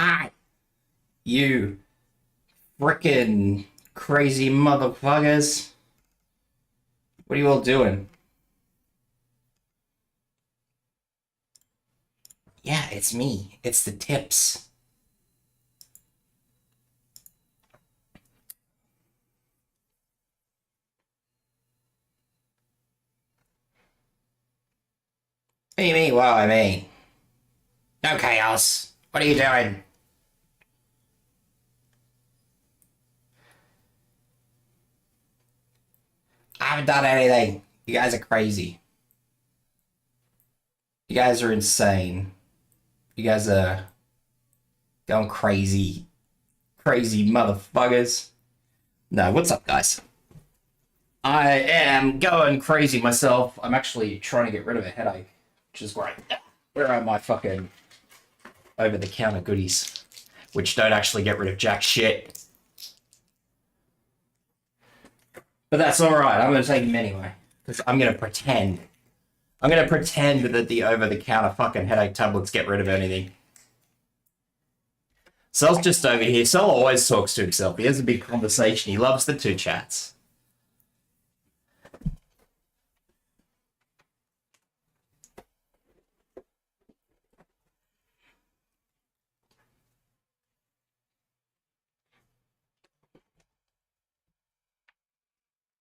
Hi, you frickin' crazy motherfuckers. What are you all doing? Yeah, it's me. It's the Tips. Me, well, I mean. No chaos. What are you doing? I haven't done anything. You guys are crazy. You guys are insane. You guys are going crazy. Crazy motherfuckers. No, what's up, guys? I am going crazy myself. I'm actually trying to get rid of a headache, which is great. Where are my fucking over-the-counter goodies? Which don't actually get rid of jack shit. But that's alright, I'm going to take them anyway. Because I'm going to pretend. I'm going to pretend that the over-the-counter fucking headache tablets get rid of anything. Sel's just over here. Sel always talks to himself. He has a big conversation. He loves the two chats.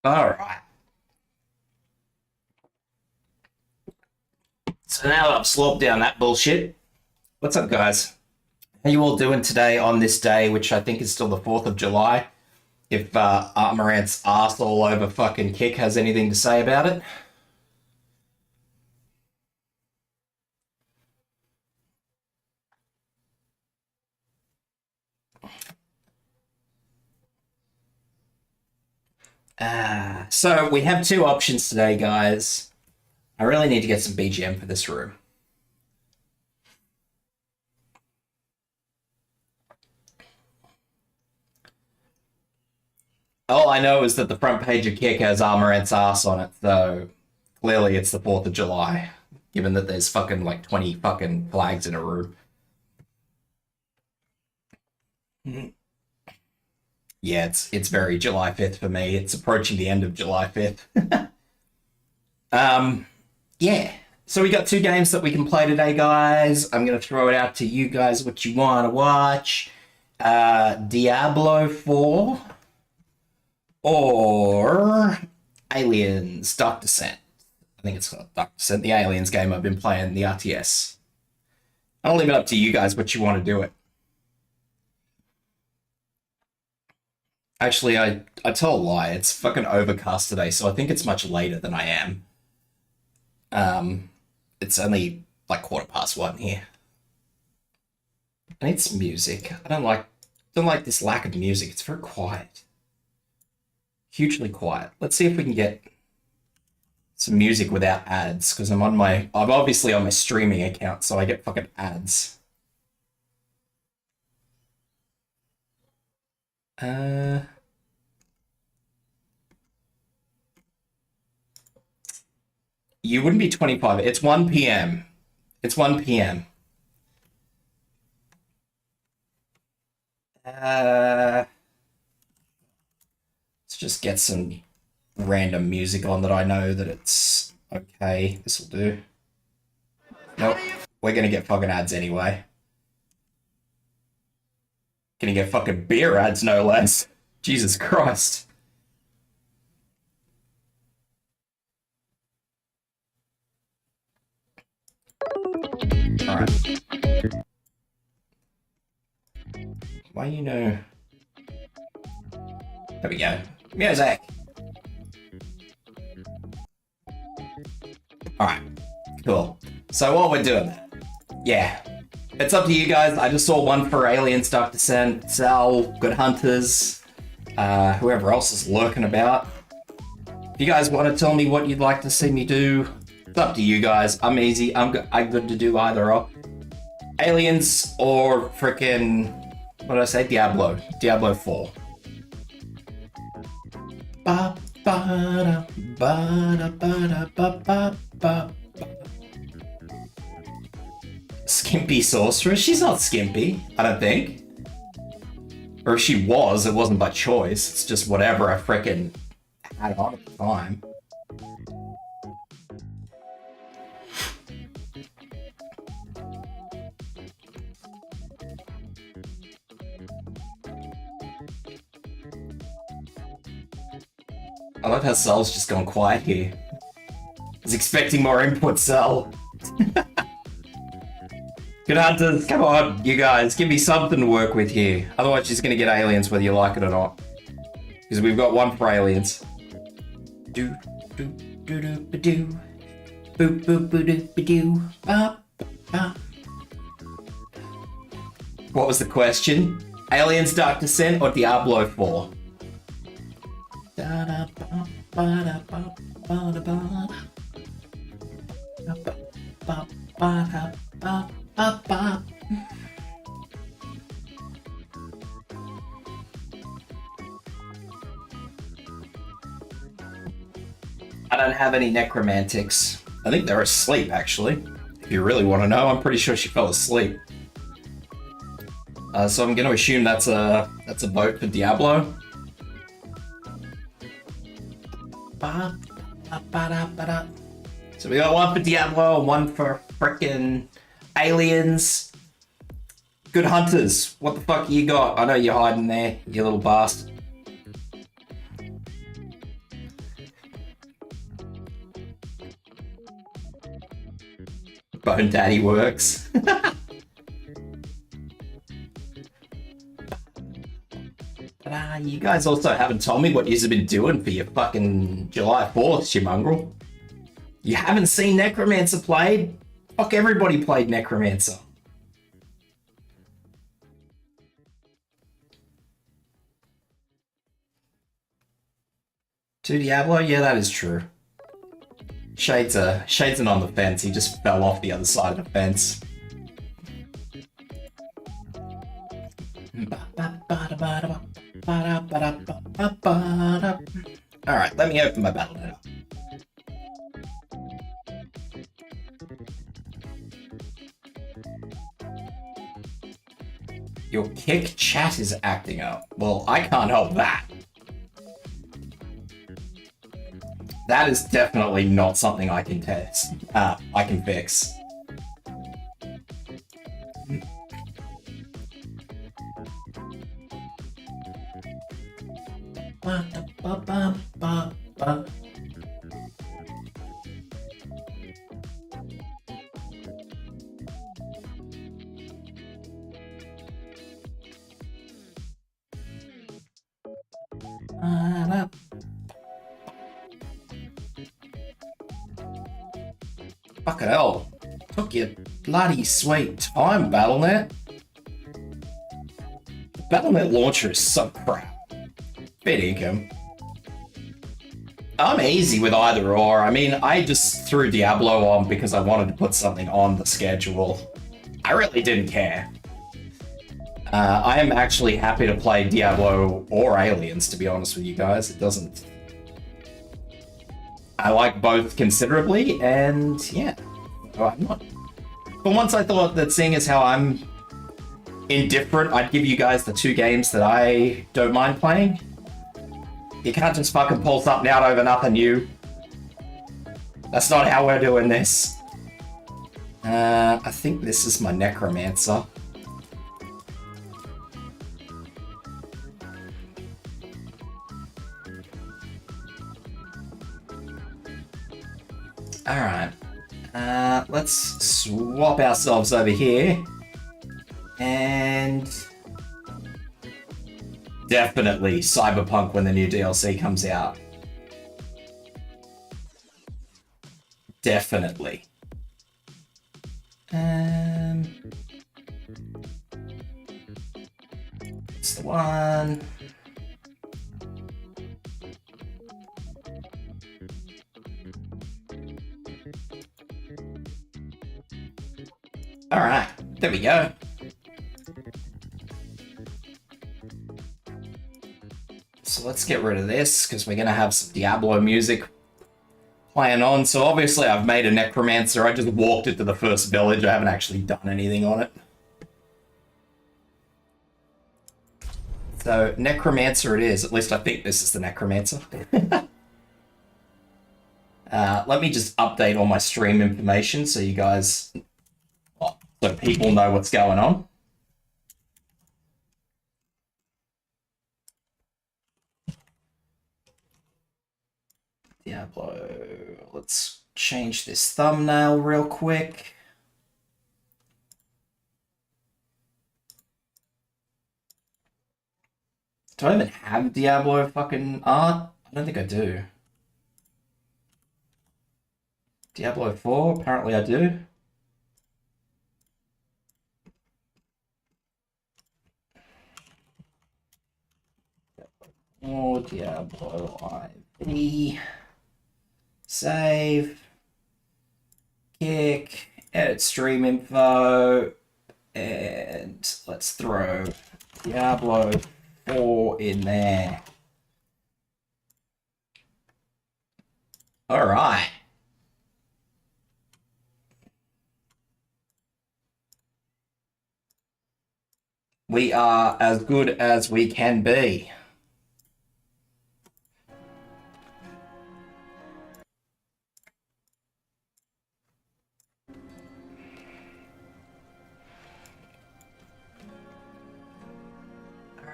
Alright. So now that I've slurped down that bullshit, what's up, guys? How you all doing today on this day, which I think is still the 4th of July? If Armorant's ass all over fucking Kick has anything to say about it? So we have two options today, guys. I really need to get some BGM for this room. All I know is that the front page of Kick has Armorant's ass on it, so clearly it's the 4th of July, given that there's fucking like 20 fucking flags in a room. Yeah, it's very July 5th for me. It's approaching the end of July 5th. Yeah. So we got two games that we can play today, guys. I'm gonna throw it out to you guys what you wanna watch. Diablo 4 or Aliens Dark Descent. I think it's called Dark Descent, the Aliens game I've been playing, the RTS. I'll leave it up to you guys what you want to do it. Actually, I tell a lie. It's fucking overcast today, so I think it's much later than I am. It's only like 1:15 here. I need some music. I don't like this lack of music. It's very quiet. Hugely quiet. Let's see if we can get some music without ads, because I'm obviously on my streaming account, so I get fucking ads. You wouldn't be 25. It's 1 p.m. It's 1 p.m. Let's just get some random music on that I know that it's okay. This will do. Nope. We're gonna get fucking ads anyway. Gonna get fucking beer ads, no less. Jesus Christ. Alright. Why you know? There we go. Music. Alright. Cool. So while we're doing that, yeah. It's up to you guys. I just saw one for Aliens Dark Descent, Sal, Good Hunters, whoever else is lurking about. If you guys want to tell me what you'd like to see me do, it's up to you guys. I'm easy. I'm good to do either or. Aliens or frickin', what did I say? Diablo 4. skimpy sorceress. She's not skimpy, I don't think. Or if she was, it wasn't by choice. It's just whatever I frickin' had on at the time. I love how Cell's just gone quiet here. I was expecting more input, Cell. Good hunters, come on, you guys, give me something to work with here. Otherwise, she's gonna get aliens whether you like it or not. Because we've got one for aliens. Do do do do ba do. Boop boop boop doo ba do. Ba ba. What was the question? Aliens Dark Descent or Diablo 4? Da da ba ba da ba ba da ba. Ba ba ba da ba. Ba. I don't have any necromantics. I think they're asleep, actually. If you really want to know, I'm pretty sure she fell asleep. So I'm going to assume that's a vote for Diablo. So we got one for Diablo and one for frickin' aliens. Good hunters. What the fuck you got? I know you're hiding there, you little bastard. Bone Daddy works. But you guys also haven't told me what you've been doing for your fucking July 4th, you mongrel. You haven't seen Necromancer played? Fuck, everybody played Necromancer. To Diablo? Yeah, that is true. Shade's an on the fence. He just fell off the other side of the fence. Alright, let me open my Battle.net up. Your kick chat is acting up. Well, I can't help that. That is definitely not something I can test. I can fix. Fucking hell. Took your bloody sweet time, Battle.net. The Battle.net launcher is so crap. Bit income. I'm easy with either or. I mean, I just threw Diablo on because I wanted to put something on the schedule. I really didn't care. I am actually happy to play Diablo or Aliens, to be honest with you guys. It doesn't... I like both considerably, and yeah. I'm not... But once I thought that seeing as how I'm indifferent, I'd give you guys the two games that I don't mind playing. You can't just fucking pull something out over nothing, you. That's not how we're doing this. I think this is my Necromancer. Alright. Let's swap ourselves over here. And... definitely Cyberpunk when the new DLC comes out. Definitely. It's the one. All right, there we go. So let's get rid of this because we're gonna have some Diablo music playing on. So obviously I've made a necromancer. I just walked into the first village. I haven't actually done anything on it. So necromancer it is. At least I think this is the necromancer. Let me just update all my stream information so you guys, so people know what's going on. Diablo. Let's change this thumbnail real quick. Do I even have Diablo fucking art? I don't think I do. Diablo 4? Apparently I do. Oh, Diablo IV. Save. Kick. Edit stream info. And let's throw Diablo 4 in there. All right. We are as good as we can be.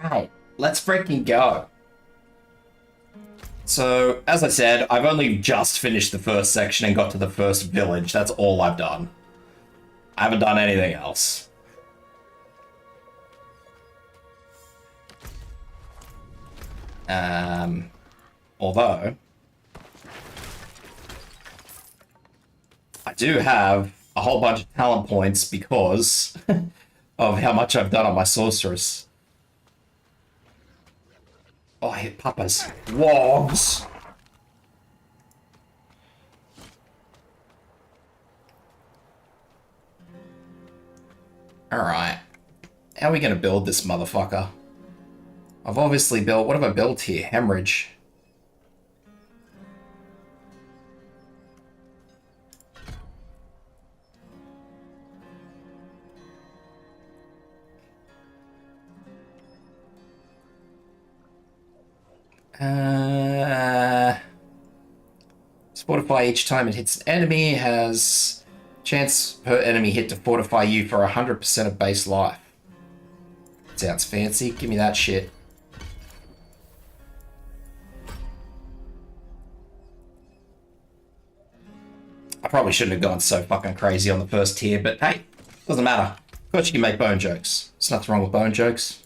All right, let's freaking go. So, as I said, I've only just finished the first section and got to the first village. That's all I've done. I haven't done anything else. Although, I do have a whole bunch of talent points because of how much I've done on my sorceress. Oh, I hit papas. Wogs! Alright. How are we gonna build this motherfucker? I've obviously built... What have I built here? Hemorrhage. Fortify each time it hits an enemy. Has chance per enemy hit to fortify you for 100% of base life. Sounds fancy. Give me that shit. I probably shouldn't have gone so fucking crazy on the first tier, but hey, doesn't matter. Of course you can make bone jokes. There's nothing wrong with bone jokes.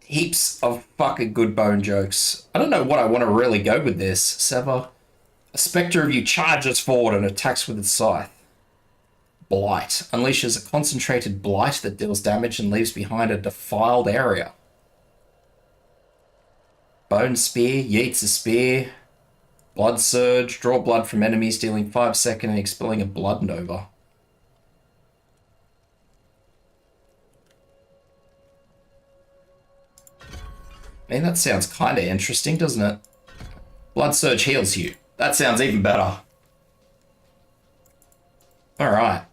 Heaps of fucking good bone jokes. I don't know what I want to really go with this. Sever. A spectre of you charges forward and attacks with its scythe. Blight. Unleashes a concentrated blight that deals damage and leaves behind a defiled area. Bone spear. Yeets a spear. Blood surge. Draw blood from enemies, dealing 5 seconds and expelling a blood nova. I mean, that sounds kind of interesting, doesn't it? Blood surge heals you. That sounds even better. Alright.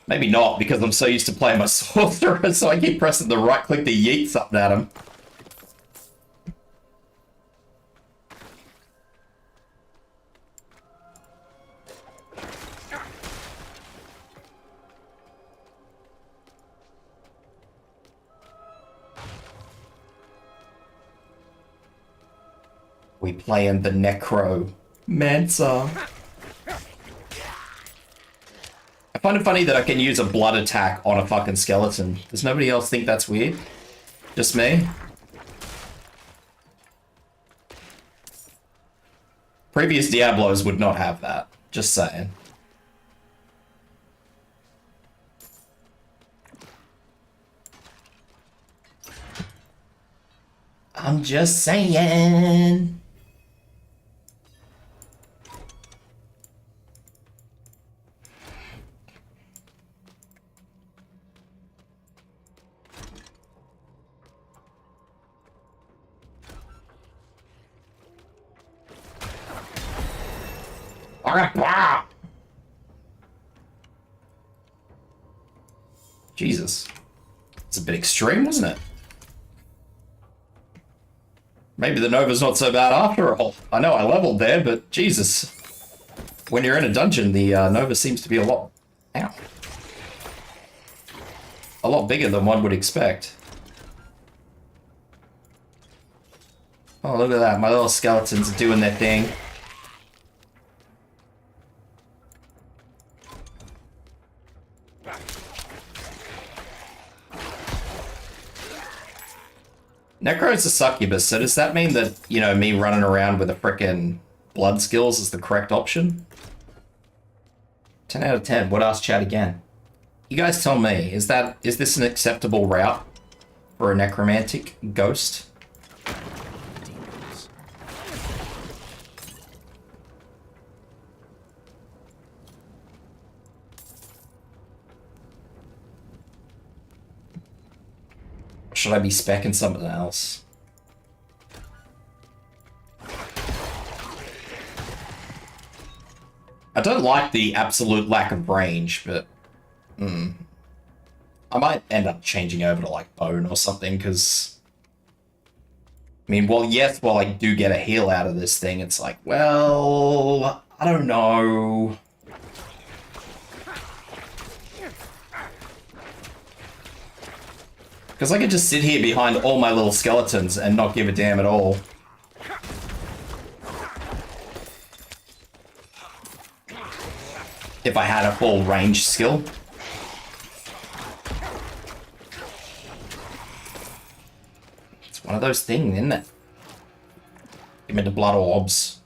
Maybe not, because I'm so used to playing my sorcerer, so I keep pressing the right click to yeet something at him. We playing the necromancer. I find it funny that I can use a blood attack on a fucking skeleton. Does nobody else think that's weird? Just me? Previous Diablos would not have that. Just saying. I'm just saying. Jesus. It's a bit extreme, wasn't it? Maybe the Nova's not so bad after all. I know I leveled there, but Jesus. When you're in a dungeon, the Nova seems to be a lot... Ow. A lot bigger than one would expect. Oh, look at that. My little skeletons are doing their thing. Necro's a succubus, so does that mean that, you know, me running around with a frickin' blood skills is the correct option? 10 out of 10. Would ask chat again. You guys tell me, is this an acceptable route for a necromantic ghost? Should I be speccing something else? I don't like the absolute lack of range, but I might end up changing over to like bone or something, because I mean, well, yes, while I do get a heal out of this thing, it's like, well, I don't know. Because I could just sit here behind all my little skeletons and not give a damn at all. If I had a full range skill. It's one of those things, isn't it? Give me the blood orbs.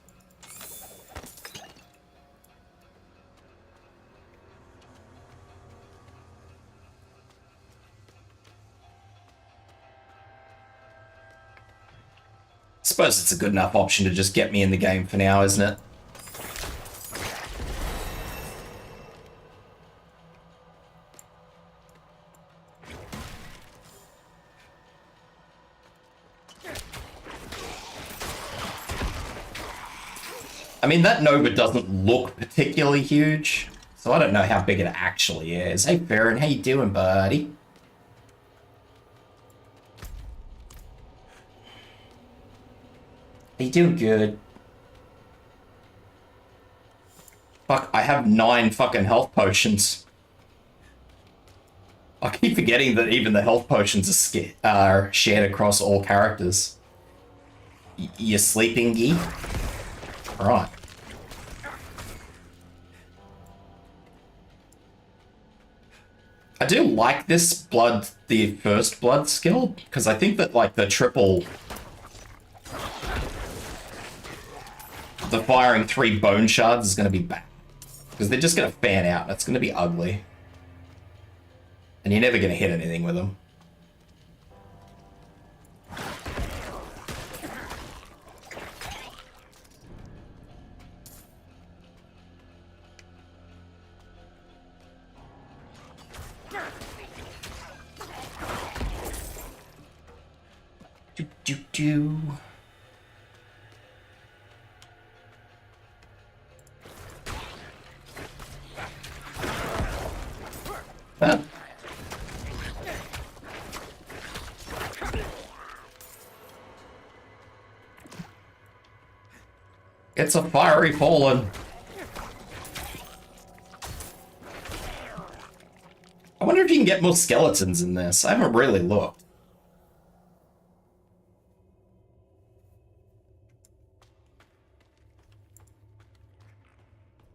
Suppose it's a good enough option to just get me in the game for now, isn't it? I mean, that Nova doesn't look particularly huge, so I don't know how big it actually is. Hey, Farron, how you doing, buddy? You doing good. Fuck, I have 9 fucking health potions. I keep forgetting that even the health potions are shared across all characters. You sleeping, Gee? Alright. I do like this blood, the first blood skill, because I think that, like, the triple... The firing 3 bone shards is going to be bad. Because they're just going to fan out. That's going to be ugly. And you're never going to hit anything with them. Do. Huh. It's a fiery fallen. I wonder if you can get more skeletons in this. I haven't really looked.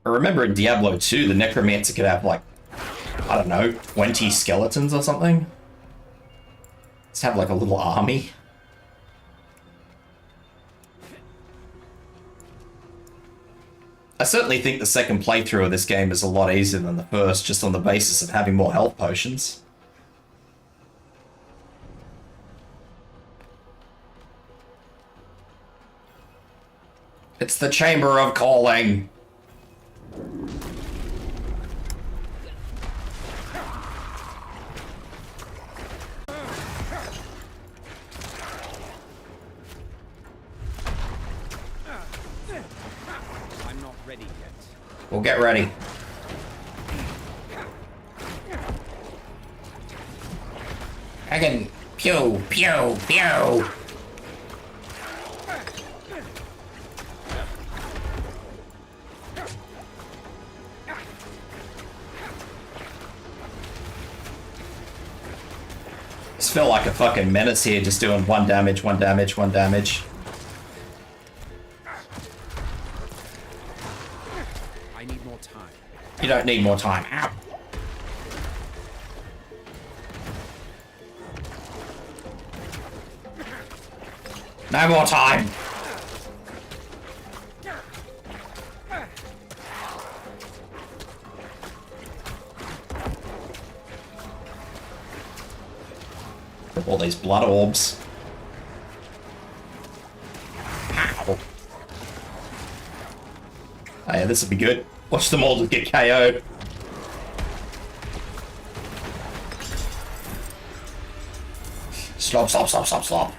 I remember in Diablo 2, the Necromancer could have, like, I don't know, 20 skeletons or something? Just have, like, a little army. I certainly think the second playthrough of this game is a lot easier than the first, just on the basis of having more health potions. It's the Chamber of Calling. I'm not ready yet. We'll get ready. I can pew, pew, pew. Just feel like a fucking menace here, just doing 1 damage, 1 damage, 1 damage. I need more time. You don't need more time. Ow. No more time. All these blood orbs. Ow. Oh yeah, this would be good. Watch them all just get KO'd. Stop, stop, stop, stop, stop.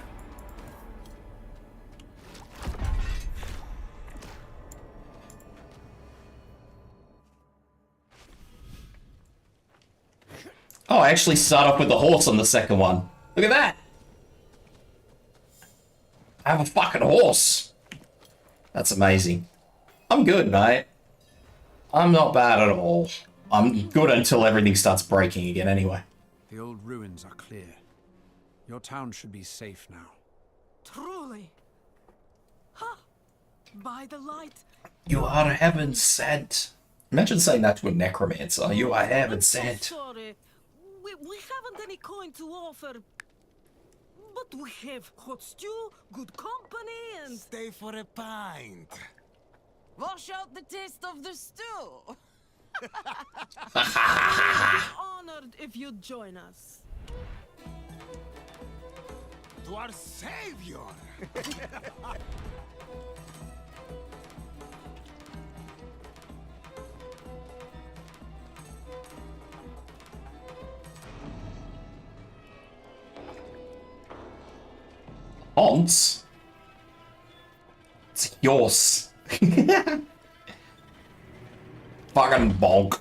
Oh, I actually start off with the horse on the second one. Look at that. I have a fucking horse. That's amazing. I'm good, mate. I'm not bad at all. I'm good until everything starts breaking again anyway. The old ruins are clear. Your town should be safe now. Truly. Ha! By the light. You are heaven sent. Imagine saying that to a necromancer. You are heaven I'm so sent. sorry. We haven't any coin to offer. But we have hot stew, good company, and... Stay for a pint. Wash out the taste of the stew. Honored if you'd join us. To our savior. Hans? It's yours. Fucking bonk.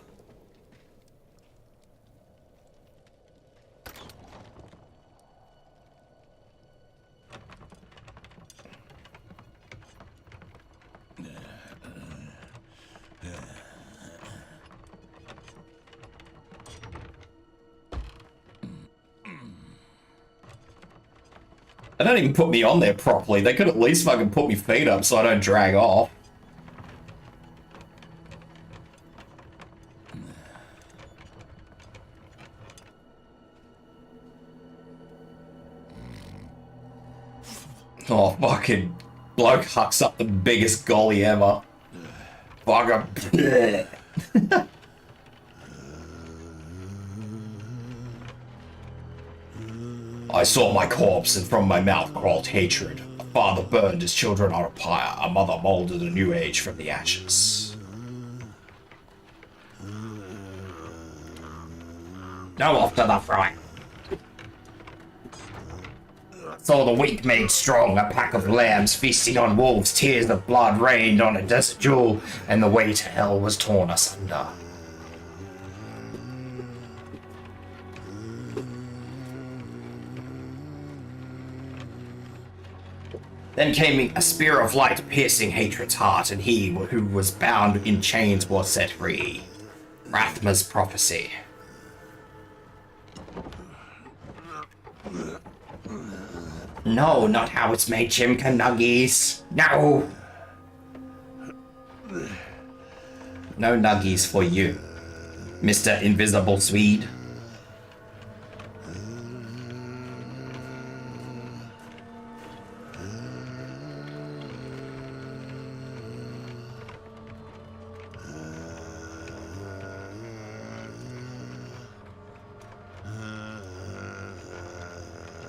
They don't even put me on there properly. They could at least fucking put me feet up so I don't drag off. Oh, fucking bloke hucks up the biggest golly ever. Fucking. I saw my corpse, and from my mouth crawled hatred. A father burned his children on a pyre. A mother molded a new age from the ashes. Now off to the front. Saw the weak made strong, a pack of lambs feasting on wolves. Tears of blood rained on a desert jewel, and the way to hell was torn asunder. Then came a spear of light piercing hatred's heart, and he who was bound in chains was set free. Rathma's prophecy. No, not how it's made, Chimka Nuggies. No! No nuggies for you, Mr. Invisible Swede.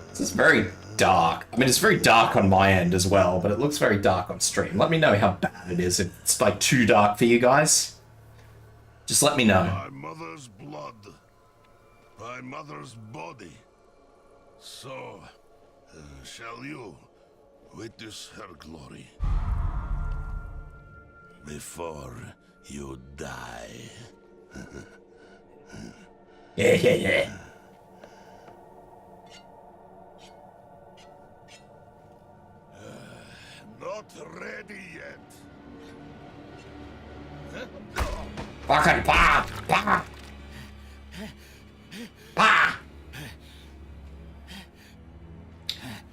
This is very dark. I mean, it's very dark on my end as well, but it looks very dark on stream. Let me know how bad it is. If it's like too dark for you guys, just let me know. My mother's blood, my mother's body. So, shall you witness her glory before you die? Yeah. Not ready yet. Fucking bah!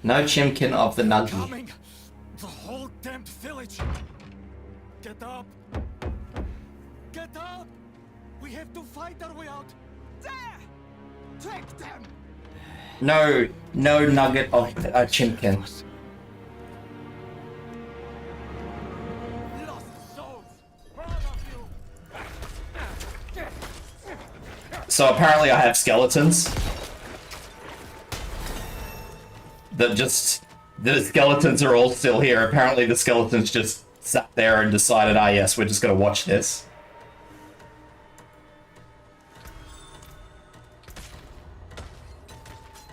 No chimkin of the nugget. Coming! The whole damned village! Get up! Get up! We have to fight our way out! There! Take them! No nugget of a chimkin. Lost souls! All of you! So apparently I have skeletons. The skeletons are all still here. Apparently the skeletons just sat there and decided, ah yes, we're just gonna watch this.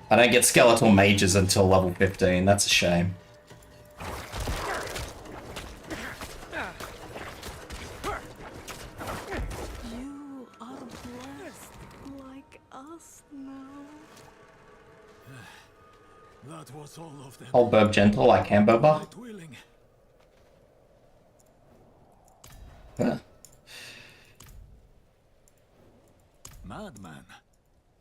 I don't get skeletal mages until level 15, that's a shame. You are blessed like us now. That was all of them. Hold Burb gentle like Hamburger. Quite willing. Huh. Madman.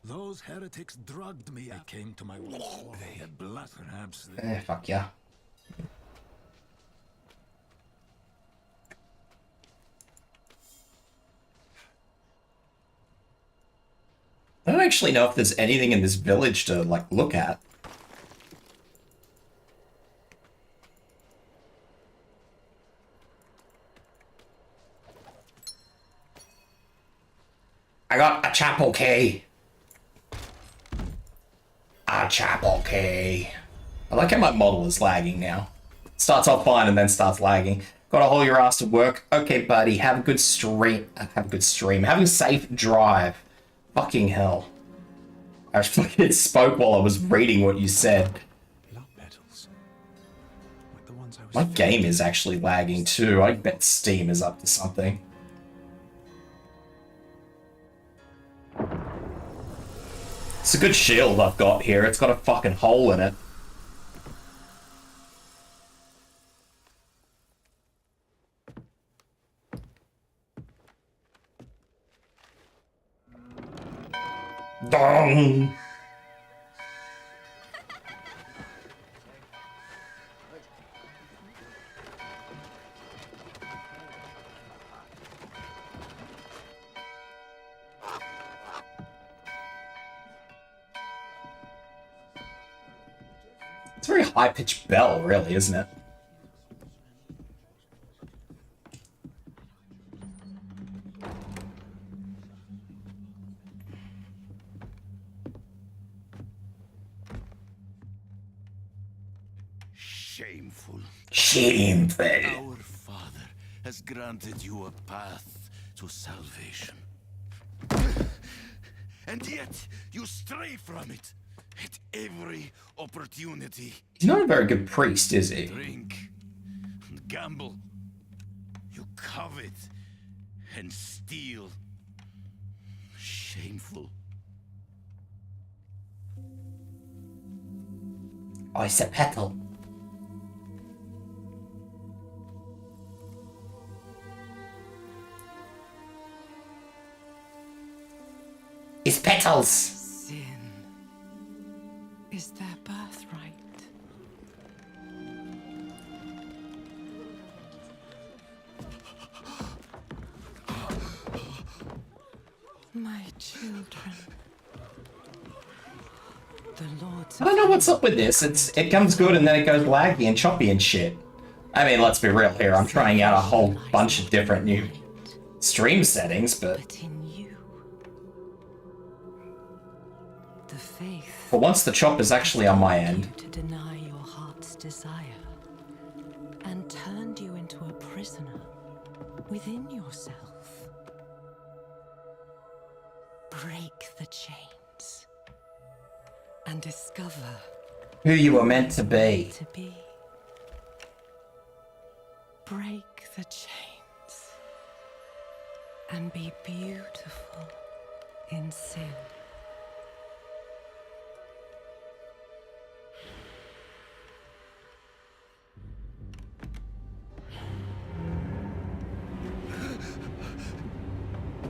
Those heretics drugged me. I came to my wits. They had blood, perhaps. Fuck yeah. I don't actually know if there's anything in this village to, like, look at. I got a chapel key. A chapel key. I like how my model is lagging now. Starts off fine and then starts lagging. Gotta haul your ass to work. Okay, buddy. Have a good stream. Have a good stream. Have a safe drive. Fucking hell. I fucking spoke while I was reading what you said. Blood petals. Like the ones I was My game is actually lagging too. I bet Steam is up to something. It's a good shield I've got here. It's got a fucking hole in it. Dong! It's a very high-pitched bell, really, isn't it? Shameful. Shameful. Our Father has granted you a path to salvation. And yet, you stray from it at every opportunity. He's not a very good priest, is he? Drink and gamble. You covet and steal. Shameful. Oh, it's a petal. It's petals. Sin is their birthright. My children. The Lord's I don't know what's up with this. It comes good and then it goes laggy and choppy and shit. I mean, let's be real here. I'm trying out a whole bunch of different new stream settings, but But in you, the faith For once, the chop is actually on my end. To deny your heart's desire and turned you into a prisoner within yourself. Break the chains and discover Who you were meant to be. Break the chains and be beautiful in sin.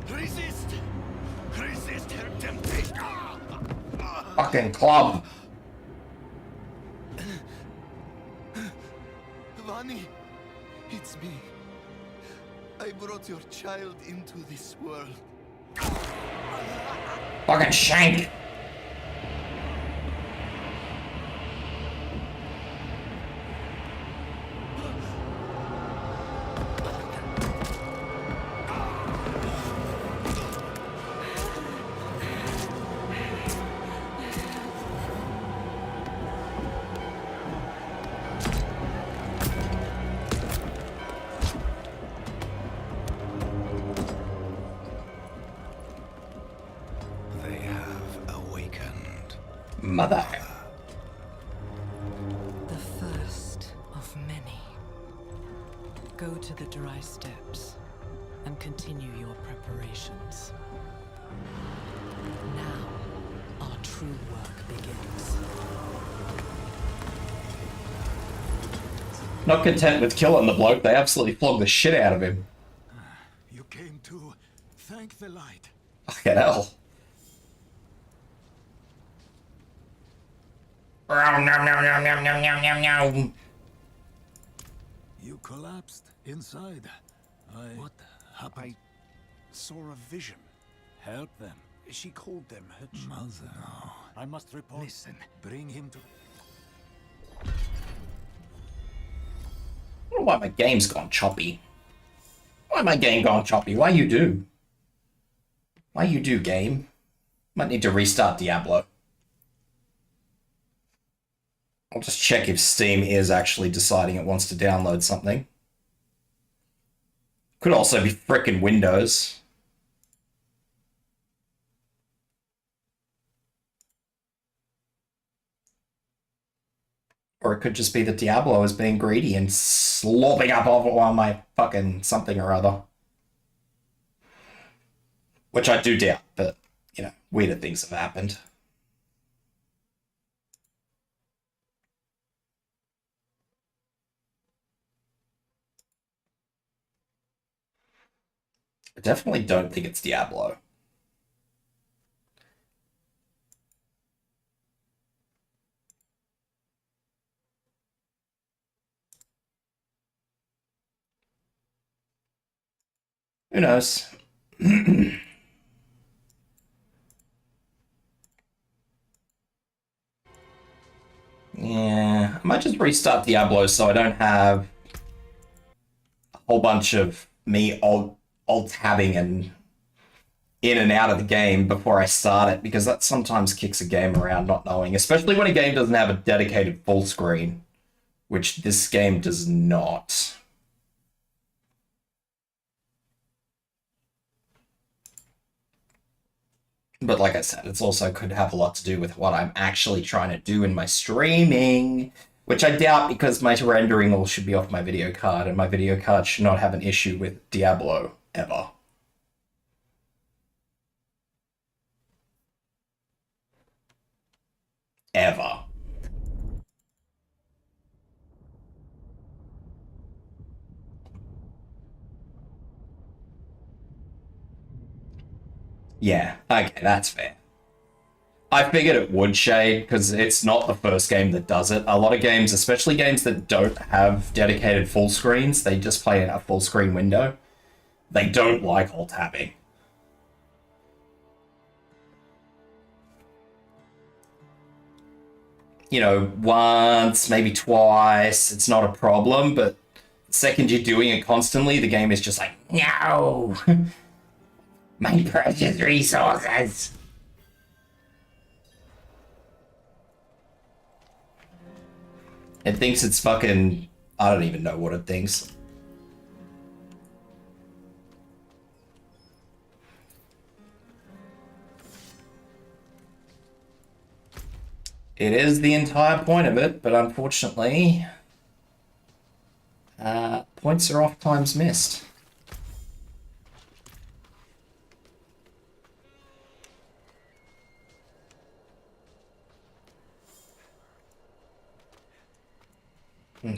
Resist! Resist her temptation! Fucking club. Vani, it's me. I brought your child into this world. Fucking shank. They have awakened. Mother. The first of many. Go to the dry steps and continue your preparations. Now, our true work begins. Not content with killing the bloke, they absolutely flogged the shit out of him. You came to thank the light. Fucking hell. You collapsed inside. What happened? I saw a vision. Help them. She called them her Mother. No. I must report. Listen, bring him to... I don't know why my game's gone choppy. Why my game gone choppy? Why you do? Why you do, game? Might need to restart Diablo. I'll just check if Steam is actually deciding it wants to download something. Could also be frickin' Windows. Or it could just be that Diablo is being greedy and slopping up on my fucking something or other. Which I do doubt, but, you know, weirder things have happened. I definitely don't think it's Diablo. Who knows? Yeah, I might just restart Diablo so I don't have a whole bunch of me alt-tabbing and in and out of the game before I start it, because that sometimes kicks a game around not knowing, especially when a game doesn't have a dedicated full screen, which this game does not. But like I said, it's also could have a lot to do with what I'm actually trying to do in my streaming, which I doubt because my rendering all should be off my video card, and my video card should not have an issue with Diablo, ever. Ever. Yeah, okay, that's fair. I figured it would, Shade, because it's not the first game that does it. A lot of games, especially games that don't have dedicated full screens, they just play in a full screen window. They don't like alt-tabbing. You know, once, maybe twice, it's not a problem, but the second you're doing it constantly, the game is just like, no! My precious resources! It thinks it's fucking... I don't even know what it thinks. It is the entire point of it, but unfortunately, points are off, times missed.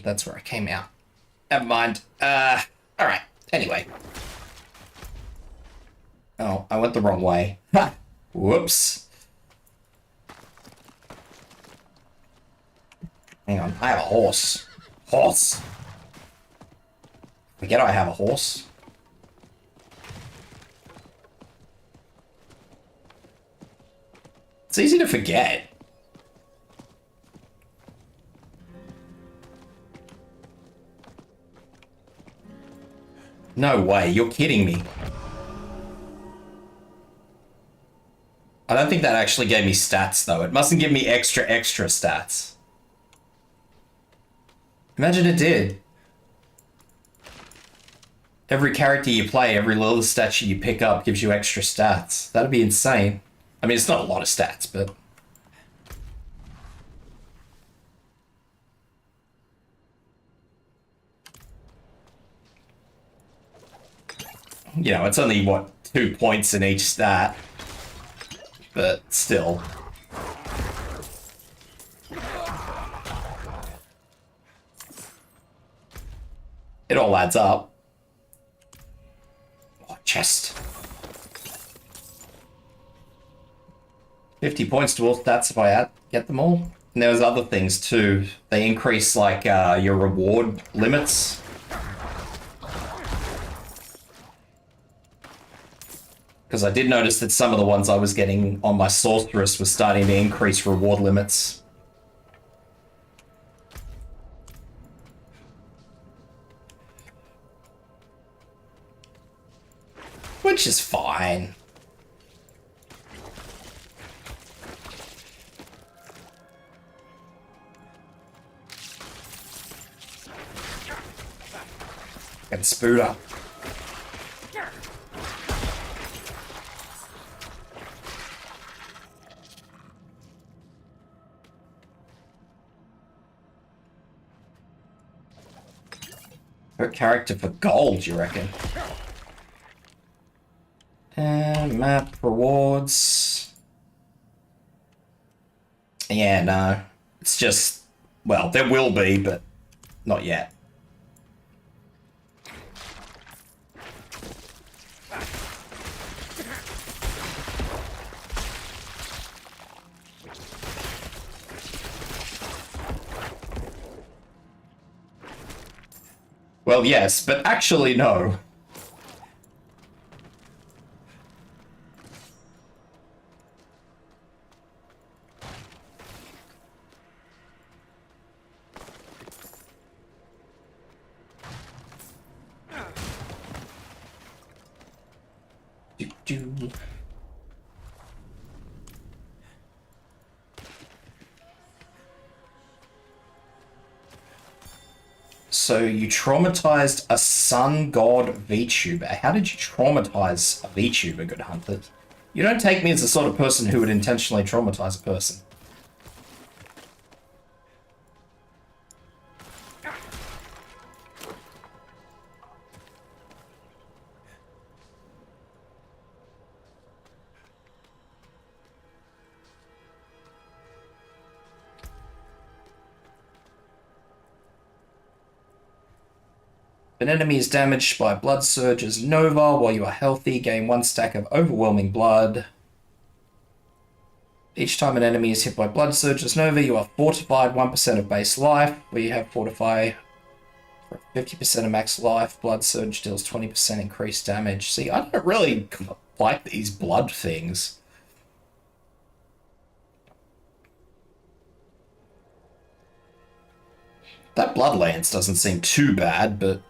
That's where I came out. Never mind. Alright. Anyway. Oh, I went the wrong way. Ha! Whoops. Hang on, I have a horse. Horse! Forget I have a horse. It's easy to forget. No way, you're kidding me. I don't think that actually gave me stats, though. It mustn't give me extra stats. Imagine it did. Every character you play, every little statue you pick up gives you extra stats. That'd be insane. I mean, it's not a lot of stats, but... You know, it's only, what, 2 points in each stat. But still. It all adds up. Oh, chest. 50 points to all stats if I get them all. And there's other things too. They increase like your reward limits. Because I did notice that some of the ones I was getting on my sorceress was starting to increase reward limits. Which is fine. Get spood up. Per character for gold, you reckon? And map rewards. Yeah, no. It's just, well, there will be, but not yet. Well, yes, but actually no. So you traumatized a sun god VTuber. How did you traumatize a VTuber, good hunter? You don't take me as the sort of person who would intentionally traumatize a person. If an enemy is damaged by Blood Surge's Nova while you are healthy, gain 1 stack of overwhelming blood. Each time an enemy is hit by Blood Surge's Nova, you are fortified 1% of base life, where you have Fortify for 50% of max life. Blood Surge deals 20% increased damage. See, I don't really like these blood things. That Blood Lance doesn't seem too bad, but...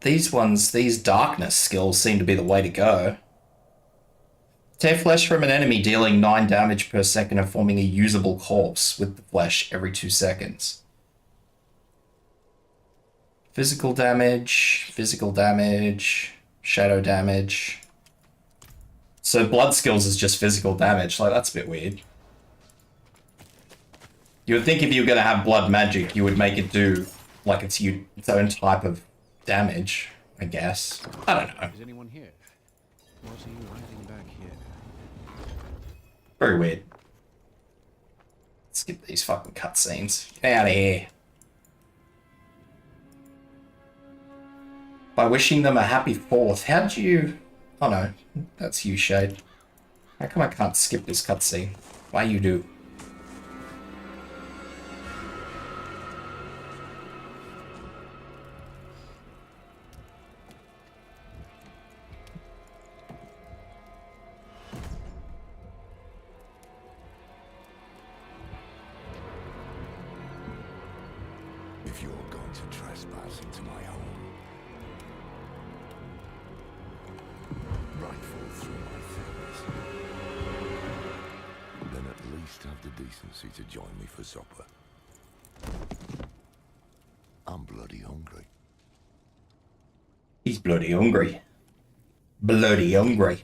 these darkness skills seem to be the way to go. Tear flesh from an enemy, dealing 9 damage per second and forming a usable corpse with the flesh every 2 seconds. Physical damage, shadow damage. So blood skills is just physical damage. Like, that's a bit weird. You would think if you were going to have blood magic, you would make it do, like, its own type of damage, I guess. I don't know. Is anyone here? What are you hiding back here? Very weird. Skip these fucking cutscenes. Get out of here. By wishing them a happy 4th. How'd you... Oh no, that's you, Shade. How come I can't skip this cutscene? Why you do? If you're going to trespass into my home, rifle through my things, then at least have the decency to join me for supper. I'm bloody hungry. He's bloody hungry. Bloody hungry.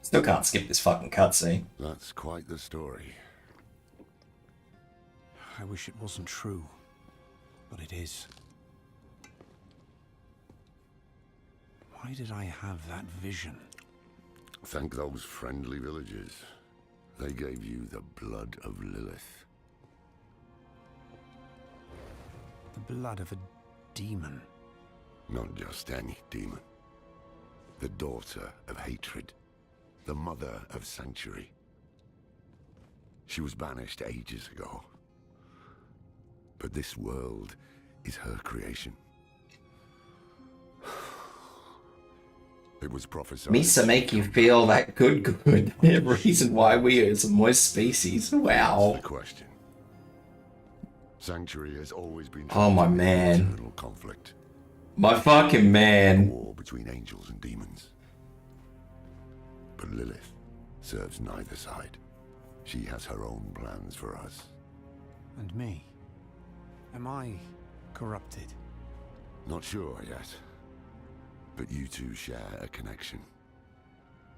Still can't skip this fucking cutscene. That's quite the story. I wish it wasn't true, but it is. Why did I have that vision? Thank those friendly villagers. They gave you the blood of Lilith. The blood of a demon. Not just any demon. The daughter of hatred. The mother of sanctuary. She was banished ages ago. But this world is her creation. It was prophesied. Misa make you feel that good. The reason why we is a moist species. Wow. The question. Sanctuary has always been. Oh my man. Eternal conflict. My fucking man. War between angels and demons. But Lilith serves neither side. She has her own plans for us. And me? Am I corrupted? Not sure yet. But you two share a connection.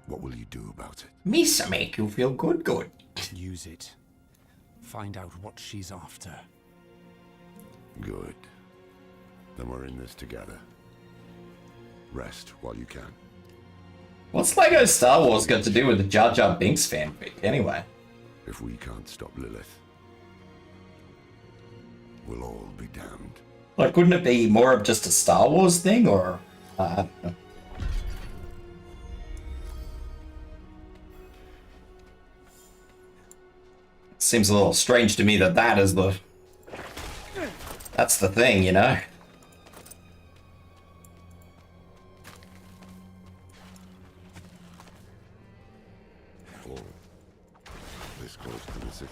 What will you do about it? Misa make you feel good. Use it. Find out what she's after. Good. Then we're in this together. Rest while you can. What's Lego Star Wars got to do with the Jar Jar Binks fanfic, anyway? If we can't stop Lilith, we'll all be damned. Like, wouldn't it be more of just a Star Wars thing, or... I don't know. Seems a little strange to me that that is the... That's the thing, you know? All this close to the city.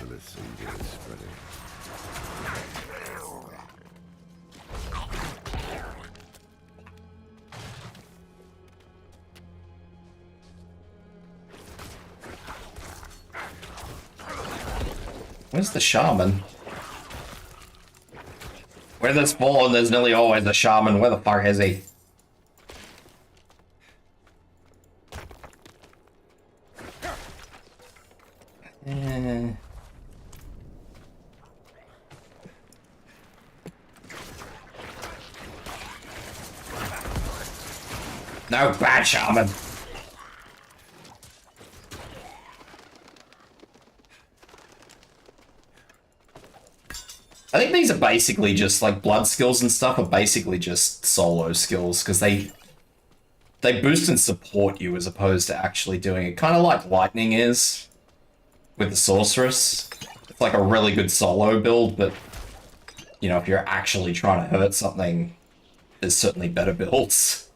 Lilith's evil is spreading. Where's the shaman? Where there's fallen, there's nearly always a shaman. Where the fuck is he? No, bad shaman. I think these are basically just like blood skills and stuff are basically just solo skills because they boost and support you as opposed to actually doing it. Kind of like lightning is with the sorceress. It's like a really good solo build, but you know, if you're actually trying to hurt something, there's certainly better builds.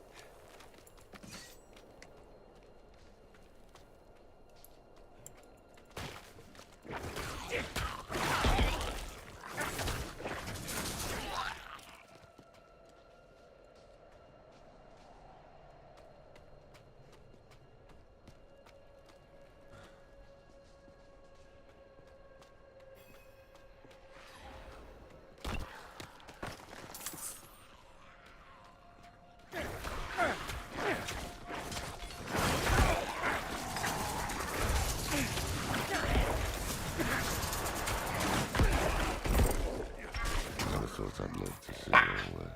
I'd love to see all this.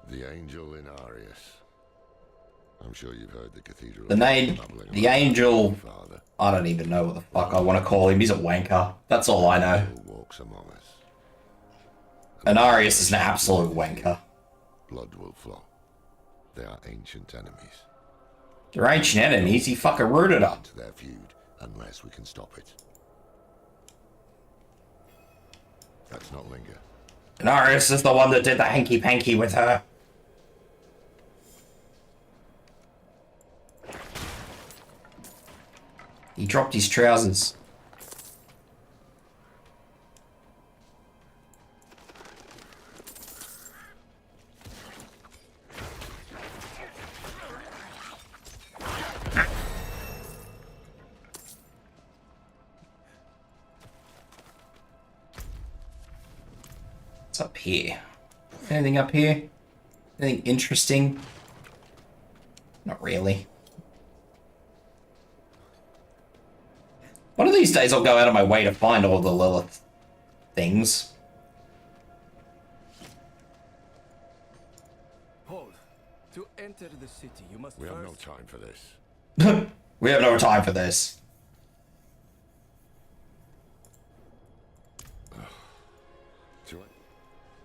The Angel in Arius. I'm sure you've heard the cathedral. The name, the Angel. Father. I don't even know what the fuck I want to call him. He's a wanker. That's all I know. Who walks among us. And Arius is an absolute wanker. Blood will flow. They are ancient enemies. They're ancient enemies. He fucking rooted up. To their feud, unless we can stop it. Let's not linger. And Arius is the one that did the hanky-panky with her. He dropped his trousers. What's up here? Anything up here? Anything interesting? Not really. One of these days I'll go out of my way to find all the Lilith things. Hold. To enter the city, you must We first... have no time for this. We have no time for this.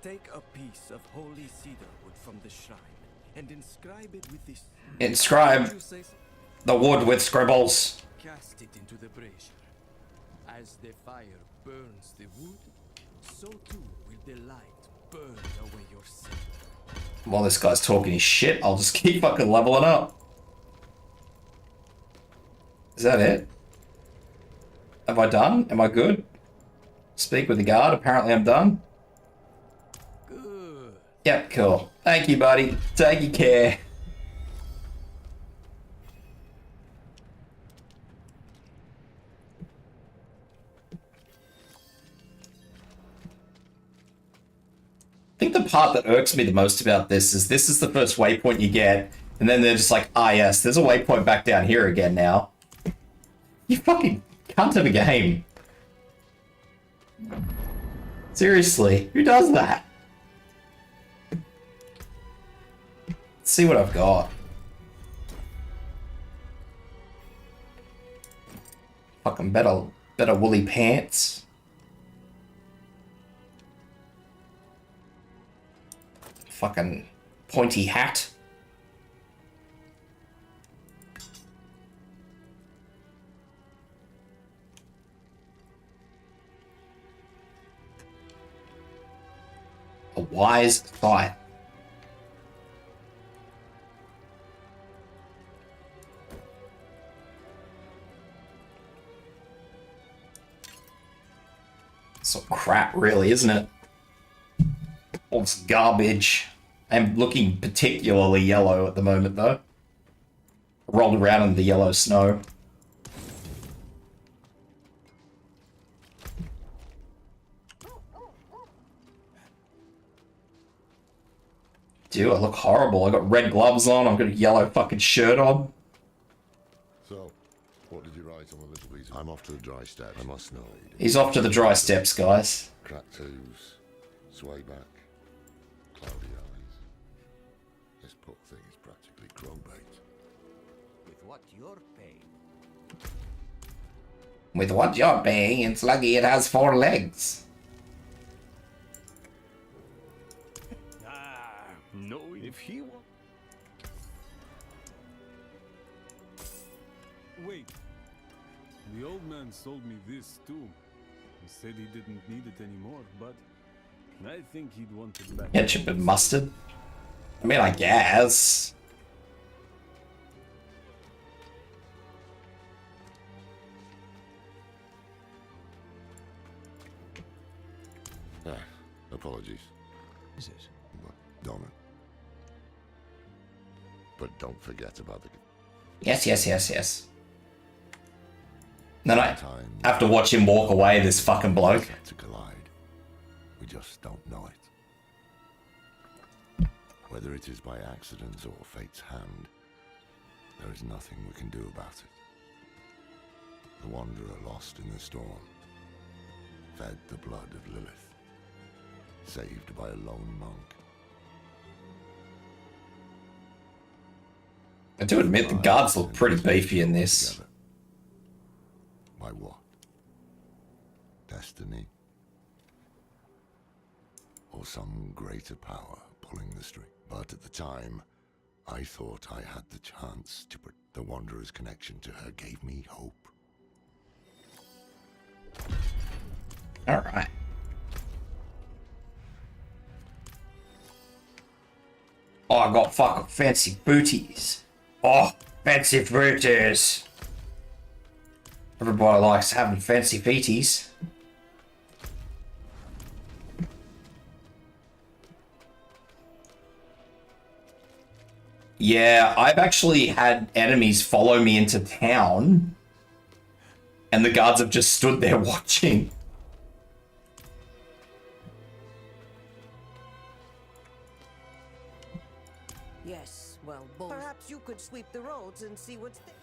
Take a piece of holy cedar wood from the shrine and inscribe it with this. Inscribe You say so? the wood with scribbles. Cast it into the brazier. As the fire burns the wood, so too will the light burn away your sin. While this guy's talking his shit, I'll just keep fucking leveling up. Is that it? Have I done? Am I good? Speak with the guard. Apparently I'm done. Good. Yep, cool. Thank you, buddy. Take your care. I think the part that irks me the most about this is the first waypoint you get, and then they're just like, ah yes, there's a waypoint back down here again now. You fucking cunt of a game. Seriously, who does that? Let's see what I've got. Fucking better woolly pants. Fucking pointy hat. A wise thought. Some crap, really, isn't it? All this garbage. I'm looking particularly yellow at the moment, though. Rolled around in the yellow snow. Dude, I look horrible. I got red gloves on. I've got a yellow fucking shirt on. So, what did you write on the little piece? I'm off to the dry step. I must know. He's off to the dry steps, guys. Cracked hooves, sway back, cloudy eyes. This poor thing is practically crowbait. With what you're paying. With what you're paying, it's lucky it has 4 legs. No, if he wants. Wait. The old man sold me this too. He said he didn't need it anymore, but I think he'd want it back. Ketchup and mustard? I mean, I guess. Apologies. Is it? Donna. But don't forget about the Yes. Then I time have to watch him walk away, this fucking bloke. set to collide. We just don't know it. Whether it is by accident or fate's hand, there is nothing we can do about it. The wanderer lost in the storm. fed the blood of Lilith, saved by a lone monk. I do admit the guards look pretty beefy in this. Together. By what? Destiny? Or some greater power pulling the string? But at the time, I thought I had the chance to put the Wanderer's connection to her gave me hope. Alright. Oh, I got fucking fancy booties. Oh, fancy booties. Everybody likes having fancy feeties. Yeah, I've actually had enemies follow me into town, and the guards have just stood there watching. Yes, well, perhaps you could sweep the roads and see what's there.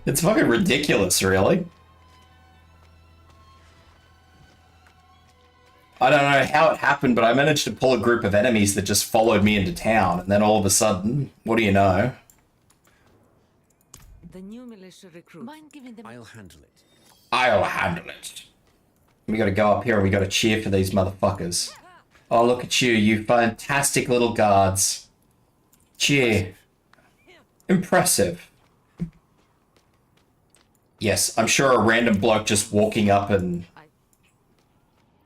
It's fucking ridiculous, really. I don't know how it happened, but I managed to pull a group of enemies that just followed me into town, and then all of a sudden, what do you know? The new militia recruit. Mind giving them I'll handle it. I'll handle it. We gotta go up here and we gotta cheer for these motherfuckers. Oh, look at you, you fantastic little guards. Cheer. Impressive. Yes, I'm sure a random bloke just walking up and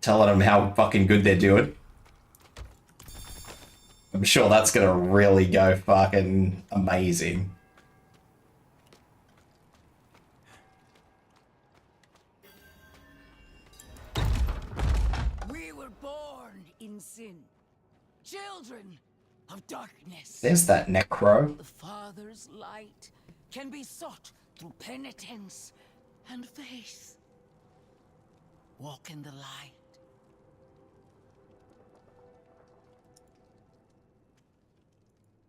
telling them how fucking good they're doing. I'm sure that's gonna really go fucking amazing. We were born in sin, children of darkness. There's that necro. The Father's light can be sought through penitence and faith. Walk in the light.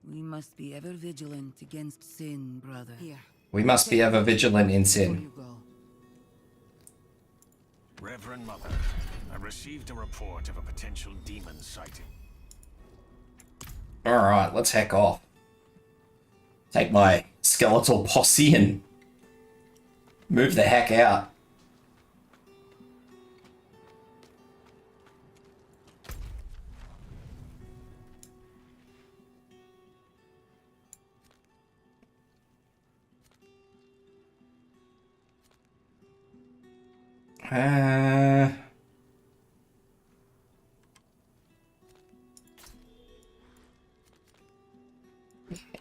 We must be ever vigilant against sin, brother. Here. We must be ever vigilant in Before sin. you go. Reverend Mother, I received a report of a potential demon sighting. Alright, let's heck off. Take my skeletal posse and move the heck out.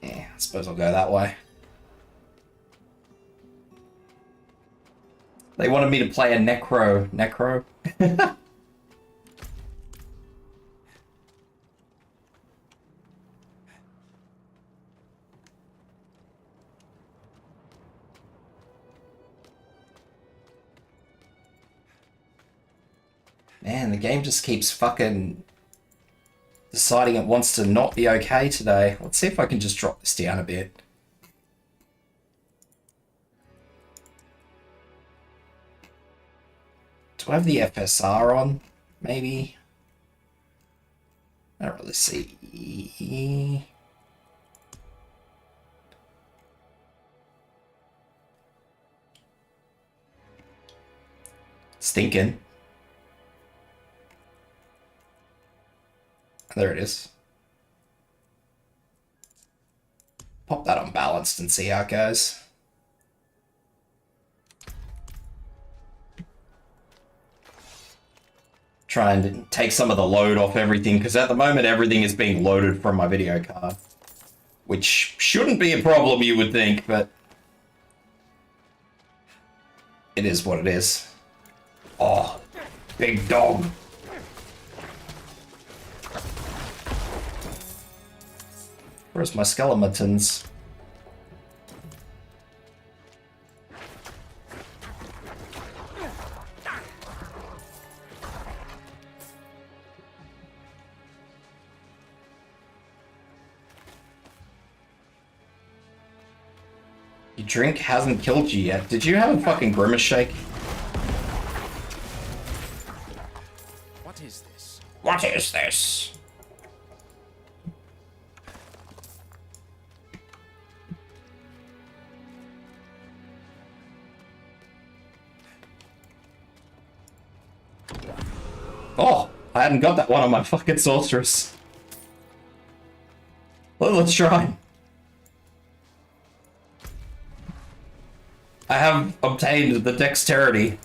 Yeah, I suppose I'll go that way. They wanted me to play a necro. Necro? Man, the game just keeps fucking deciding it wants to not be okay today. Let's see if I can just drop this down a bit. Do I have the FSR on? Maybe? I don't really see. Stinking. There it is. Pop that unbalanced and see how it goes. Try and take some of the load off everything, because at the moment everything is being loaded from my video card. Which shouldn't be a problem, you would think, but it is what it is. Oh, big dog. Where's my skeletons? Your drink hasn't killed you yet. Did you have a fucking grimace shake? What is this? Oh, I hadn't got that one on my fucking sorceress. Well, let's try. I have obtained the dexterity.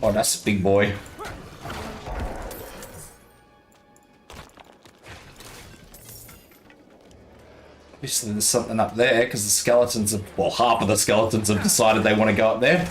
Oh, that's a big boy. Obviously there's something up there, because the skeletons have, well, half of the skeletons have decided they want to go up there.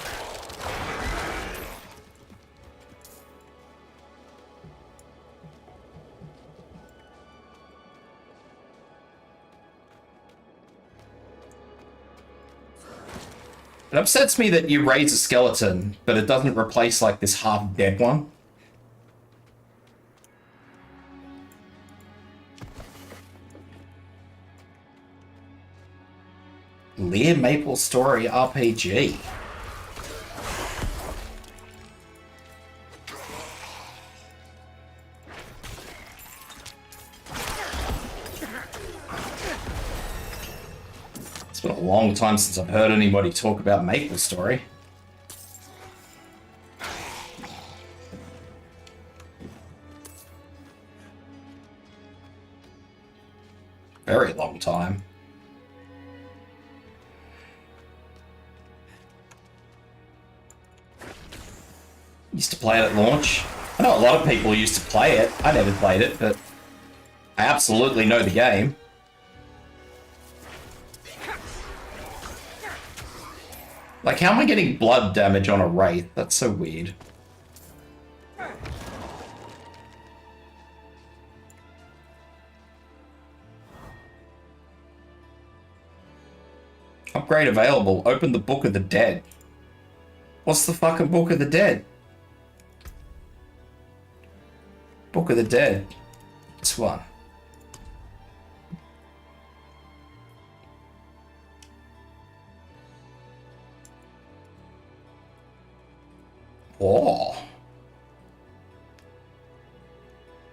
It upsets me that you raise a skeleton, but it doesn't replace, like, this half-dead one. Lear Maple Story RPG. It's been a long time since I've heard anybody talk about Maple Story. Very long time. Used to play it at launch. I know a lot of people used to play it. I never played it, but I absolutely know the game. Like, how am I getting blood damage on a wraith? That's so weird. Upgrade available. Open the Book of the Dead. What's the fucking Book of the Dead? Book of the Dead. This one. Oh.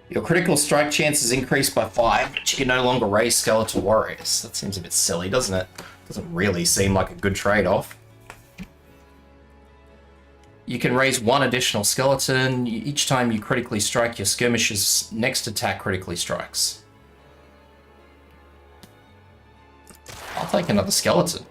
Your critical strike chance is increased by 5, but you can no longer raise skeletal warriors. That seems a bit silly, doesn't it? Doesn't really seem like a good trade-off. You can raise 1 additional skeleton. Each time you critically strike, your skirmisher's next attack critically strikes. I'll take another skeleton.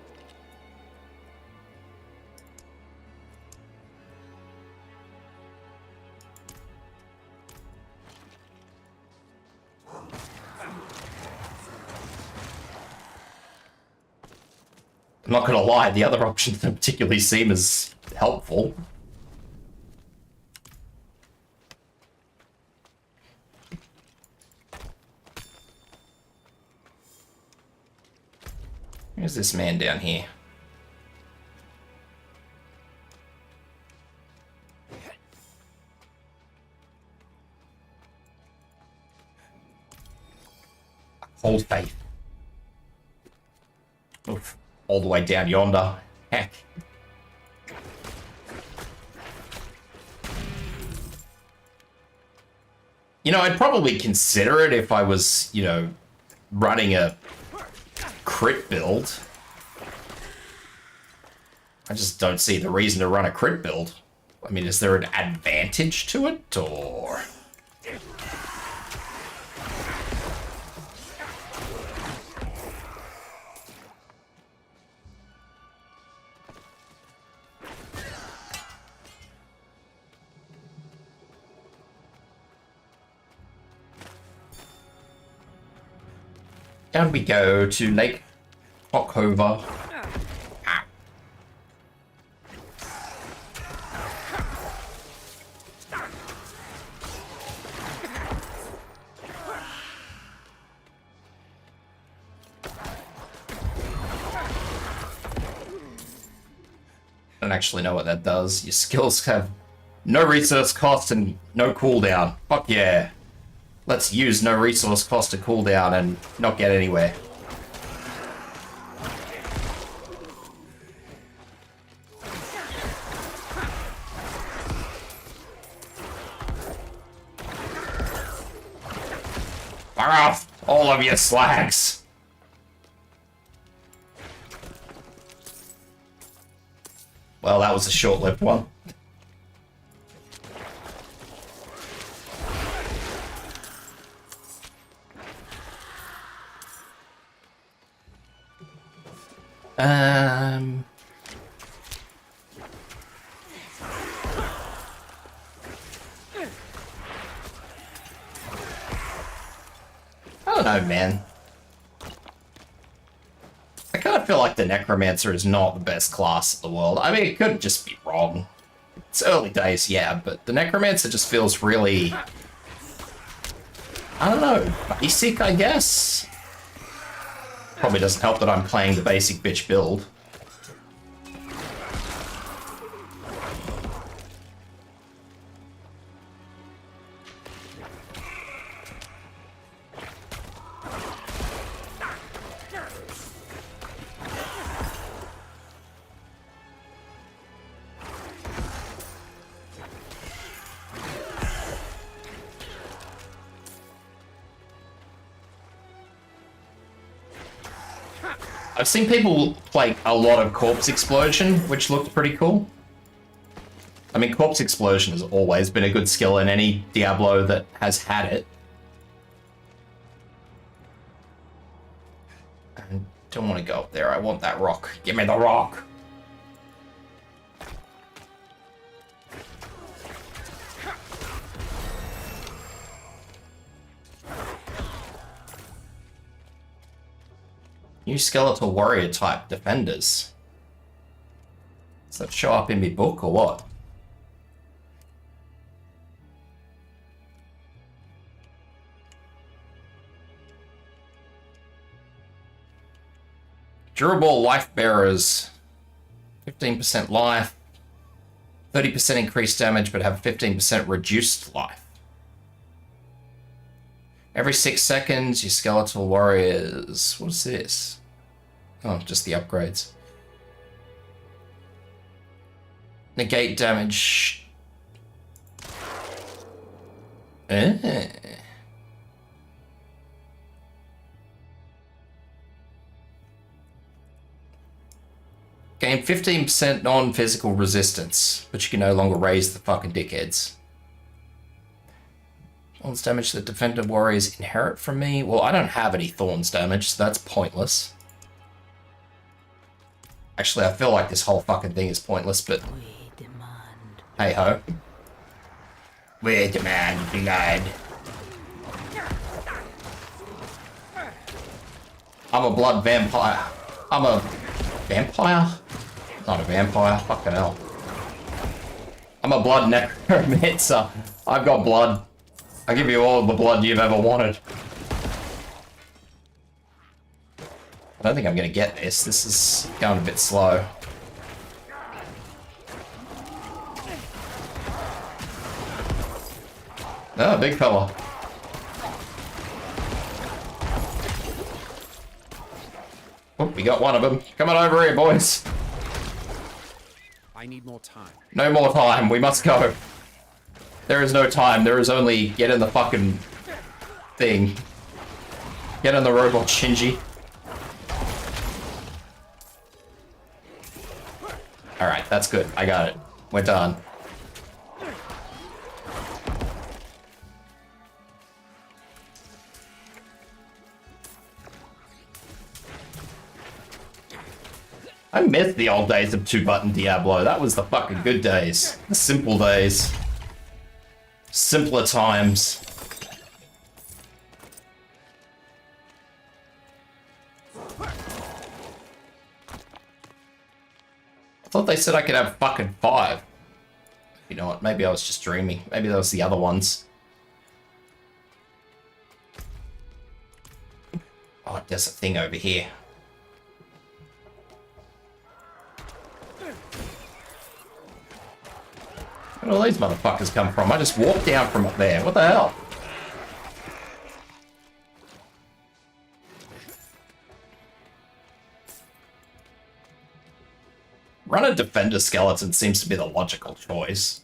I'm not gonna lie, the other options don't particularly seem as helpful. Where's this man down here? Hold faith. Oof. All the way down yonder. Heck. You know, I'd probably consider it if I was, you know, running a crit build. I just don't see the reason to run a crit build. I mean, is there an advantage to it, or...? Down we go to Lake October. Ah. I don't actually know what that does. Your skills have no resource cost and no cooldown. Fuck yeah. Let's use no resource cost to cooldown and not get anywhere. Fire off, all of you slags. Well, that was a short-lived one. I don't know, man. I kind of feel like the Necromancer is not the best class in the world. I mean, it could just be wrong. It's early days, yeah, but the Necromancer just feels really... I don't know, basic, I guess? Probably doesn't help that I'm playing the basic bitch build. I've seen people play a lot of Corpse Explosion, which looked pretty cool. I mean, Corpse Explosion has always been a good skill in any Diablo that has had it. I don't want to go up there. I want that rock. Give me the rock. New skeletal warrior type defenders. Does that show up in my book or what? Durable life bearers. 15% life. 30% increased damage but have 15% reduced life. Every 6 seconds, your skeletal warriors... What is this? Oh, just the upgrades. Negate damage. Eh. Gain 15% non-physical resistance, but you can no longer raise the fucking dickheads. Thorns damage that defender warriors inherit from me. Well, I don't have any Thorns damage, so that's pointless. Actually, I feel like this whole fucking thing is pointless, but... hey-ho. We demand blood. I'm a blood vampire. I'm a... vampire? Not a vampire. Fucking hell. I'm a blood necromancer. I've got blood. I'll give you all the blood you've ever wanted. I don't think I'm gonna get this. This is going a bit slow. Oh, big fella. Oh, we got one of them. Come on over here, boys. I need more time. No more time. We must go. There is no time. There is only get in the fucking thing. Get in the robot, Shinji. Alright, that's good. I got it. We're done. I miss the old days of 2-button Diablo. That was the fucking good days. The simple days. Simpler times. I thought they said I could have fucking 5. You know what? Maybe I was just dreaming. Maybe that was the other ones. Oh, there's a thing over here. Where do all these motherfuckers come from? I just walked down from up there. What the hell? Run a defender skeleton seems to be the logical choice.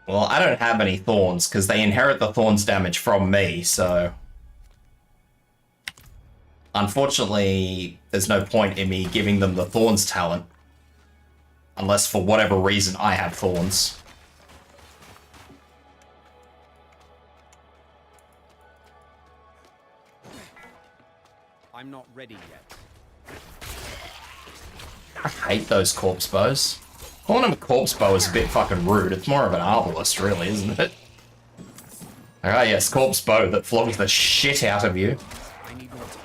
Well, I don't have any thorns, because they inherit the thorns damage from me, so... Unfortunately, there's no point in me giving them the thorns talent. Unless for whatever reason I have thorns. I'm not ready yet. I hate those corpse bows. Calling them a corpse bow is a bit fucking rude. It's more of an arbalist, really, isn't it? Ah, yes, corpse bow that flogs the shit out of you. I need more time.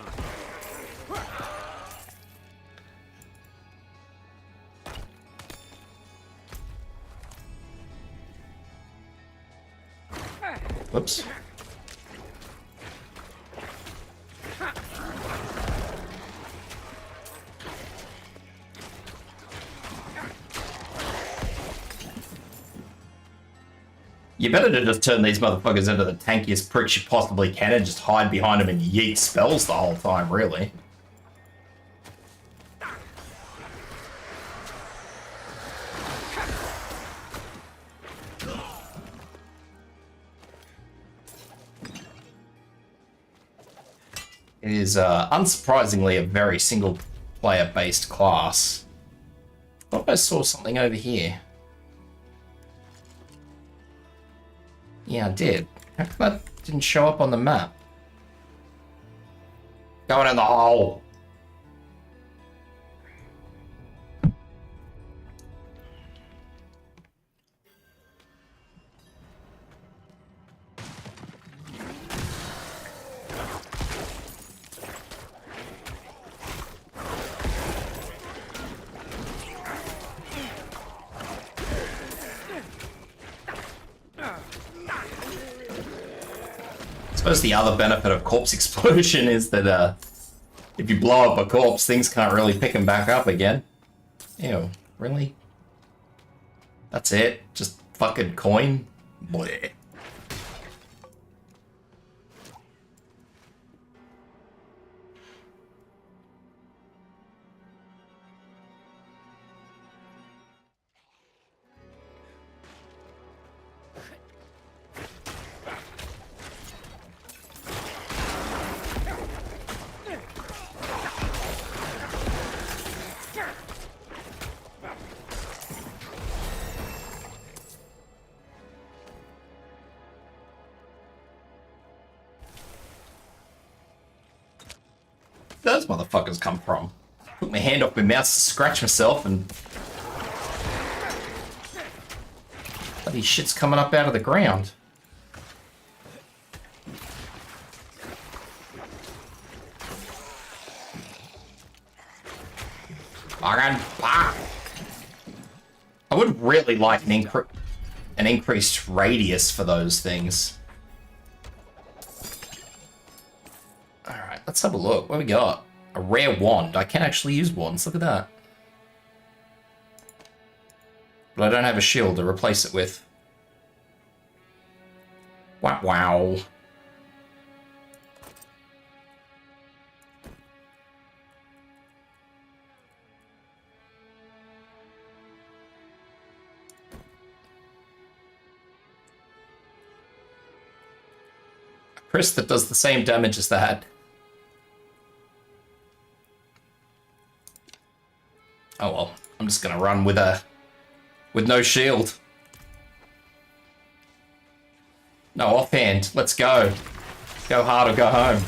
Whoops. You better to just turn these motherfuckers into the tankiest pricks you possibly can and just hide behind them and yeet spells the whole time, really. It is, unsurprisingly, a very single-player-based class. I thought I saw something over here. Yeah, I did. How come that didn't show up on the map? Going in the hole. I suppose the other benefit of corpse explosion is that if you blow up a corpse, things can't really pick them back up again. Ew, really? That's it? Just fucking coin? Bleh. Those motherfuckers come from? Took my hand off my mouse to scratch myself and... bloody shit's coming up out of the ground. I would really like an increased radius for those things. Alright, let's have a look. What we got? A rare wand. I can actually use wands. Look at that. But I don't have a shield to replace it with. Wow, wow. Chris that does the same damage as that. Oh well, I'm just gonna run with no shield. No offhand, let's go. Go hard or go home.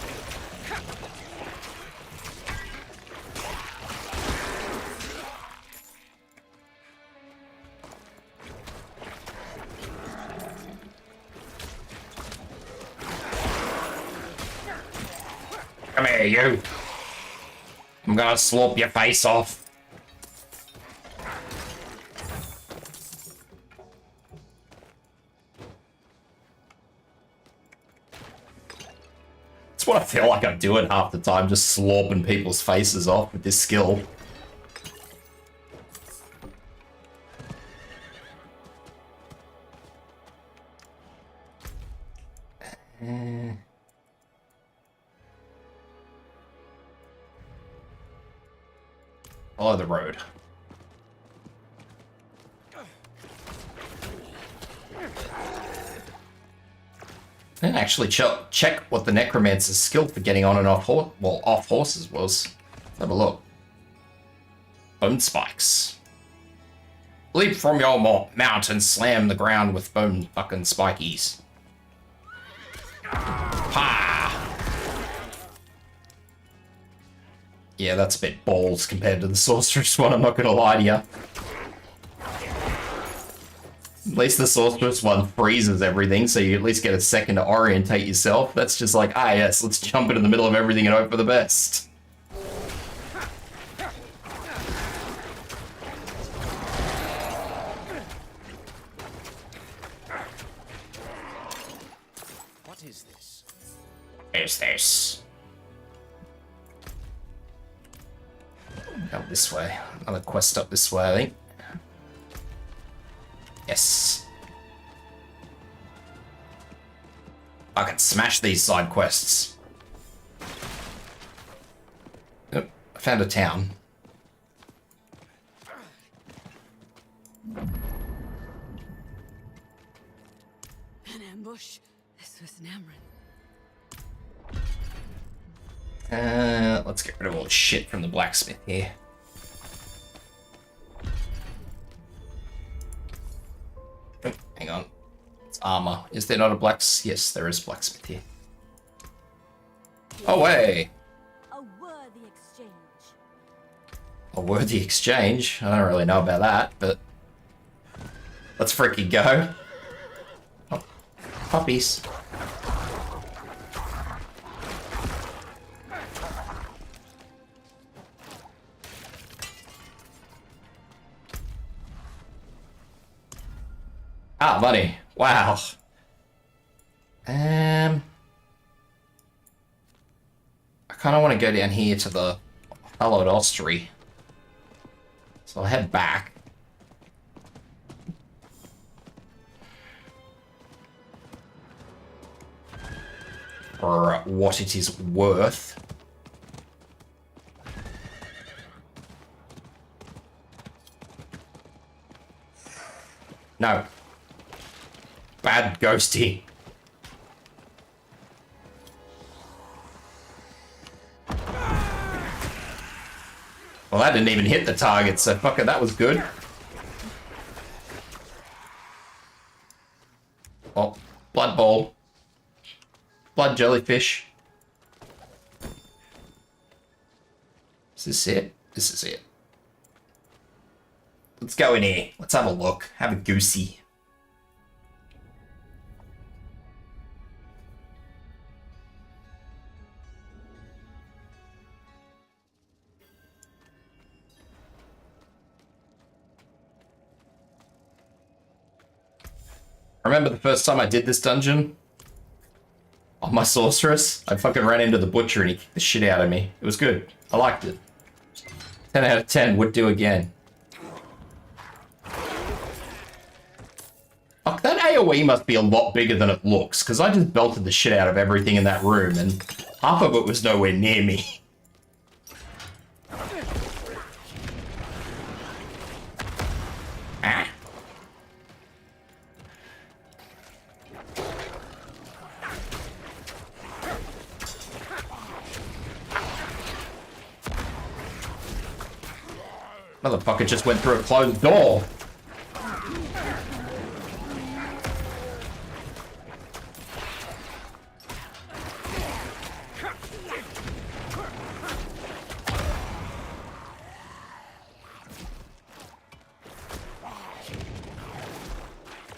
Come here, you. I'm gonna slurp your face off. That's what I feel like I'm doing half the time, just slurping people's faces off with this skill. Follow the road. I didn't actually check what the necromancer's skill for getting on and off off horses was. Let's have a look. Bone spikes. Leap from your mount and slam the ground with bone fucking spikies. Ha! Yeah, that's a bit balls compared to the sorceress one, I'm not gonna lie to you. At least the sorceress one freezes everything, so you at least get a second to orientate yourself. That's just like, ah yes, let's jump into the middle of everything and hope for the best. What is this? Is this? Go this way. Another quest up this way, I think. Yes. I can smash these side quests. Yep, I found a town. An ambush. This was Namran. Let's get rid of all the shit from the blacksmith here. Oh, hang on. It's armor. Is there not a blacksmith? Yes, there is blacksmith here. Oh, way! A worthy exchange. A worthy exchange? I don't really know about that, but... let's freaking go. Oh, puppies. Ah, money. Wow. I kind of want to go down here to the hallowed ostery. So I'll head back. For what it is worth. No. Bad ghosty. Well, that didn't even hit the target, so fuck it, that was good. Oh, blood bowl. Blood jellyfish. Is this it? This is it. Let's go in here. Let's have a look. Have a goosey. I remember the first time I did this dungeon on my sorceress, I fucking ran into the butcher and he kicked the shit out of me. It was good. I liked it. 10 out of 10, would do again. Fuck, that AoE must be a lot bigger than it looks, because I just belted the shit out of everything in that room, and half of it was nowhere near me. Ah. Motherfucker just went through a closed door.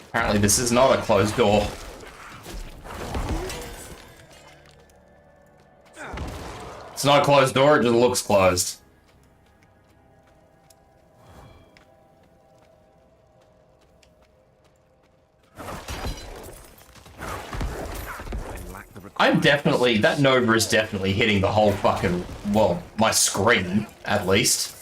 Apparently this is not a closed door. It's not a closed door, it just looks closed. I'm definitely, that Nova is definitely hitting the whole fucking, well, my screen, at least.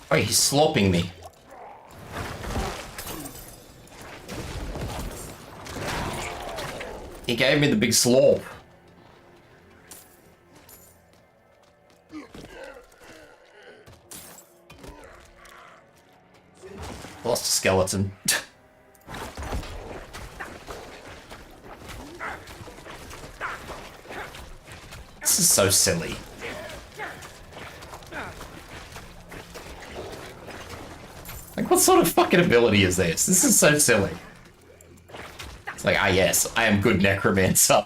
Oh, he's slopping me. He gave me the big slop. skeleton. This is so silly. Like, what sort of fucking ability is this? This is so silly. It's like, ah yes, I am good necromancer.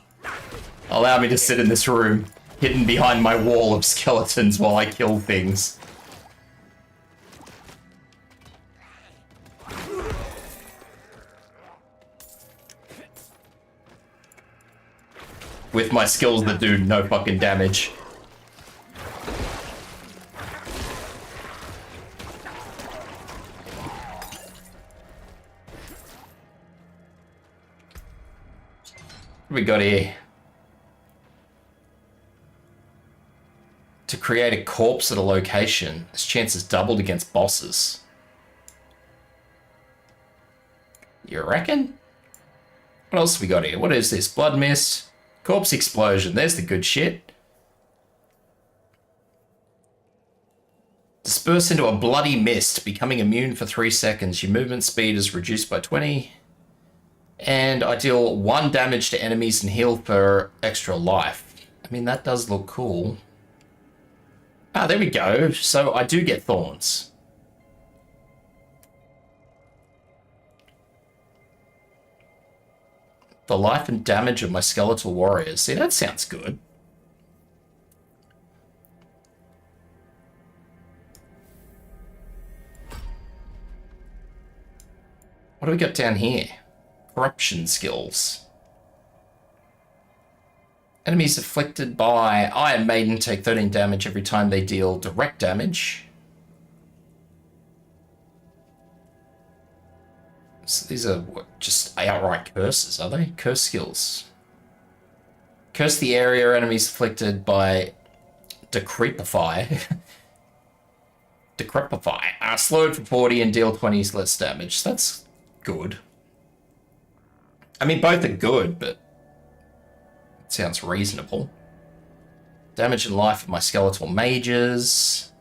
Allow me to sit in this room, hidden behind my wall of skeletons while I kill things. With my skills that do no fucking damage. What we got here? To create a corpse at a location, its chances doubled against bosses. You reckon? What else we got here? What is this? Blood mist? Corpse explosion. There's the good shit. Disperse into a bloody mist, becoming immune for 3 seconds. Your movement speed is reduced by 20. And I deal 1 damage to enemies and heal for extra life. I mean, that does look cool. Ah, there we go. So I do get thorns. The life and damage of my skeletal warriors. See, that sounds good. What do we got down here? Corruption skills. Enemies afflicted by Iron Maiden take 13 damage every time they deal direct damage. So these are what, just outright curses, are they? Curse skills. Curse the area enemies afflicted by Decrepify. Decrepify. Slowed for 40 and deal 20 less damage. That's good. I mean, both are good, but it sounds reasonable. Damage and life of my skeletal mages.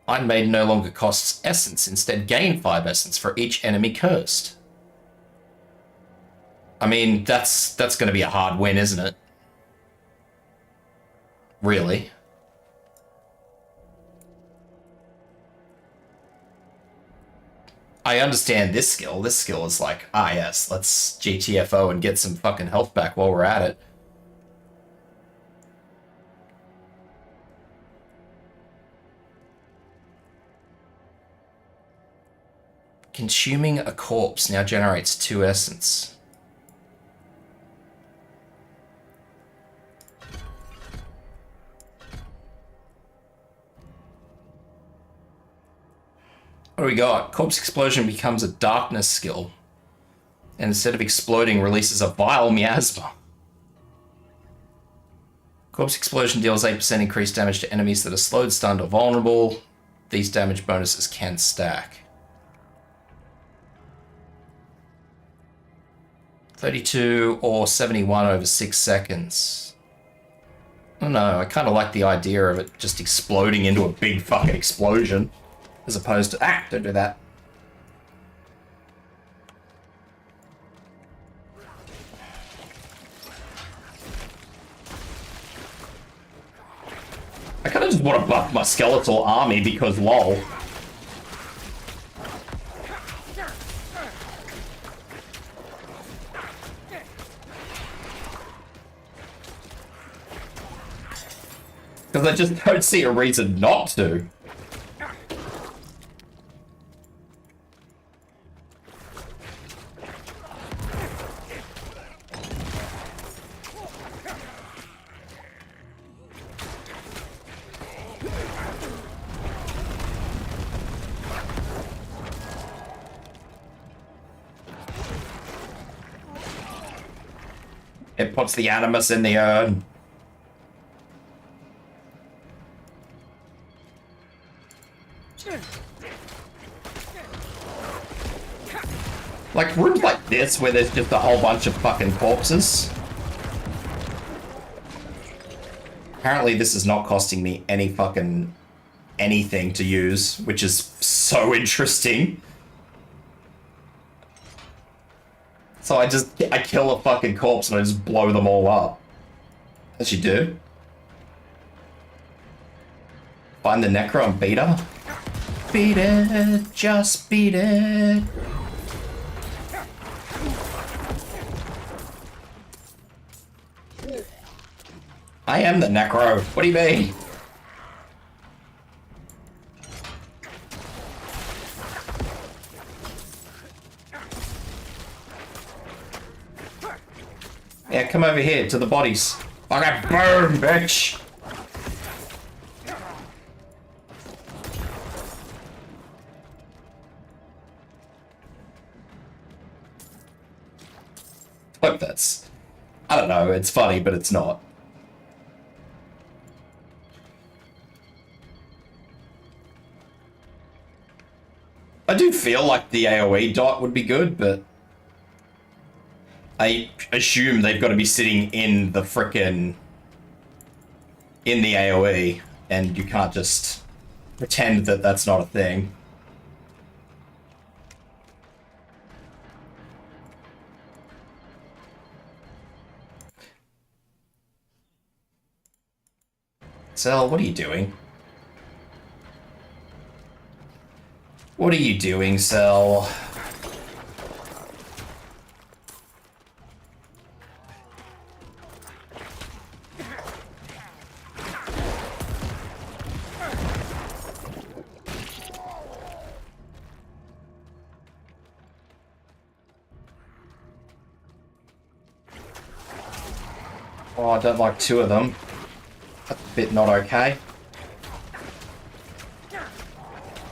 Iron Maiden no longer costs essence, instead gain 5 essence for each enemy cursed. I mean, that's going to be a hard win, isn't it? Really? I understand this skill. This skill is like, ah yes, let's GTFO and get some fucking health back while we're at it. Consuming a corpse now generates 2 essence. What do we got? Corpse explosion becomes a darkness skill. And instead of exploding, releases a vile miasma. Corpse explosion deals 8% increased damage to enemies that are slowed, stunned, or vulnerable. These damage bonuses can stack. 32 or 71 over 6 seconds. I don't know, I kind of like the idea of it just exploding into a big fucking explosion. As opposed to, ah, don't do that. I kind of just want to buff my skeletal army because lol. Because I just don't see a reason not to. It puts the animus in the urn. Like, rooms like this, where there's just a whole bunch of fucking corpses. Apparently this is not costing me any fucking anything to use, which is so interesting. So I kill a fucking corpse and I just blow them all up. As you do. Find the Necro and beat her. Beat it, just beat it. I am the Necro. What do you mean? Yeah, come over here to the bodies. Fucking boom, bitch! Hope that's... I don't know, it's funny, but it's not. I do feel like the AoE dot would be good, but... I assume they've got to be sitting in the frickin' in the AoE, and you can't just pretend that that's not a thing. Cell, what are you doing? What are you doing, Cell? Oh, I don't like two of them. That's a bit not okay.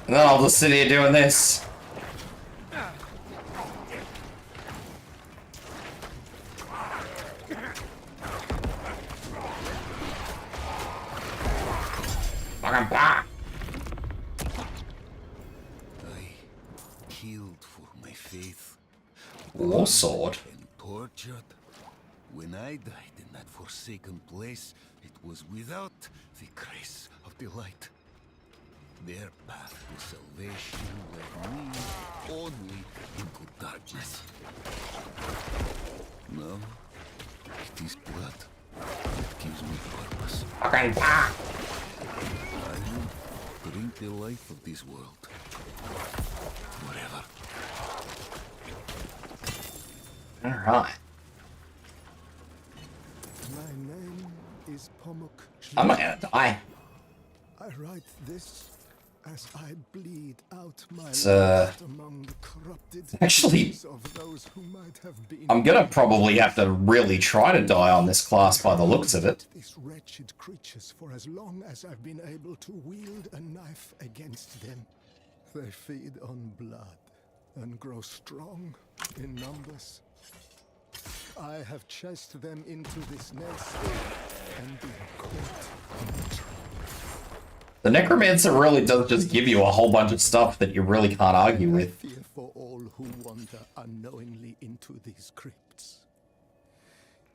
And then I'll just sit here doing this. Fucking bah! I killed for my faith. War sword. And tortured. When I died in that forsaken place, it was without the grace of the light. Their path to salvation led me only into darkness. No, it is blood that gives me purpose. Fucking bah! I will drink the life of this world. Forever. Alright. My name is Pomuk. I'm not gonna die. I write this as I bleed out my It's, last among the corrupted actually, souls of those who might have been. I'm gonna probably have to really try to die on this class by the looks of it. These wretched creatures for as long as I've been able to wield a knife against them. They feed on blood and grow strong in numbers. I have chased them into this nest and been caught in the trap. The Necromancer really does just give you a whole bunch of stuff that you really can't argue with. I fear for all who wander unknowingly into these crypts.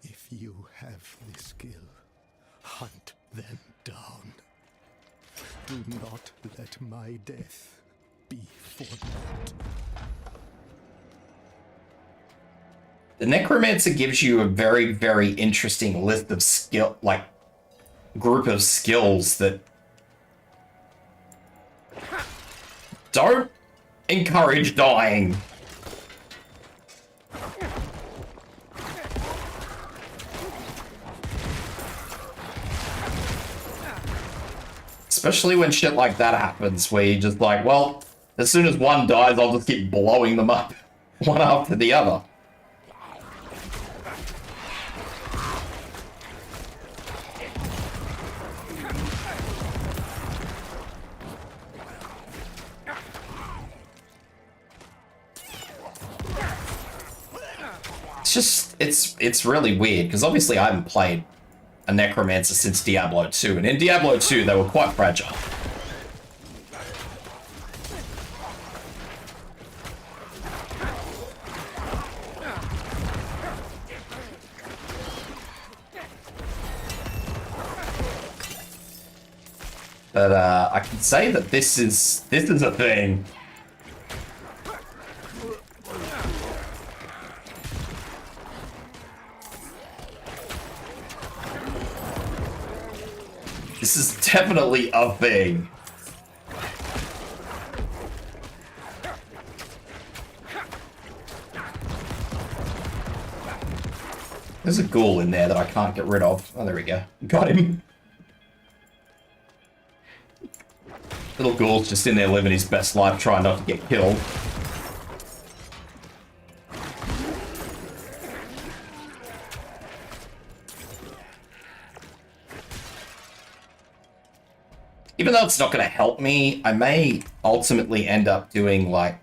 If you have the skill, hunt them down. Do not let my death be for naught. The Necromancer gives you a very, very interesting list of skill, like, group of skills that don't encourage dying. Especially when shit like that happens, where you're just like, well, as soon as one dies, I'll just keep blowing them up, one after the other. It's really weird, because obviously I haven't played a Necromancer since Diablo 2, and in Diablo 2 they were quite fragile. But I can say that this is a thing. This is definitely a thing. There's a ghoul in there that I can't get rid of. Oh, there we go. Got him. Little ghoul's just in there living his best life, trying not to get killed. Even though it's not going to help me, I may ultimately end up doing, like...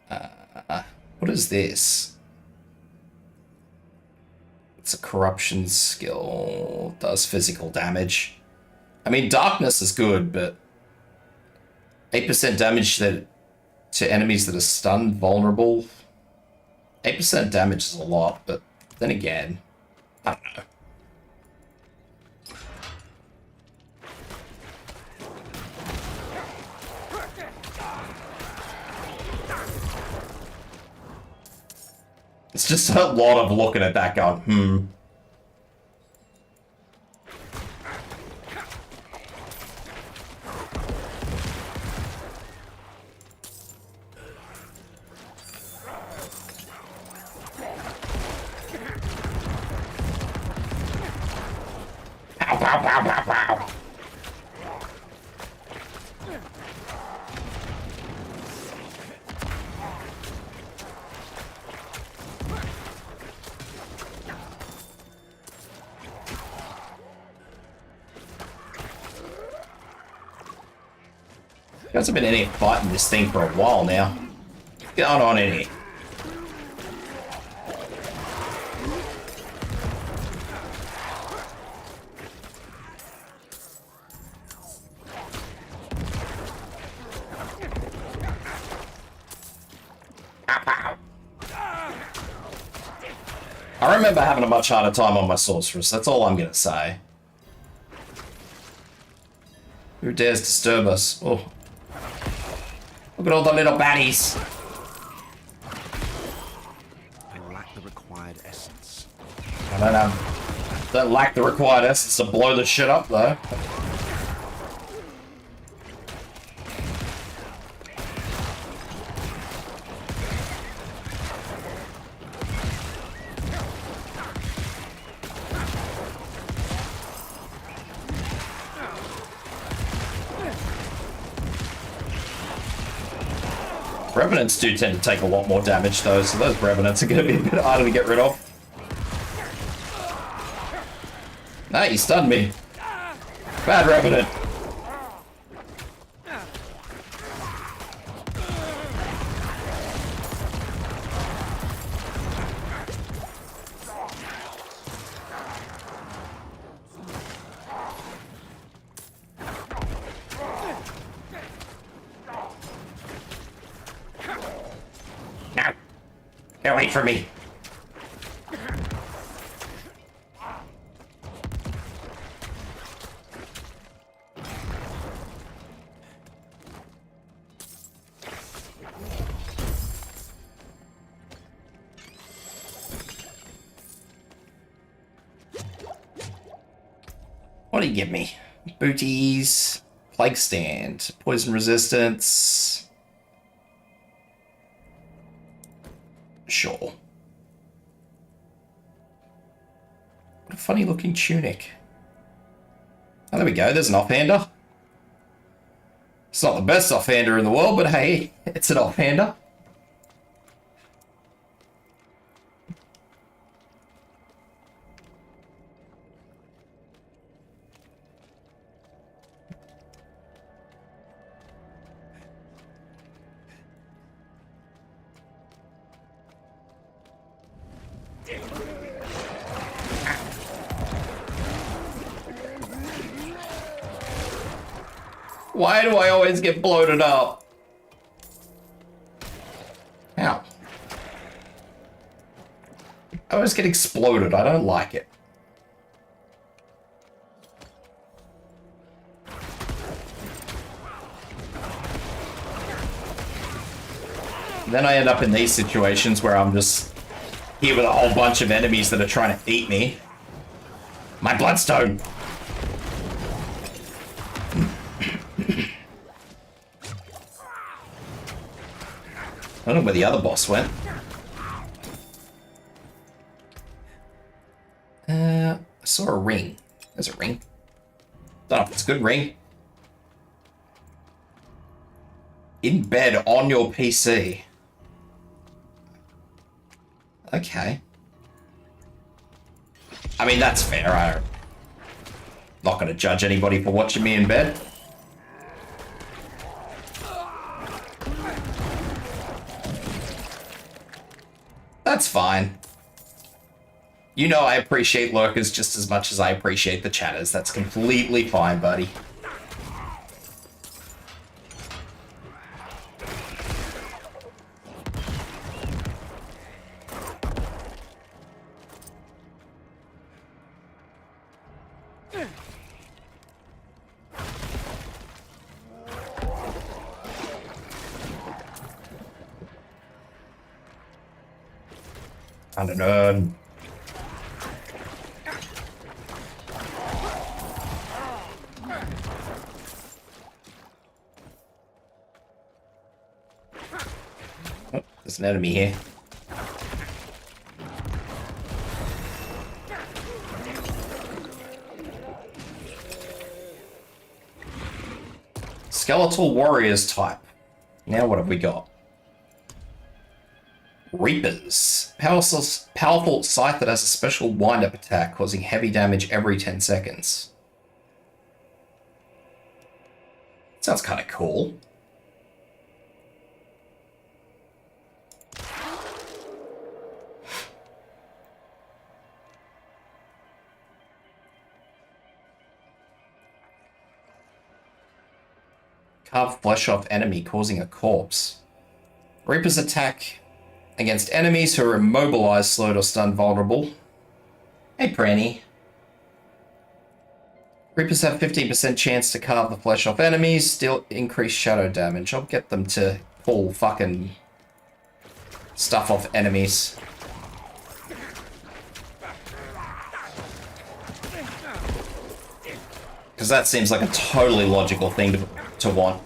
what is this? It's a corruption skill. Does physical damage. I mean, darkness is good, but... 8% damage to enemies that are stunned, vulnerable. 8% damage is a lot, but then again, I don't know. It's just a lot of looking at that going, Pow, pow, pow, pow, pow. You guys have been in here fighting this thing for a while now. What's going on in here? I remember having a much harder time on my sorceress, that's all I'm gonna say. Who dares disturb us? Oh. Look at all the little baddies. I lack the required essence. I don't lack the required essence to blow the shit up though. Revenants do tend to take a lot more damage though, so those Revenants are going to be a bit harder to get rid of. Ah, you stunned me. Bad Revenant. No. Get away from me. What do you give me? Booties, plague stand, poison resistance. Sure. What a funny looking tunic. Oh, there we go, there's an offhander. It's not the best offhander in the world, but hey, it's an offhander. Why do I always get bloated up? Ow. I always get exploded. I don't like it. Then I end up in these situations where I'm just here with a whole bunch of enemies that are trying to eat me. My bloodstone! I don't know where the other boss went. I saw a ring. There's a ring. Don't know if it's a good ring. In bed on your PC. Okay. I mean, that's fair. I'm not going to judge anybody for watching me in bed. That's fine. You know I appreciate lurkers just as much as I appreciate the chatters. That's completely fine, buddy. I don't know. Oh, there's an enemy here. Skeletal warriors type. Now what have we got? Reapers. Powerful scythe that has a special wind-up attack, causing heavy damage every 10 seconds. Sounds kind of cool. Carve flesh off enemy, causing a corpse. Reapers attack against enemies who are immobilized, slowed, or stunned, vulnerable. Hey, Pranny. Reapers have 15% chance to carve the flesh off enemies, still increase shadow damage. I'll get them to pull fucking stuff off enemies. Because that seems like a totally logical thing to want.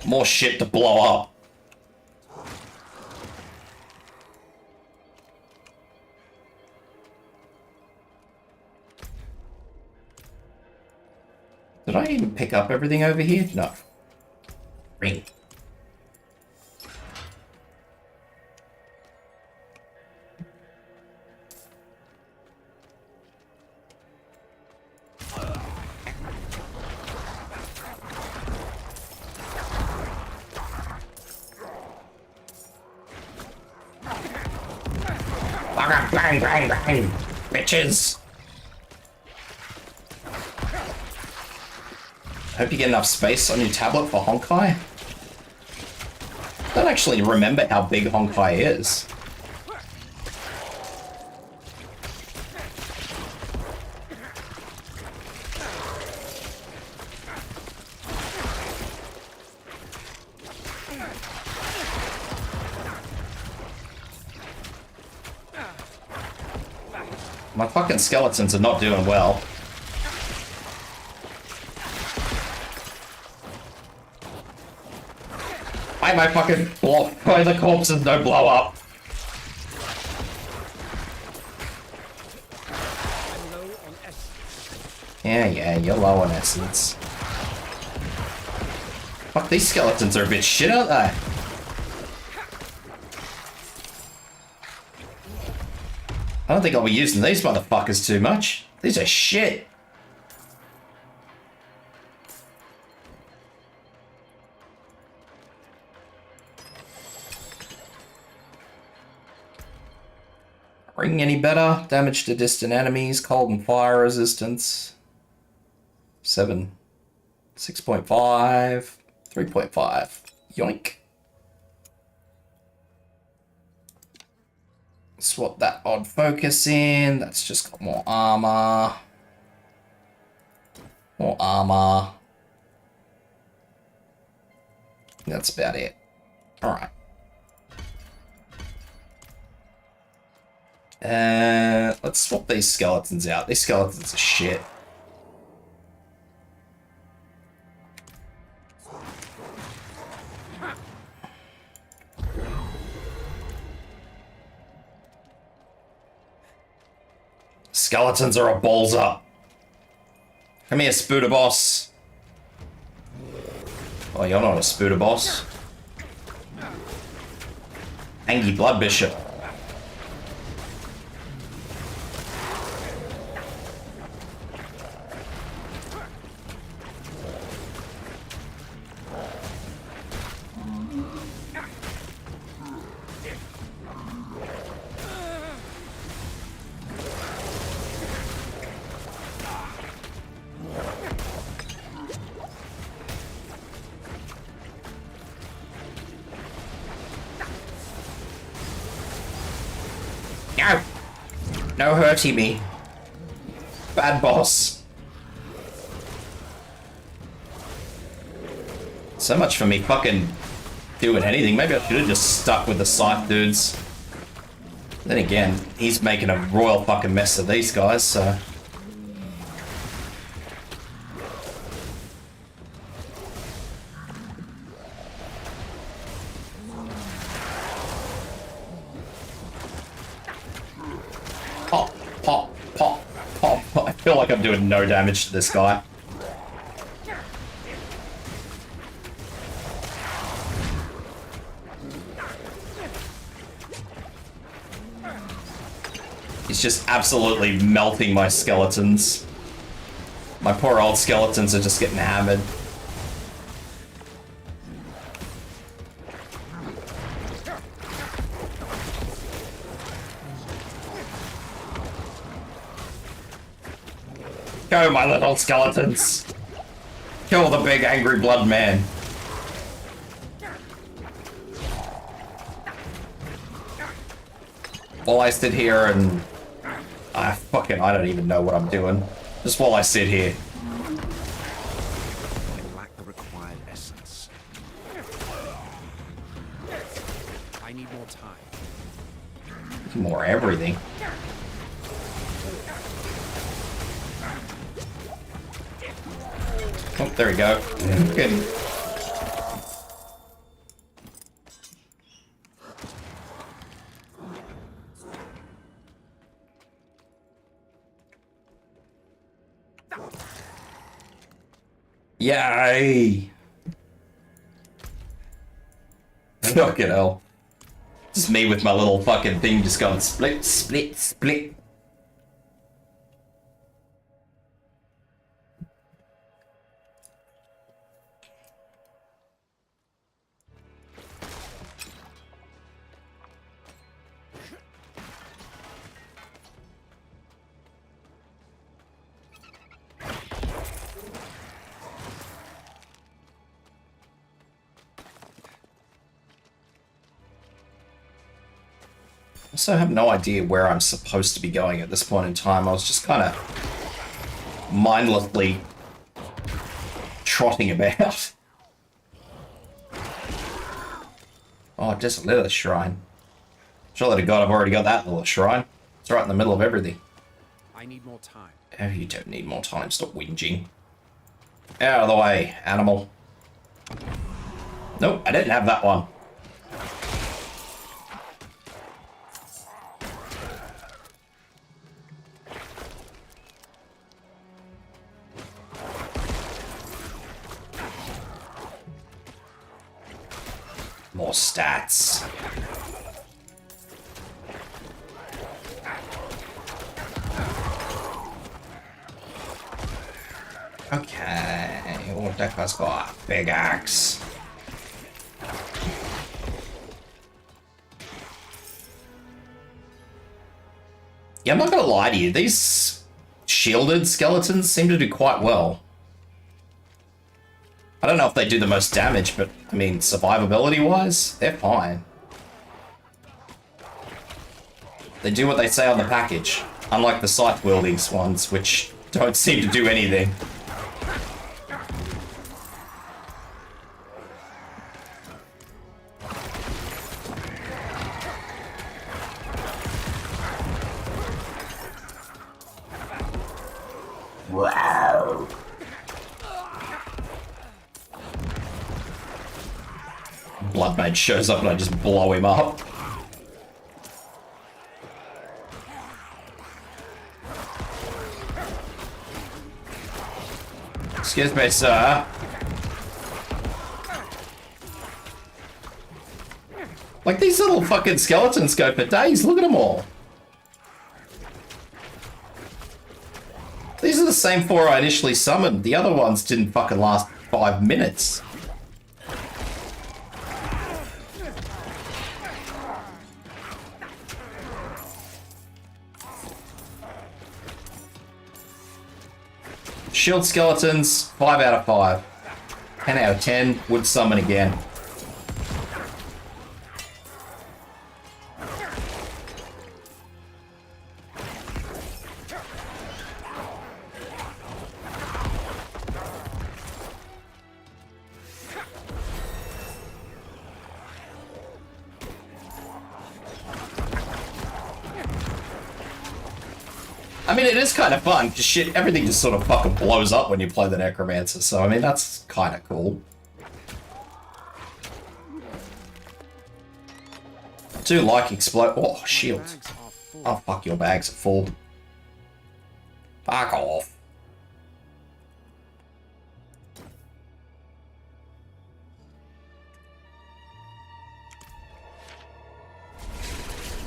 More shit to blow up. Did I even pick up everything over here? No. Ring. Bang, bang, bang, bang, bitches. I hope you get enough space on your tablet for Honkai. I don't actually remember how big Honkai is. My fucking skeletons are not doing well. My fucking block. Why the corpses don't blow up? Yeah, you're low on essence. Fuck, these skeletons are a bit shit, aren't they? I don't think I'll be using these motherfuckers too much. These are shit. Ring any better? Damage to distant enemies, cold and fire resistance. 7. 6.5. 3.5. Yoink. Swap that odd focus in. That's just got more armor. More armor. That's about it. Alright. Let's swap these skeletons out. These skeletons are shit. Skeletons are a balls up. Come here, Spooder boss. Oh, you're not a Spooder boss. Angie Blood Bishop. No! No hurting me. Bad boss. So much for me fucking doing anything. Maybe I should have just stuck with the scythe dudes. Then again, he's making a royal fucking mess of these guys, so... I feel like I'm doing no damage to this guy. He's just absolutely melting my skeletons. My poor old skeletons are just getting hammered. Go, my little skeletons! Kill the big angry blood man. While I sit here and... I don't even know what I'm doing. Just while I sit here. I lack the required essence. I need more time. More everything. Oh, there we go. Good. Yay! Fucking hell. Just me with my little fucking thing just going split, split, split. Also have no idea where I'm supposed to be going at this point in time. I was just kind of mindlessly trotting about. Oh, just a little shrine. Surely to God, I've already got that little shrine. It's right in the middle of everything. I need more time. Oh, you don't need more time. Stop whinging. Out of the way, animal. Nope, I didn't have that one. More stats. Okay, what that guy's got? A big axe. Yeah, I'm not gonna lie to you, these shielded skeletons seem to do quite well. I don't know if they do the most damage, but I mean, survivability-wise, they're fine. They do what they say on the package, unlike the scythe-wielding ones, which don't seem to do anything. Blood Mage shows up and I just blow him up. Excuse me, sir. Like, these little fucking skeletons go for days. Look at them all. These are the same 4 I initially summoned. The other ones didn't fucking last 5 minutes. Shield skeletons, 5 out of 5. 10 out of 10, would summon again. I mean, it is kind of fun, because shit, everything just sort of fucking blows up when you play the Necromancer, so I mean, that's kind of cool. I do like explode. Oh, shield. Oh, fuck, your bags are full. Fuck off.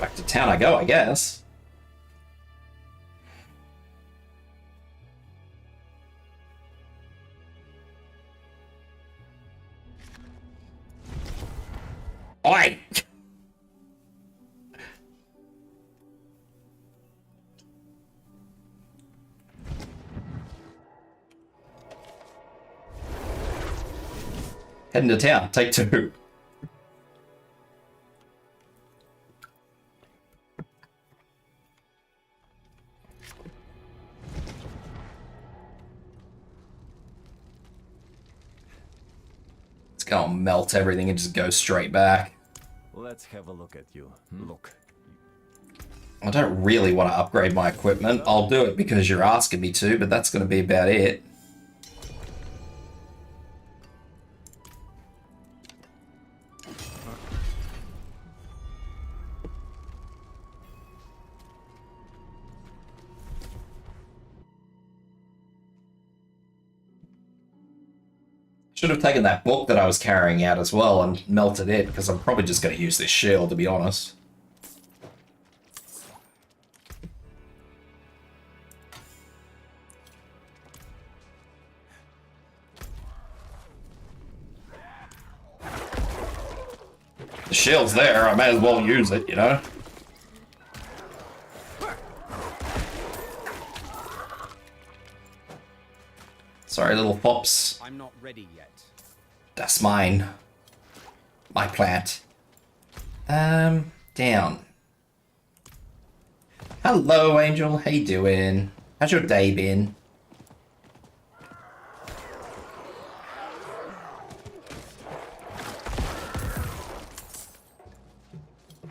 Back to town I go, I guess. Oi! Heading to town, take 2. Let's go and melt everything and just go straight back. Let's have a look at you. Look. I don't really want to upgrade my equipment. I'll do it because you're asking me to, but that's going to be about it. Should have taken that book that I was carrying out as well and melted it, because I'm probably just going to use this shield, to be honest. The shield's there, I may as well use it, you know? Sorry, little fops. I'm not ready yet. That's mine. My plant. Down. Hello, Angel. How you doing? How's your day been?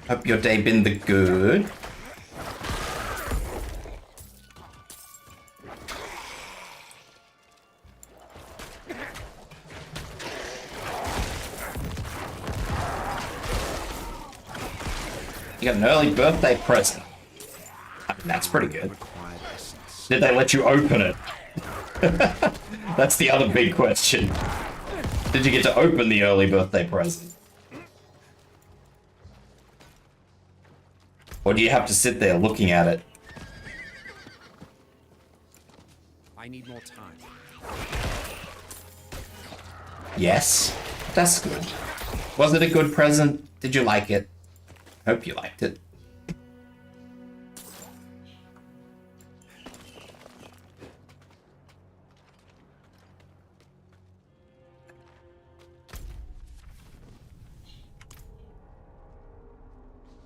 Hope your day been the good. You got an early birthday present. I mean, that's pretty good. Did they let you open it? That's the other big question. Did you get to open the early birthday present? Or do you have to sit there looking at it? I need more time. Yes. That's good. Was it a good present? Did you like it? Hope you liked it.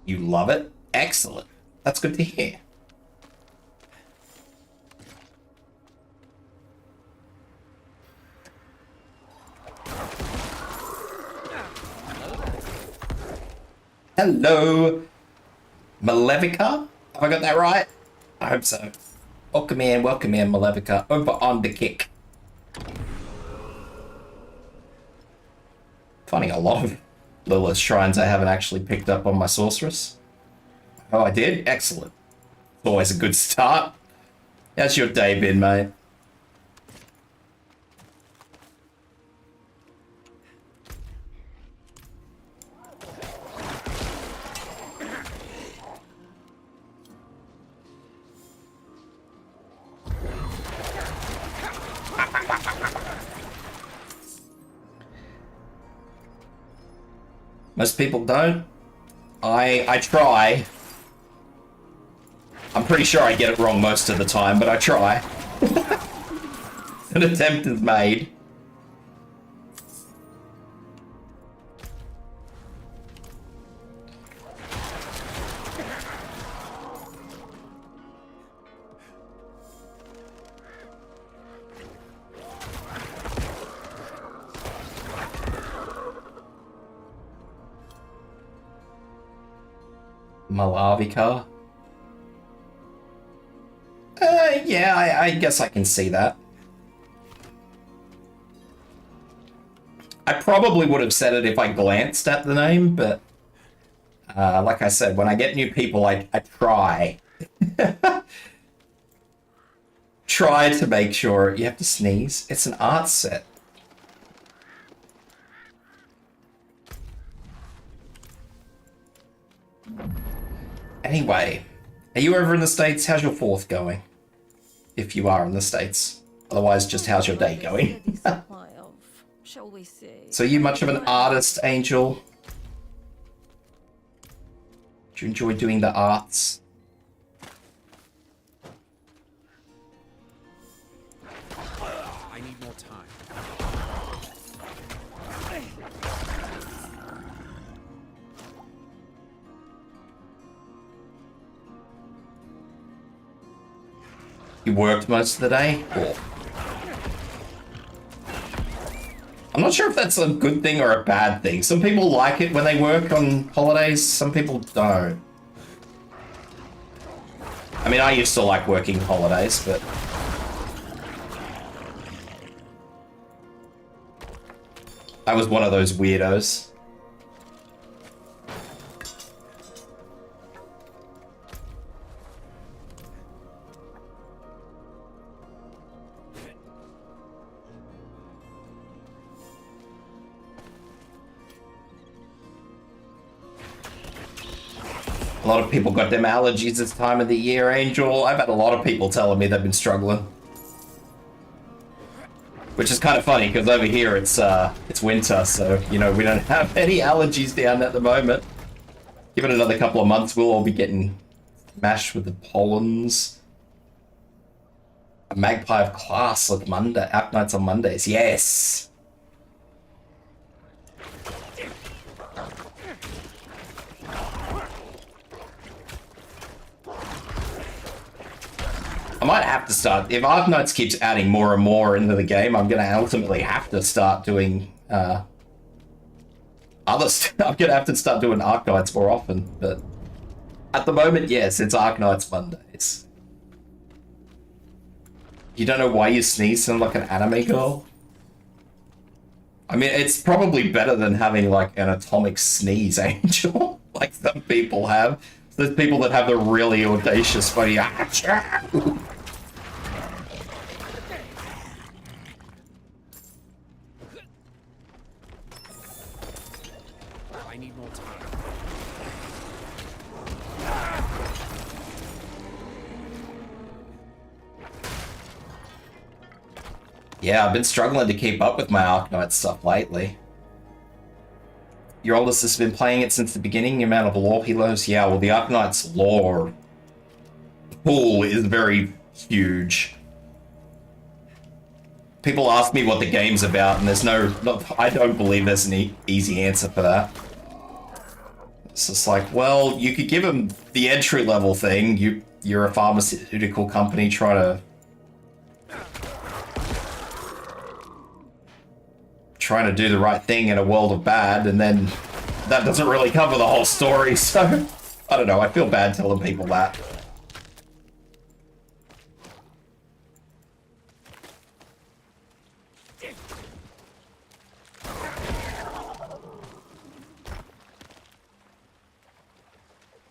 You love it? Excellent. That's good to hear. Hello, Malevica? Have I got that right? I hope so. Welcome in, Malevica. Over on the kick. Finding a lot Lilith shrines I haven't actually picked up on my sorceress. Oh, I did? Excellent. Always a good start. How's your day been, mate? Most people don't. I try. I'm pretty sure I get it wrong most of the time, but I try. An attempt is made. Malavika. Yeah, I guess I can see that. I probably would have said it if I glanced at the name, but like I said, when I get new people, I try. Try to make sure. You have to sneeze. It's an art set. Anyway, are you over in the States? How's your 4th going? If you are in the States. Otherwise, just how's your day going? Shall we say? So you much of an artist, Angel? Do you enjoy doing the arts? I need more time. You worked most of the day? Cool. I'm not sure if that's a good thing or a bad thing. Some people like it when they work on holidays, some people don't. I mean, I used to like working holidays, but... I was one of those weirdos. A lot of people got them allergies this time of the year, Angel. I've had a lot of people telling me they've been struggling. Which is kind of funny, because over here it's winter, so, you know, we don't have any allergies down at the moment. Give it another couple of months, we'll all be getting mashed with the pollens. A magpie of class, look, Monday, app nights on Mondays, yes! I might have to start, if Arknights keeps adding more and more into the game, I'm going to ultimately have to start doing other stuff. I'm going to have to start doing Arknights more often, but at the moment, yes, it's Arknights Mondays. You don't know why you sneeze sound like an anime girl? I mean, it's probably better than having like an atomic sneeze, Angel, like some people have. There's people that have the really audacious funny achoo. I need more time. Yeah, I've been struggling to keep up with my Arknight stuff lately. Your oldest has been playing it since the beginning, the amount of lore he loves. Yeah, well, the Arknight's lore pool is very huge. People ask me what the game's about, and there's I don't believe there's an easy answer for that. It's just like, well, you could give him the entry-level thing. You're a pharmaceutical company trying to do the right thing in a world of bad, and then that doesn't really cover the whole story, so I don't know, I feel bad telling people that.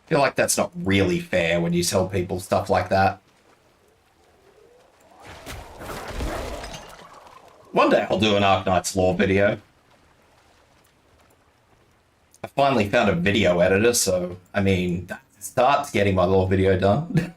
feel like that's not really fair when you tell people stuff like that. One day I'll do an Arknight's Law video. I finally found a video editor, so, I mean, that's a start to getting my law video done.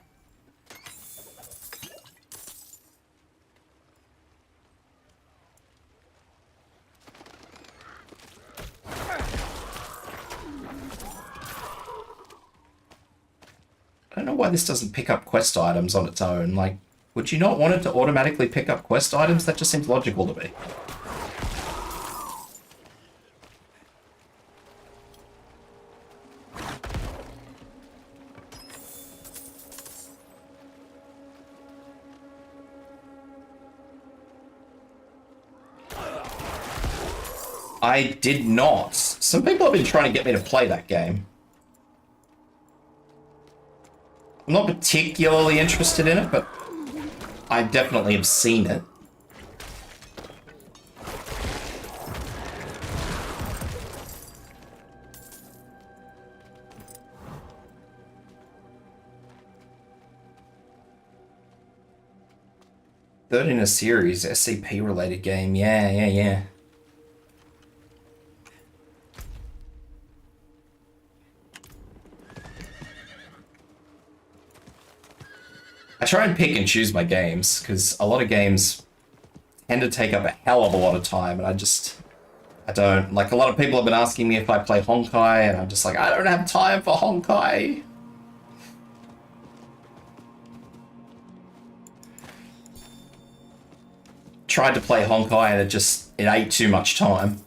I don't know why this doesn't pick up quest items on its own. Like, would you not want it to automatically pick up quest items? That just seems logical to me. I did not. Some people have been trying to get me to play that game. I'm not particularly interested in it, but I definitely have seen it. Third in a series, SCP-related game. Yeah. I try and pick and choose my games, because a lot of games tend to take up a hell of a lot of time, and I don't. Like, a lot of people have been asking me if I play Honkai, and I'm just like, I don't have time for Honkai. Tried to play Honkai, and it ate too much time.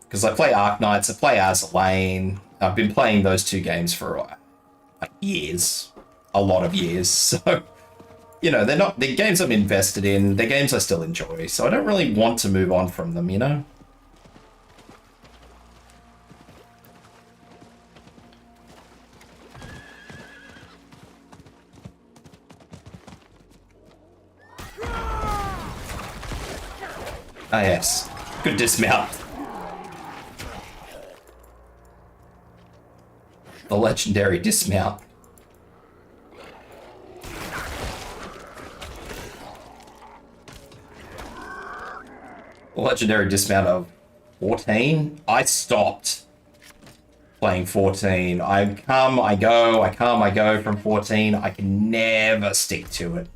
Because I play Arknights, I play Azalane. I've been playing those two games for like years. A lot of years, so, you know, they're games I'm invested in, they're games I still enjoy, so I don't really want to move on from them, you know? Ah, yes. Good dismount. The legendary dismount. Legendary dismount of 14. I stopped playing 14. I come, I go, I come, I go from 14. I can never stick to it.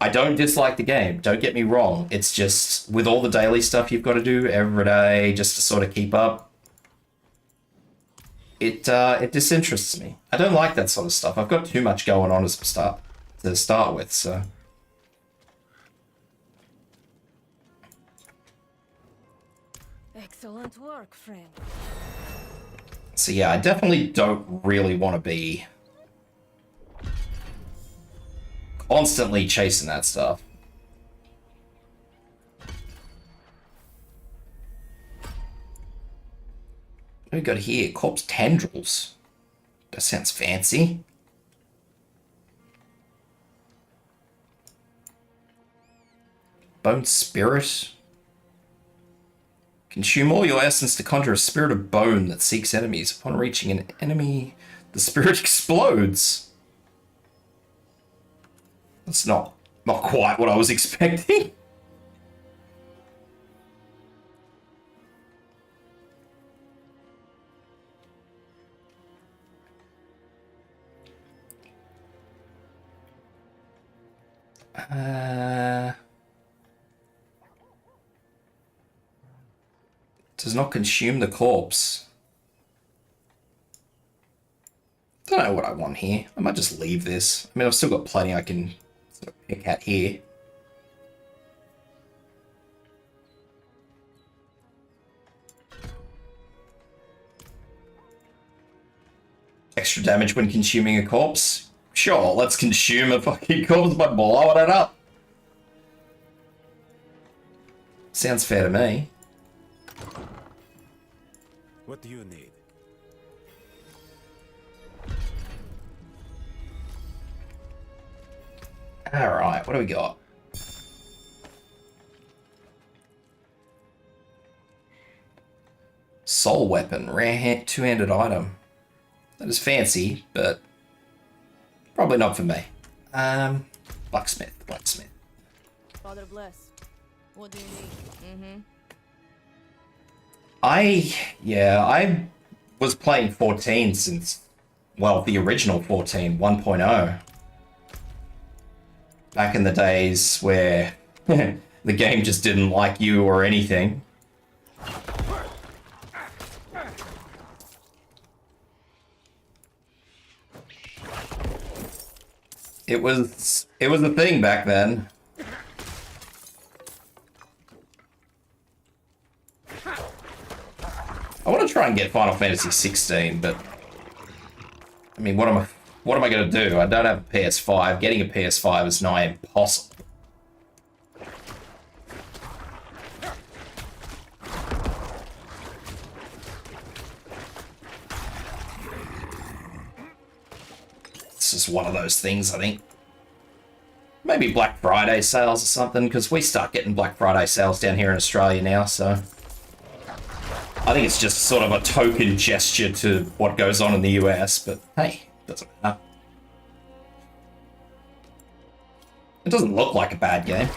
I don't dislike the game, don't get me wrong. It's just, with all the daily stuff you've got to do every day just to sort of keep up, it disinterests me. I don't like that sort of stuff. I've got too much going on to start with, so... Excellent work, friend. So yeah, I definitely don't really want to be constantly chasing that stuff. What do we got here? Corpse tendrils. That sounds fancy. Bone spirit. Consume all your essence to conjure a spirit of bone that seeks enemies. Upon reaching an enemy, the spirit explodes. That's not quite what I was expecting. Does not consume the corpse. Don't know what I want here. I might just leave this. I mean, I've still got plenty I can sort of pick at here. Extra damage when consuming a corpse? Sure, let's consume a fucking corpse by blowing it up. Sounds fair to me. What do you need? Alright, what do we got? Soul weapon, rare two-handed item. That is fancy, but probably not for me. Blacksmith. Father bless. What do you need? I was playing 14 since, well, the original 14, 1.0. Back in the days where the game just didn't like you or anything. It was a thing back then. I want to try and get Final Fantasy 16, but I mean, what am I going to do? I don't have a PS5. Getting a PS5 is nigh impossible. This is one of those things, I think. Maybe Black Friday sales or something, because we start getting Black Friday sales down here in Australia now, so I think it's just sort of a token gesture to what goes on in the US, but hey, doesn't matter. It doesn't look like a bad game.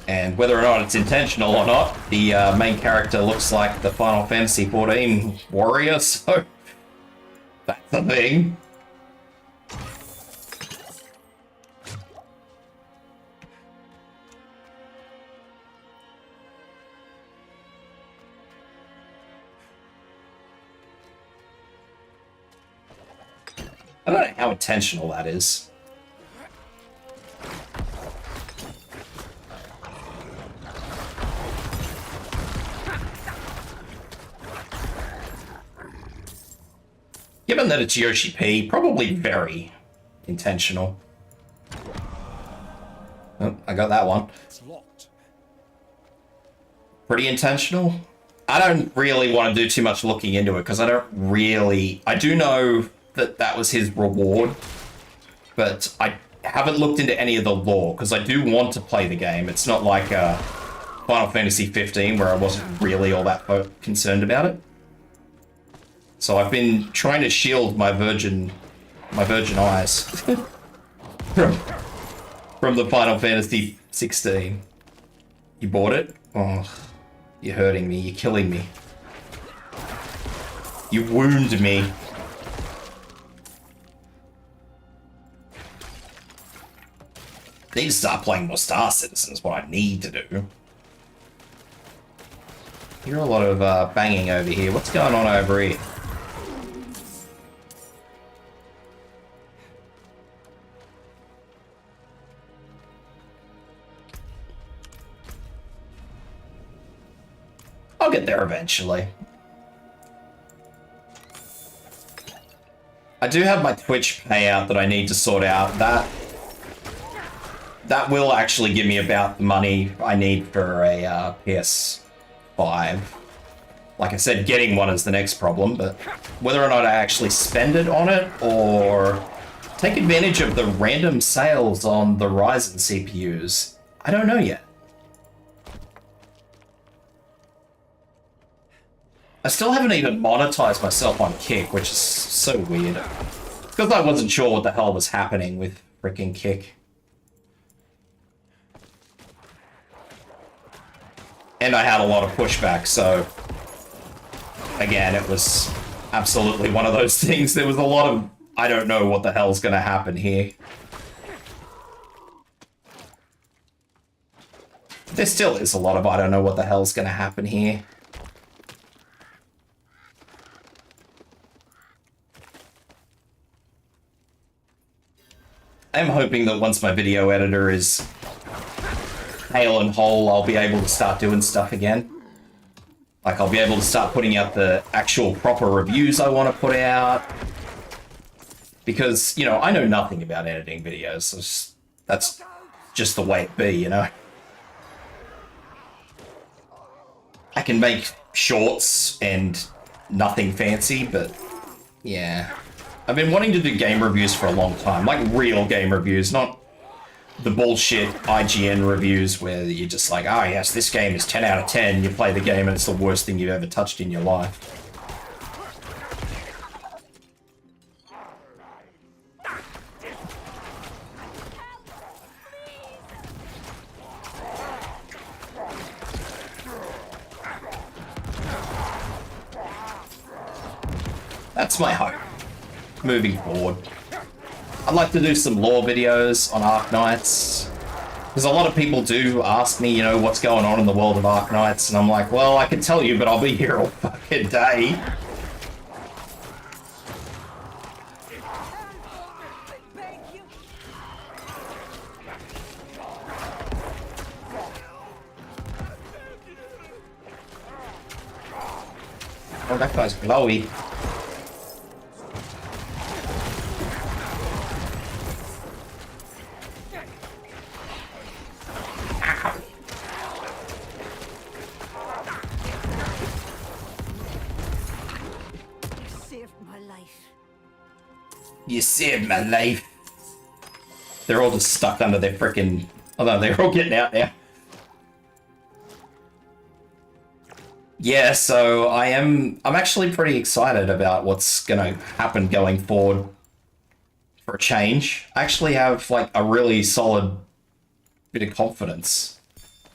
And whether or not it's intentional or not, the main character looks like the Final Fantasy 14 warrior, so that's a thing. I don't know how intentional that is. Given that it's Yoshi P, probably very intentional. Oh, I got that one. Pretty intentional. I don't really want to do too much looking into it because I do know that that was his reward, but I haven't looked into any of the lore because I do want to play the game. It's not like Final Fantasy 15 where I wasn't really all that concerned about it. So I've been trying to shield my virgin eyes from the Final Fantasy 16. You bought it? Oh, you're hurting me. You're killing me. You wound me. I need to start playing more Star Citizen is what I need to do. I hear a lot of banging over here. What's going on over here? I'll get there eventually. I do have my Twitch payout that I need to sort out. That will actually give me about the money I need for a PS5. Like I said, getting one is the next problem, but whether or not I actually spend it on it or take advantage of the random sales on the Ryzen CPUs, I don't know yet. I still haven't even monetized myself on Kick, which is so weird. Because I wasn't sure what the hell was happening with freaking Kick. And I had a lot of pushback, so again, it was absolutely one of those things. There was a lot of, I don't know what the hell's gonna happen here. There still is a lot of, I don't know what the hell's gonna happen here. I'm hoping that once my video editor is hale and whole, I'll be able to start doing stuff again. Like, I'll be able to start putting out the actual proper reviews I want to put out. Because, you know, I know nothing about editing videos. So that's just the way it be, you know? I can make shorts and nothing fancy, but yeah. I've been wanting to do game reviews for a long time, like real game reviews, not the bullshit IGN reviews where you're just like, oh yes, this game is 10 out of 10, you play the game and it's the worst thing you've ever touched in your life. That's my hope, moving forward. I'd like to do some lore videos on Arknights, because a lot of people do ask me, you know, what's going on in the world of Arknights, and I'm like, well, I can tell you, but I'll be here all fucking day. Oh, that guy's glowy. You saved my life. They're all just stuck under their frickin'... Oh no, they're all getting out now. Yeah, so I'm actually pretty excited about what's gonna happen going forward for a change. I actually have like a really solid bit of confidence.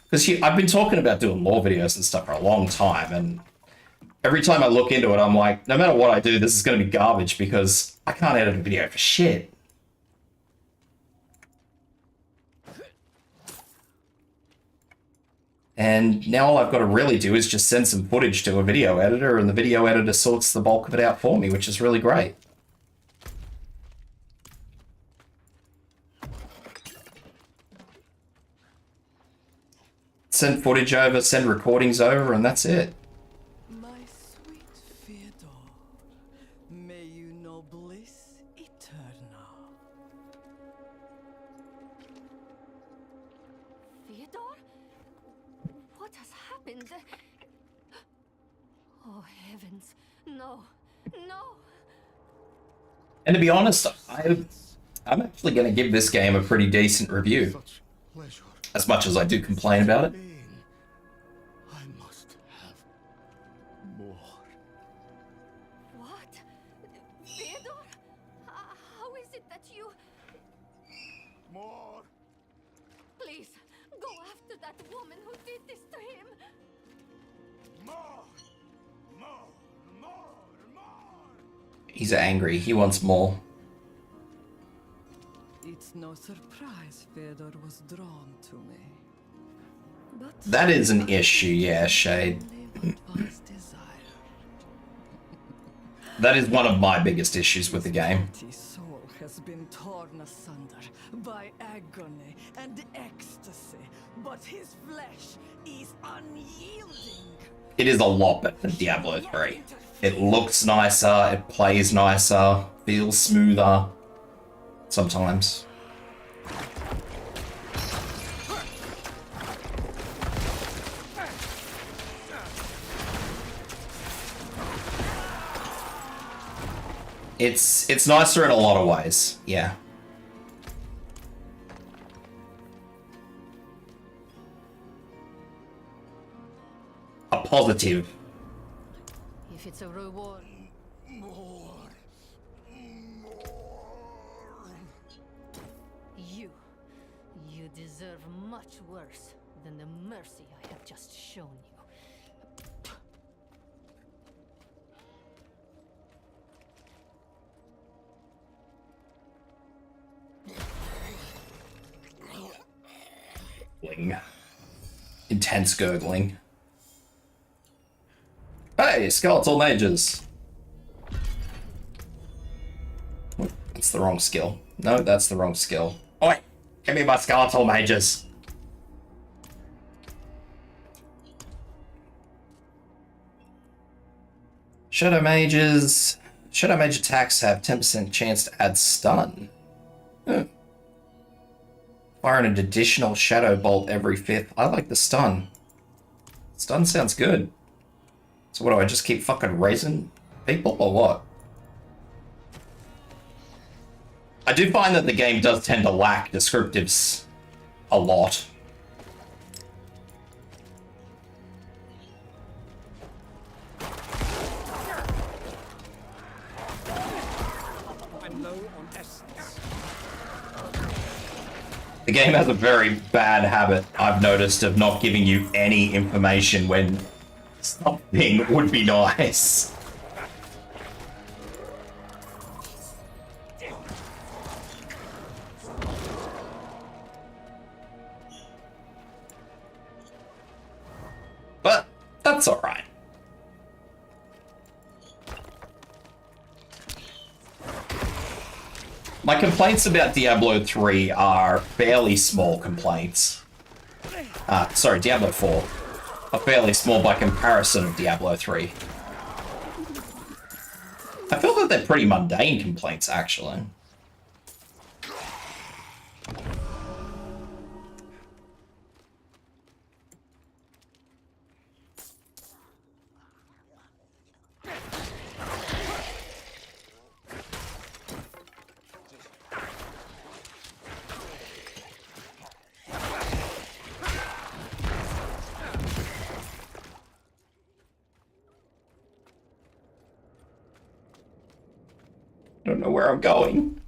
Because I've been talking about doing lore videos and stuff for a long time, and every time I look into it, I'm like, no matter what I do, this is going to be garbage because I can't edit a video for shit. And now all I've got to really do is just send some footage to a video editor, and the video editor sorts the bulk of it out for me, which is really great. Send footage over, send recordings over, and that's it. Oh heavens, no, no. And to be honest, I'm actually going to give this game a pretty decent review. As much as I do complain about it. I must have more. What? Theodore? How is it that you... More. Please, go after that woman who did this to him. More. He's angry. He wants more. It's no surprise Fedor was drawn to me. But that is an issue, yeah, Shade. That is one of my biggest issues with the game. His soul has been torn asunder by agony and ecstasy, but his flesh is unyielding. It is a lot better than Diablo 3. It looks nicer, it plays nicer, feels smoother. Sometimes. It's nicer in a lot of ways, yeah. A positive. If it's a reward. You deserve much worse than the mercy I have just shown you. Intense gurgling. Hey, skeletal mages! That's the wrong skill. No, that's the wrong skill. Oi! Give me my skeletal mages! Shadow mages... Shadow mage attacks have 10% chance to add stun. Fire an additional shadow bolt every 5th. I like the stun. Stun sounds good. It's So what do I just keep fucking raising people or what? I do find that the game does tend to lack descriptives a lot. I'm low on essence. The game has a very bad habit, I've noticed, of not giving you any information when something would be nice. But that's alright. My complaints about Diablo 3 are fairly small complaints. Sorry, Diablo 4 are fairly small by comparison of Diablo 3. I feel that they're pretty mundane complaints, actually. I don't know where I'm going.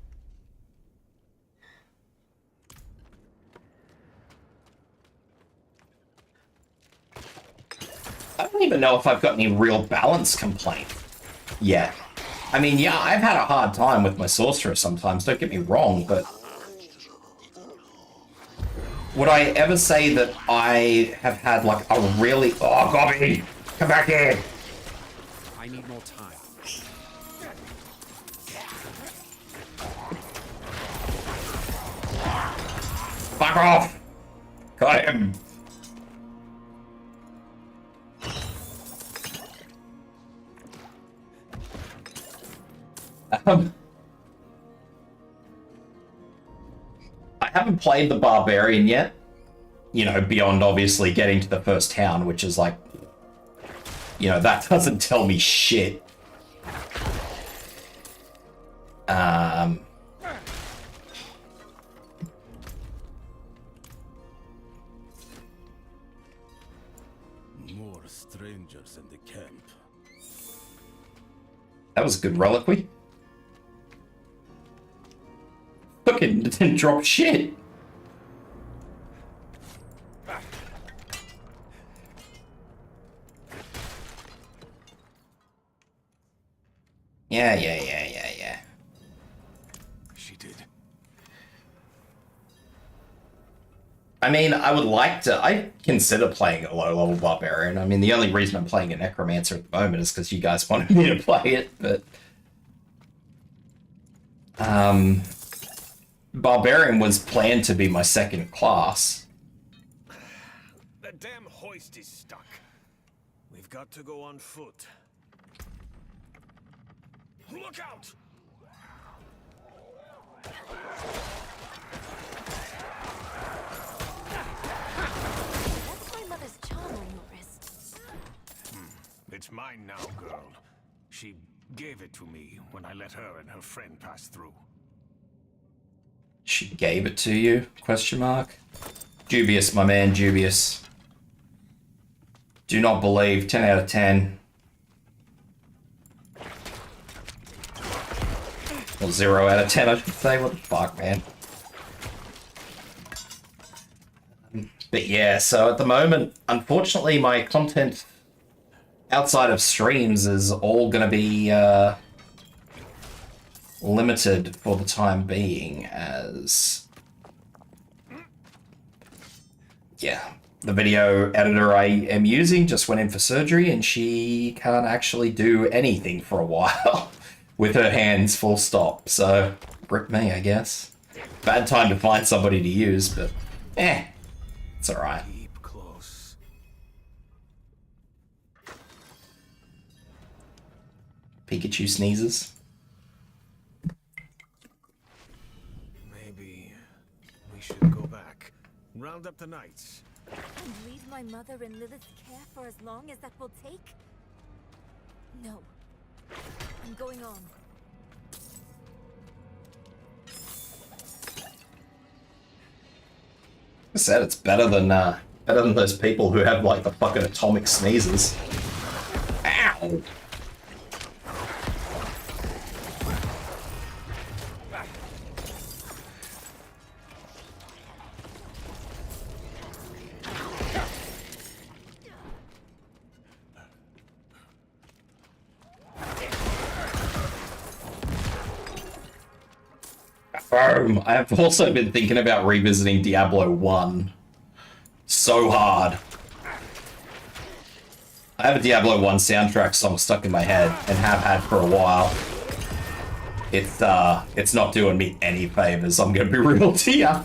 I don't even know if I've got any real balance complaint yet. I mean, yeah, I've had a hard time with my sorcerer sometimes, don't get me wrong, but would I ever say that I have had like a really... Oh, Gobby! Come back here! I need more time. Fuck off! Got him! I haven't played the Barbarian yet. You know, beyond obviously getting to the first town, which is like... You know, that doesn't tell me shit. More strangers in the camp. That was a good reliquary. Fucking didn't drop shit. Yeah. She did. I mean, I would like to... I consider playing a low-level Barbarian. I mean, the only reason I'm playing a Necromancer at the moment is because you guys wanted me to play it, but... Barbarian was planned to be my second class. The damn hoist is stuck. We've got to go on foot. Look out! That's my mother's charm on your wrist. It's mine now, girl. She gave it to me when I let her and her friend pass through. She gave it to you? Question mark. Dubious, my man, dubious. Do not believe. 10 out of 10. Or 0 out of 10, I should say. What the fuck, man? But yeah, so at the moment, unfortunately, my content outside of streams is all gonna be limited for the time being, as yeah, the video editor I am using just went in for surgery and she can't actually do anything for a while with her hands, full stop. So rip me, I guess. Bad time to find somebody to use, but it's all right. Keep close. Pikachu sneezes. Maybe we should go back. Round up the knights. And leave my mother in Lilith's care for as long as that will take? No. I'm going on. I said it's better than those people who have like the fucking atomic sneezes. Ow! I've also been thinking about revisiting Diablo 1 so hard. I have a Diablo 1 soundtrack song stuck in my head and have had for a while. It's not doing me any favors, I'm gonna be real to ya.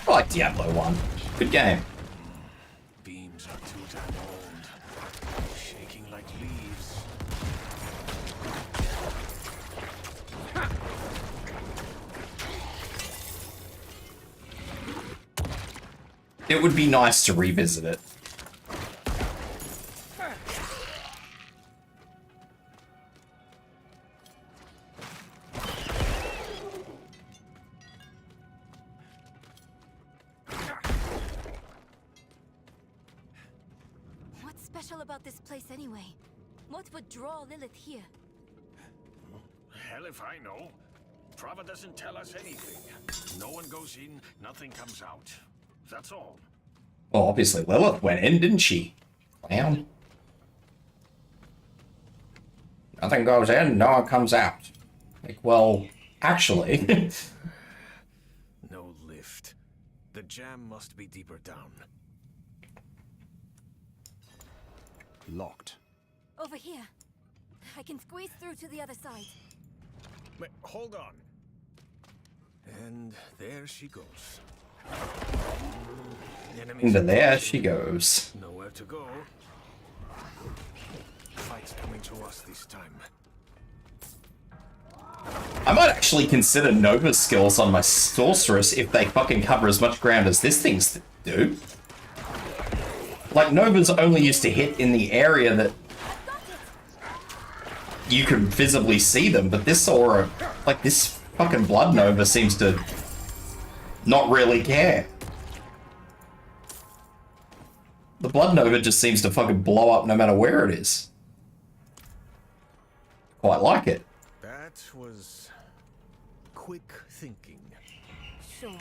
I like Diablo 1. Good game. Beams are too damn old. Shaking like leaves. It would be nice to revisit it. What's special about this place anyway? What would draw Lilith here? Hell if I know. Trava doesn't tell us anything. No one goes in, nothing comes out. That's all. Well, obviously Lilith went in, didn't she? Clown. Nothing goes in, no one comes out. Like, well, actually. No lift. The jam must be deeper down. Locked. Over here. I can squeeze through to the other side. Wait, hold on. And there she goes. Into there she goes. Nowhere to go. Fight's coming to us this time. I might actually consider Nova's skills on my sorceress if they fucking cover as much ground as this thing's do. Like, Nova's only used to hit in the area that you could visibly see them, but this aura, like, this fucking Blood Nova seems to not really care. The Blood Nova just seems to fucking blow up no matter where it is. Quite like it. That was quick thinking. Sure.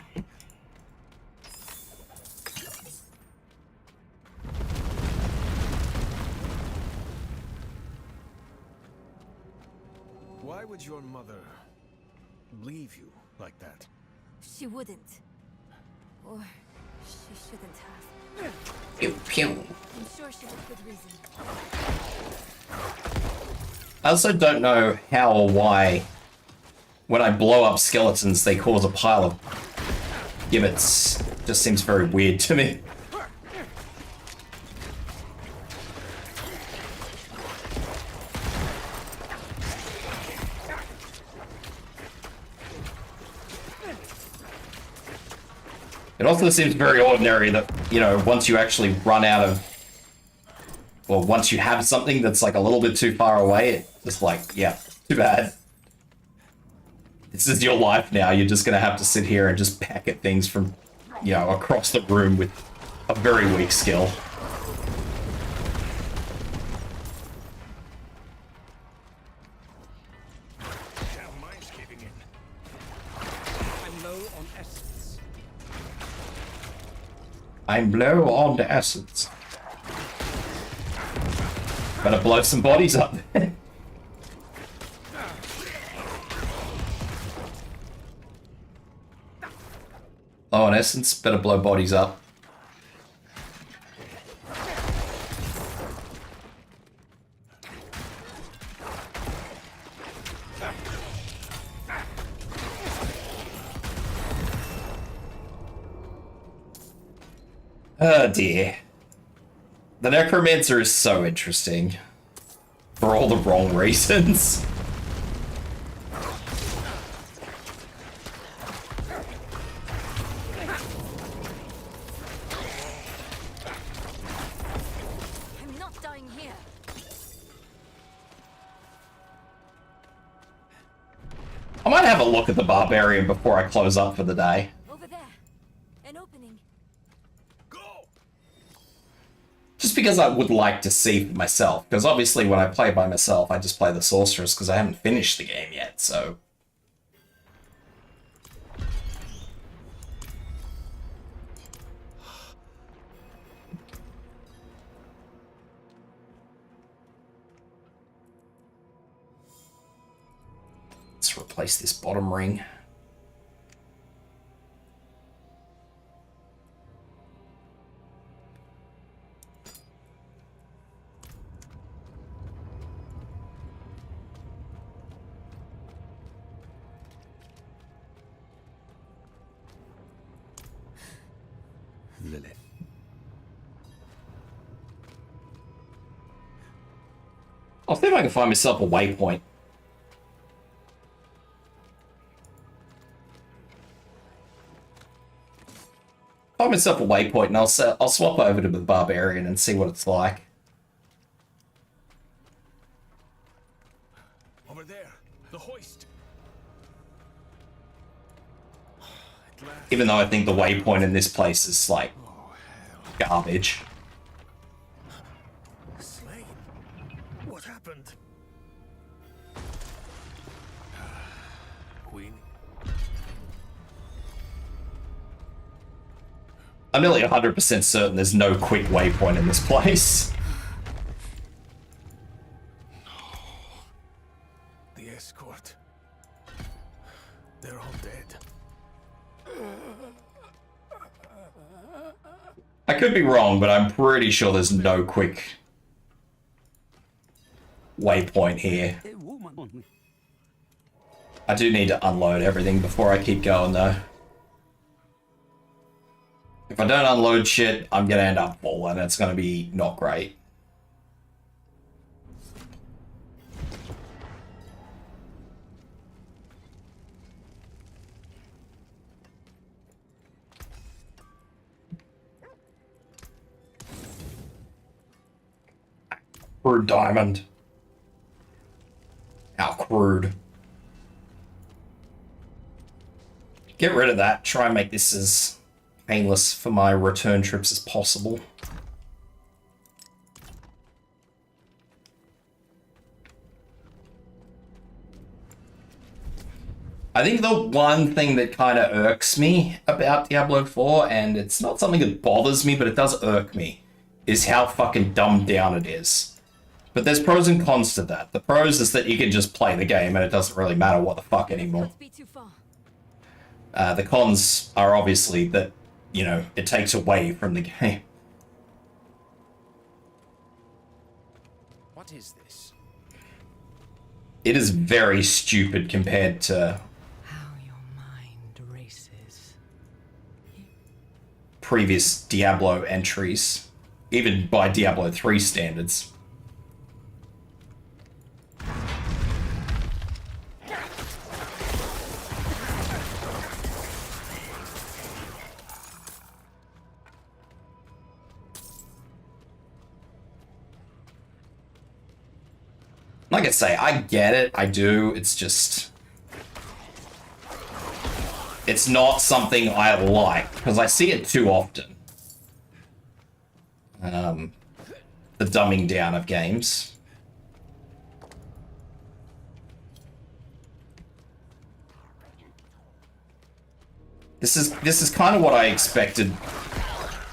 Why would your mother leave you like that? She wouldn't. Or she shouldn't have. Pew pew. I'm sure she had good reason. I also don't know how or why when I blow up skeletons they cause a pile of gibbets. Just seems very weird to me. It also seems very ordinary that, you know, once you actually run out of... Well, once you have something that's like a little bit too far away, it's just like, yeah, too bad. This is your life now. You're just going to have to sit here and just peck at things from, you know, across the room with a very weak skill. Mine's caving in. I'm low on essence. I'm low on the essence. Better blow some bodies up. Low on essence, better blow bodies up. Oh dear. The Necromancer is so interesting. For all the wrong reasons. I'm not dying here. I might have a look at the Barbarian before I close up for the day. Over there. An opening. Just because I would like to see for myself. Because obviously when I play by myself, I just play the Sorceress because I haven't finished the game yet, so... Let's replace this bottom ring. Lilith. I'll see if I can find myself a waypoint. Find myself a waypoint and I'll swap over to the Barbarian and see what it's like. Over there, the hoist. Even though I think the waypoint in this place is like garbage. Slain. What happened? Queen. I'm nearly 100% certain there's no quick waypoint in this place. The escort. They're all dead. I could be wrong, but I'm pretty sure there's no quick waypoint here. I do need to unload everything before I keep going, though. If I don't unload shit, I'm gonna end up full, and it's gonna be not great. Crude diamond. How crude. Get rid of that. Try and make this as painless for my return trips as possible. I think the one thing that kind of irks me about Diablo 4, and it's not something that bothers me, but it does irk me, is how fucking dumbed down it is. But there's pros and cons to that. The pros is that you can just play the game and it doesn't really matter what the fuck anymore. The cons are obviously that, you know, it takes away from the game. What is this? It is very stupid compared to previous Diablo entries, even by Diablo 3 standards. Like I say, I get it, I do, it's just... It's not something I like, because I see it too often. The dumbing down of games. This is kind of what I expected,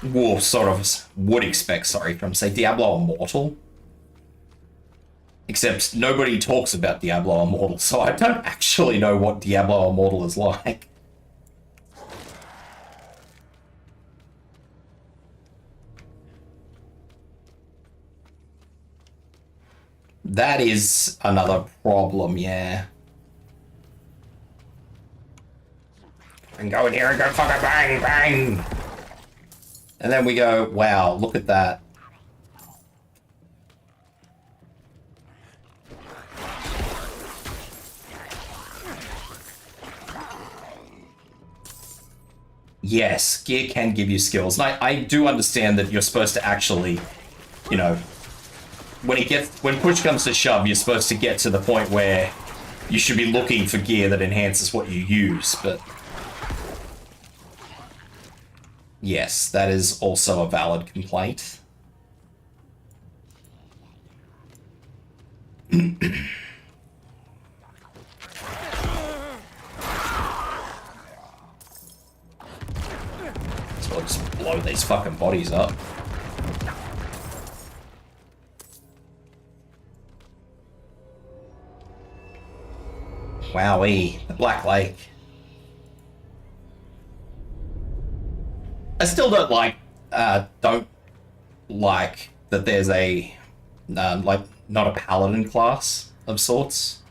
well, sort of would expect, sorry, from, say, Diablo Immortal. Except nobody talks about Diablo Immortal, so I don't actually know what Diablo Immortal is like. That is another problem, yeah. And go in here and go fucking bang, bang! And then we go, wow, look at that. yes, gear can give you skills. And I do understand that you're supposed to actually, you know, when push comes to shove, you're supposed to get to the point where you should be looking for gear that enhances what you use, but yes, that is also a valid complaint. So I'll just blow these fucking bodies up. Wowee, the Black Lake. I still don't like that there's a, like, not a paladin class of sorts.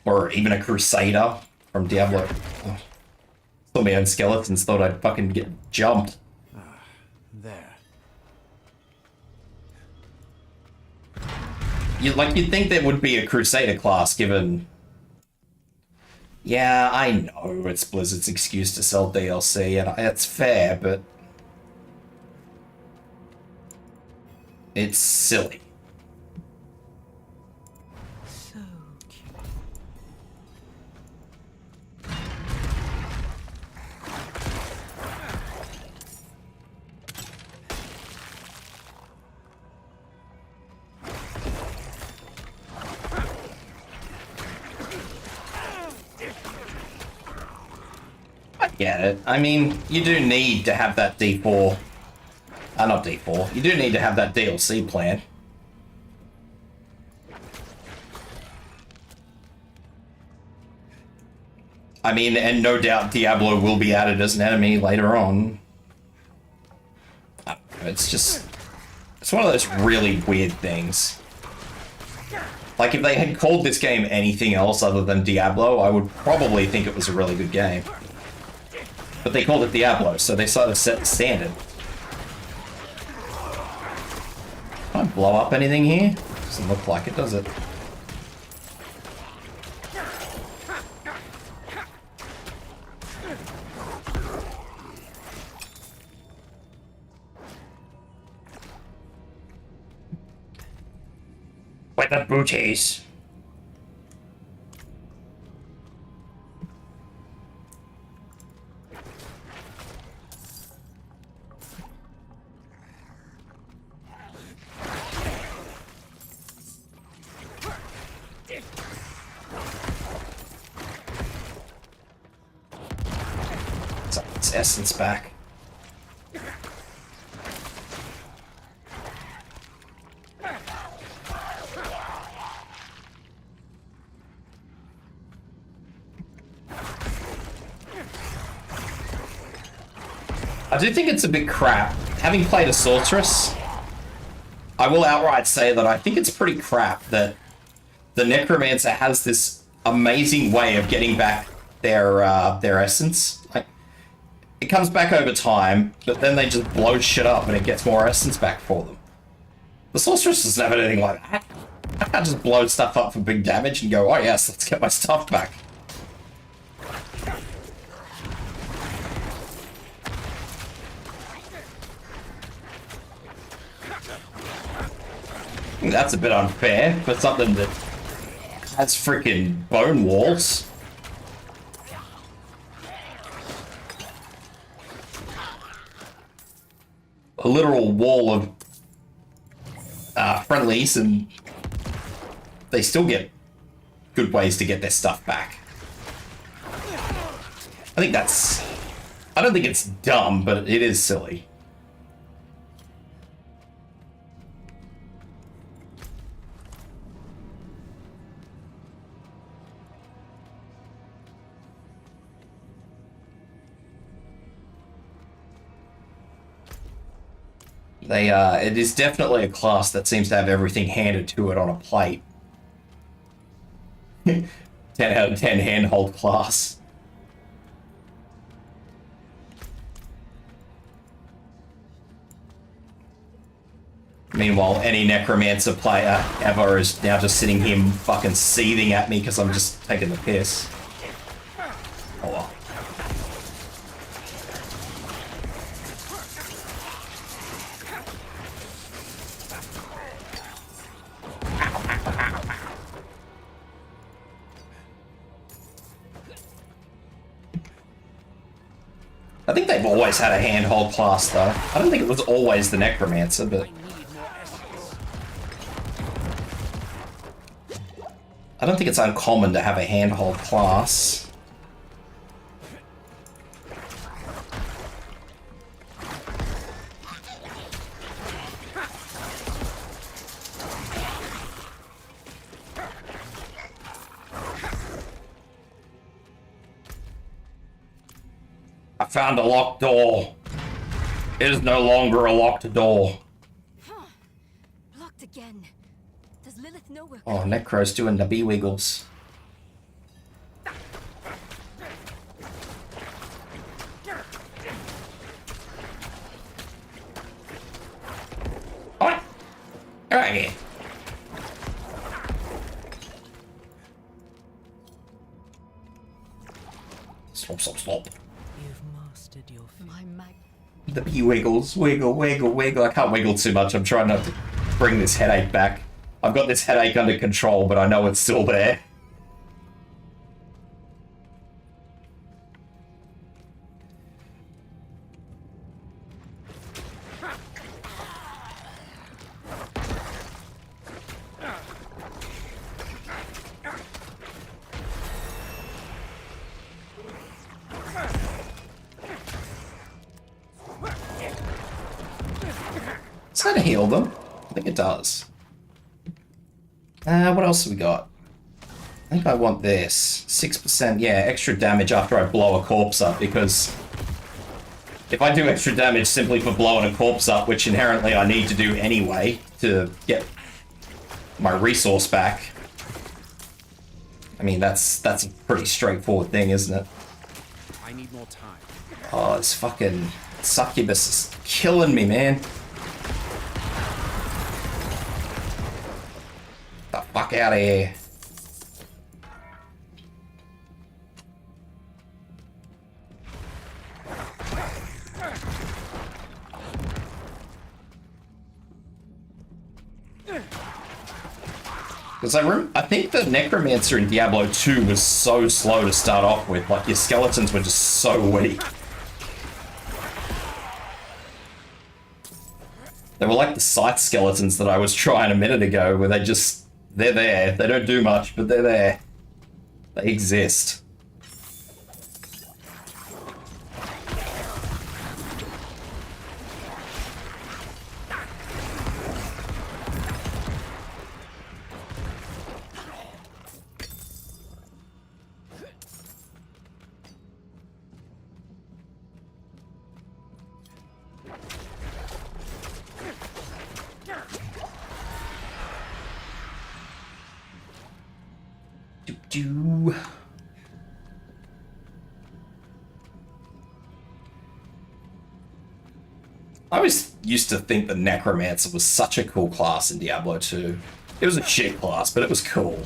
Or even a crusader from Diablo. Oh. Saw me own skeletons, thought I'd fucking get jumped. There. You'd think there would be a crusader class given... Yeah, I know it's Blizzard's excuse to sell DLC, and it's fair, but... It's silly. Get it. I mean, you do need to have that D4. Not D4. You do need to have that DLC plan. I mean, and no doubt Diablo will be added as an enemy later on. It's just... It's one of those really weird things. Like, if they had called this game anything else other than Diablo, I would probably think it was a really good game. But they called it Diablo, so they sort of set the standard. Can I blow up anything here? Doesn't look like it, does it? With the booties. Essence back. I do think it's a bit crap. Having played a sorceress, I will outright say that I think it's pretty crap that the necromancer has this amazing way of getting back their essence. Like, it comes back over time, but then they just blow shit up and it gets more essence back for them. The sorceress doesn't have anything like that. I can't just blow stuff up for big damage and go, oh yes, let's get my stuff back. I think that's a bit unfair for something that has freaking bone walls. A literal wall of friendlies, and they still get good ways to get their stuff back. I think that's... I don't think it's dumb, but it is silly. It is definitely a class that seems to have everything handed to it on a plate. 10 out of 10 handhold class. Meanwhile, any necromancer player ever is now just sitting here fucking seething at me because I'm just taking the piss. Oh well. I think they've always had a handhold class, though. I don't think it was always the Necromancer, but... I don't think it's uncommon to have a handhold class. I found a locked door. It is no longer a locked door. Locked again. Does Lilith know we're Oh, Necro's doing the bee wiggles. Alright. Alright here. Stop. The bee wiggles. Wiggle. I can't wiggle too much. I'm trying not to bring this headache back. I've got this headache under control, but I know it's still there. It's gonna heal them. I think it does. What else have we got? I think I want this. 6%, yeah, extra damage after I blow a corpse up, because if I do extra damage simply for blowing a corpse up, which inherently I need to do anyway to get my resource back, I mean, that's a pretty straightforward thing, isn't it? I need more time. Oh, this fucking succubus is killing me, man. The fuck out of here. Because I think the Necromancer in Diablo 2 was so slow to start off with. Like, your skeletons were just so weak. They were like the scythe skeletons that I was trying a minute ago, where they're there. They don't do much, but they're there. They exist. I always used to think the Necromancer was such a cool class in Diablo 2. It was a shit class, but it was cool.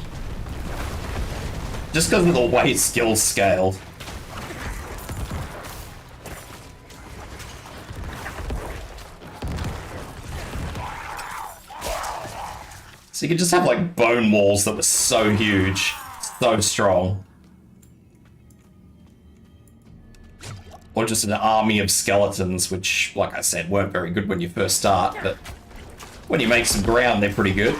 Just because of the way skills scaled. So you could just have like bone walls that were so huge, so strong. Or just an army of skeletons, which, like I said, weren't very good when you first start, but when you make some ground, they're pretty good.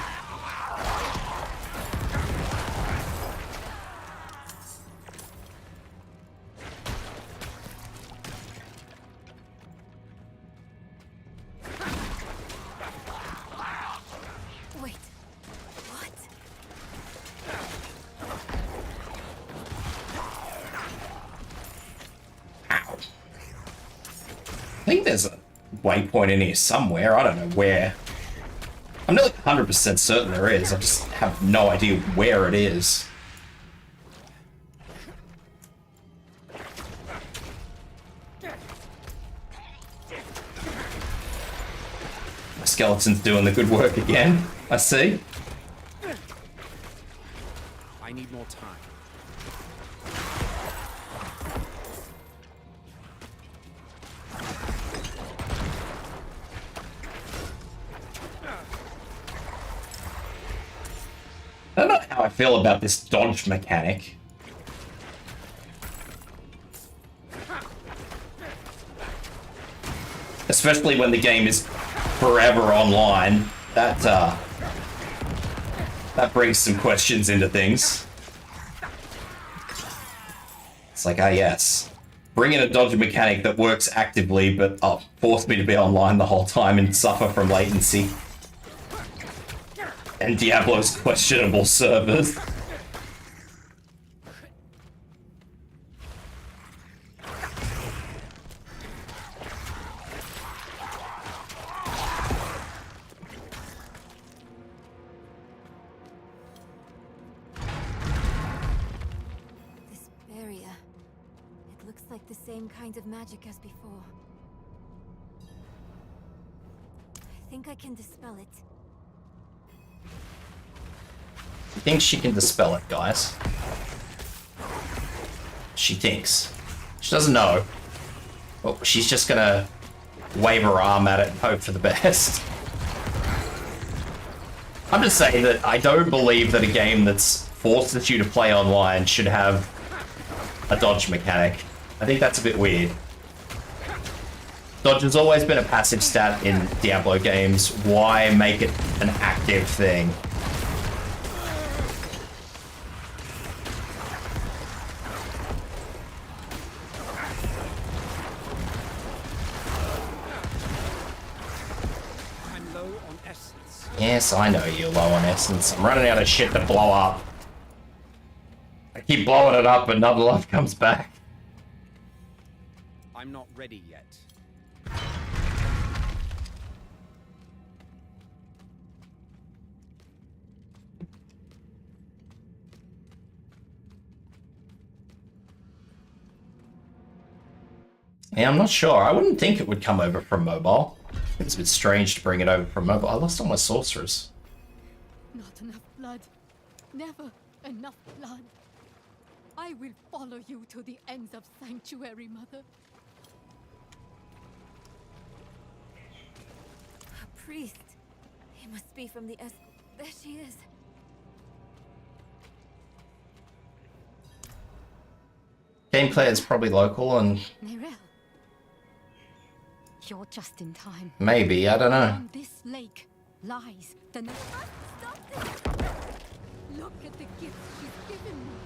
I think there's a waypoint in here somewhere. I don't know where. I'm not 100% certain there is. I just have no idea where it is. I skeleton's doing the good work again. I see. I need more time. I don't know how I feel about this dodge mechanic. Especially when the game is forever online. That brings some questions into things. It's like, ah yes. Bring in a dodge mechanic that works actively, but force me to be online the whole time and suffer from latency. And Diablo's questionable servers. This barrier. It looks like the same kind of magic as before. I think I can dispel it. She thinks she can dispel it, guys. She thinks. She doesn't know. Well, she's just gonna wave her arm at it and hope for the best. I'm just saying that I don't believe that a game that's forces you to play online should have a dodge mechanic. I think that's a bit weird. Dodge has always been a passive stat in Diablo games. Why make it an active thing? Yes, I know you're low on essence. I'm running out of shit to blow up. I keep blowing it up, but none of life comes back. I'm not ready yet. Yeah, I'm not sure. I wouldn't think it would come over from mobile. It's a bit strange to bring it over from mobile. I lost all my sorcerers. Not enough blood. Never enough blood. I will follow you to the ends of Sanctuary, Mother. A priest. He must be from the There she is. Gameplay is probably local and Nerel. You're just in time. maybe, I don't know. On this lake lies the Stop this! Look at the gift she's given me.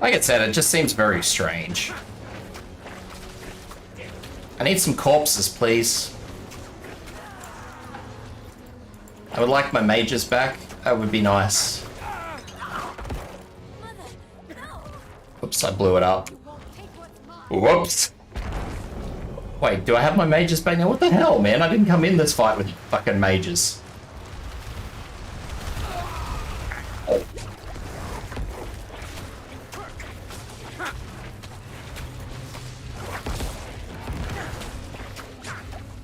Like I said, it just seems very strange. I need some corpses, please. I would like my mages back. That would be nice. Oops, I blew it up. Whoops. Wait, do I have my mages back now? What the hell, man? I didn't come in this fight with fucking mages. Oh.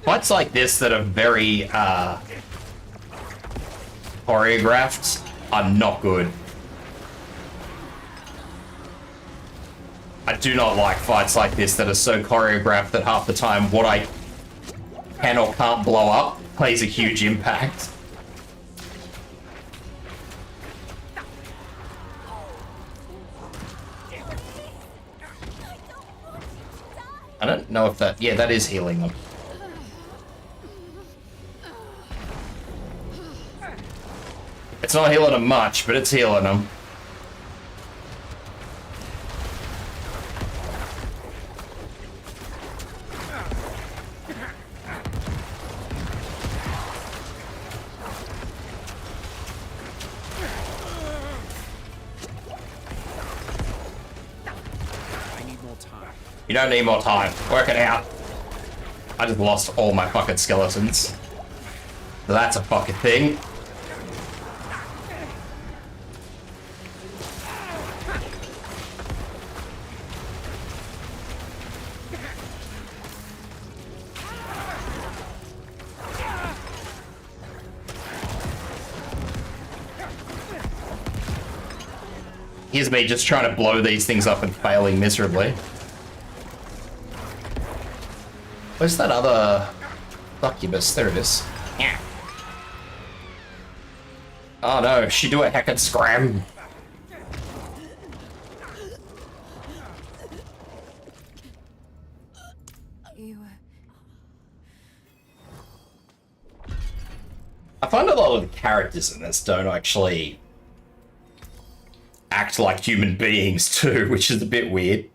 Fights like this that are very, choreographed are not good. I do not like fights like this that are so choreographed that half the time what I can or can't blow up plays a huge impact. I don't know if that... Yeah, that is healing them. It's not healing them much, but it's healing them. I need more time. You don't need more time. Work it out. I just lost all my fucking skeletons. So that's a fucking thing. Here's me just trying to blow these things up and failing miserably. Where's that other succubus? There it is. Yeah. Oh no, she do a heckin' scram. I find a lot of the characters in this don't actually act like human beings too, which is a bit weird.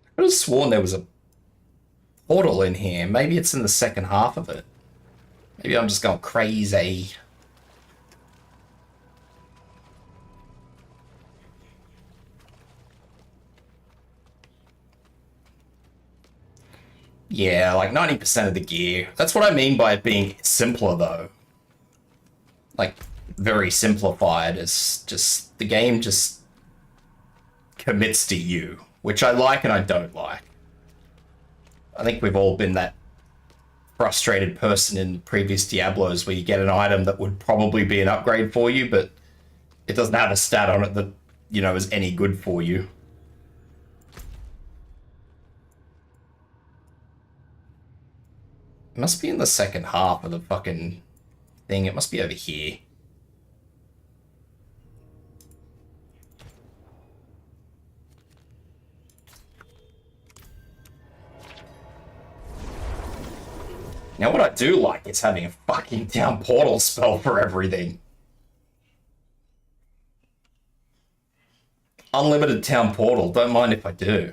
I could have sworn there was a portal in here. Maybe it's in the second half of it. Maybe I'm just going crazy. Yeah, like 90% of the gear. That's what I mean by it being simpler, though. Like, very simplified. It's just, the game just commits to you, which I like and I don't like. I think we've all been that frustrated person in previous Diablos where you get an item that would probably be an upgrade for you, but it doesn't have a stat on it that, you know, is any good for you. It must be in the second half of the fucking thing. It must be over here. Now what I do like is having a fucking town portal spell for everything. Unlimited town portal, don't mind if I do.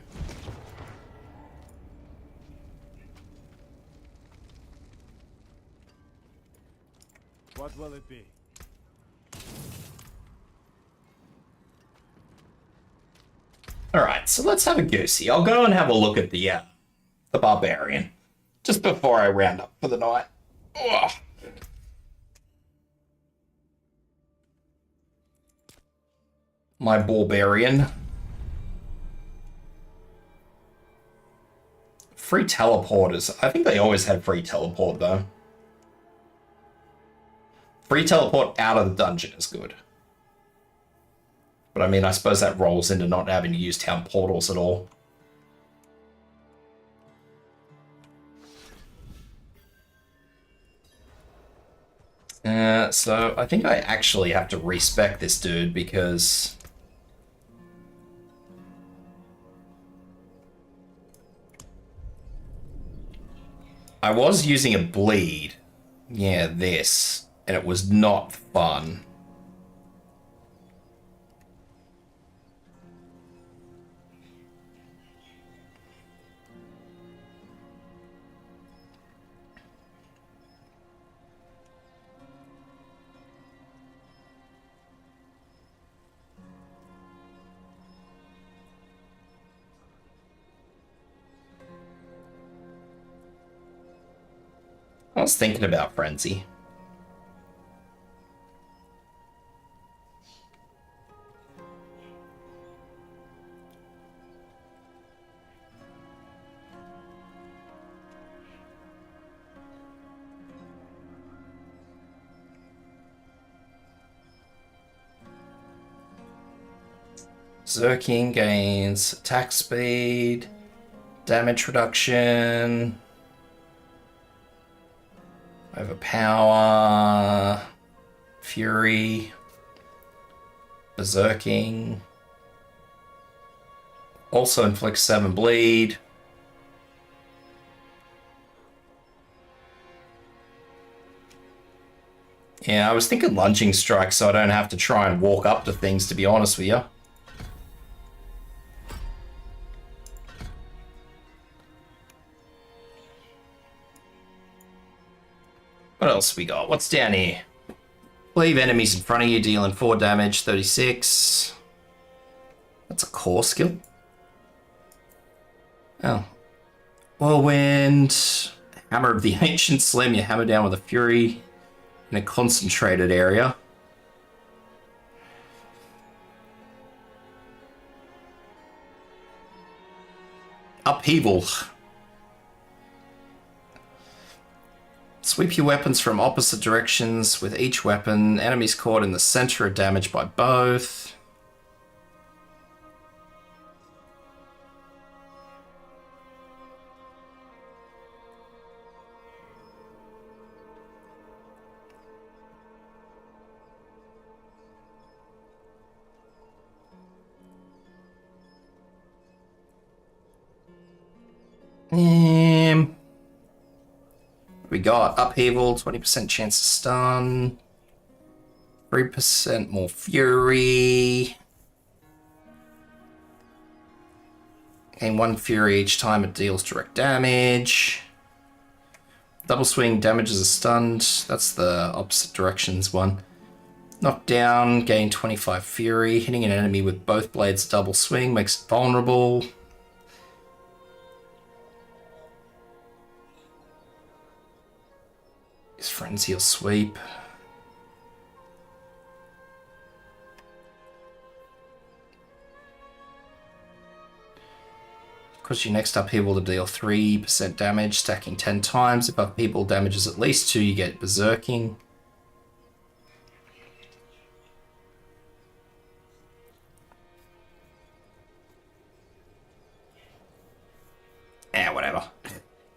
What will it be? Alright, so let's have a goosey. I'll go and have a look at the barbarian. Just before I round up for the night. Ugh. My barbarian. Free teleporters. I think they always had free teleport though. Free teleport out of the dungeon is good. But I mean, I suppose that rolls into not having to use town portals at all. So I think I actually have to respec this dude because I was using a bleed. Yeah, this. And it was not fun. I was thinking about Frenzy. Zerking gains attack speed, damage reduction, overpower, fury, berserking, also inflicts 7 bleed. Yeah, I was thinking lunging strike so I don't have to try and walk up to things, to be honest with you. What else we got? What's down here? Leave enemies in front of you, dealing 4 damage, 36. That's a core skill. Oh. Whirlwind. Hammer of the Ancient. Slam your hammer down with a fury in a concentrated area. Upheaval. Sweep your weapons from opposite directions with each weapon. Enemies caught in the center are damaged by both. We got Upheaval, 20% chance to stun, 3% more Fury. Gain 1 Fury each time it deals direct damage. Double swing damages a stunned. That's the opposite directions one. Knockdown, gain 25 Fury. Hitting an enemy with both blades double swing makes it vulnerable. His Frenzy or Sweep. Cause your next upheaval to deal 3% damage, stacking 10 times. If upheaval damages at least 2, you get Berserking. Whatever.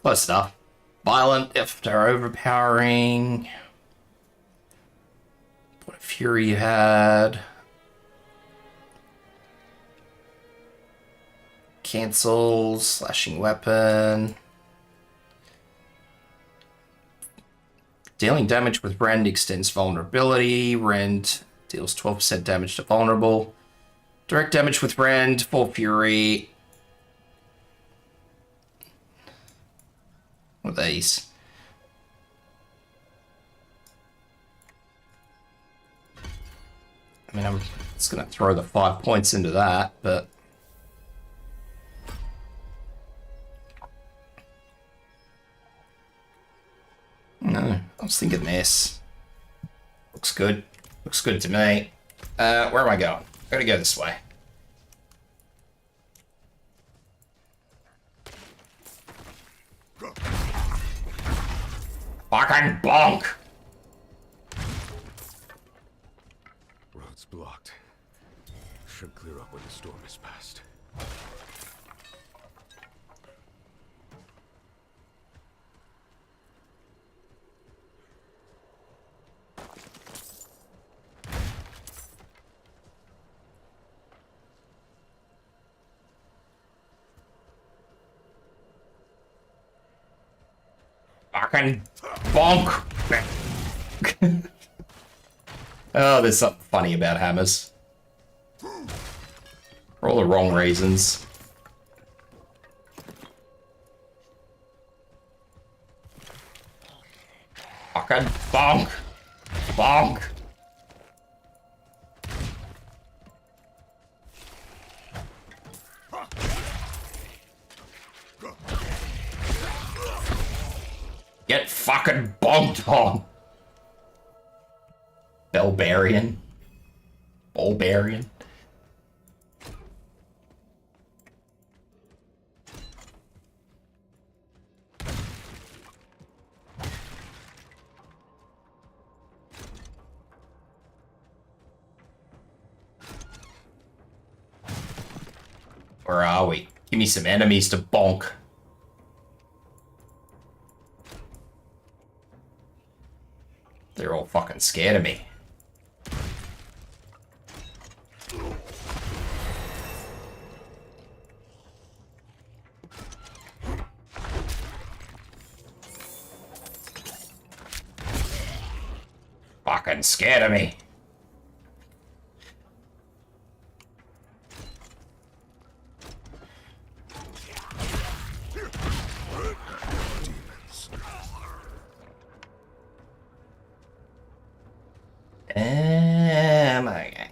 Close enough. Violent if they're overpowering. What a Fury you had. Cancels, slashing weapon. Dealing damage with Rend extends vulnerability. Rend deals 12% damage to vulnerable. Direct damage with Rend, 4 Fury. What are these? I mean, I'm just going to throw the 5 points into that, but... No, I was thinking this. Looks good. Looks good to me. Where am I going? I gotta go this way. Fucking bonk! Road's blocked. Should clear up when the storm is past. Fucking bonk! Oh, there's something funny about hammers. For all the wrong reasons. Fucking bonk! Bonk! Get fucking bonked on! Belbarian? Bulbarian? Where are we? Give me some enemies to bonk. They're all fucking scared of me. Fucking scared of me. Okay.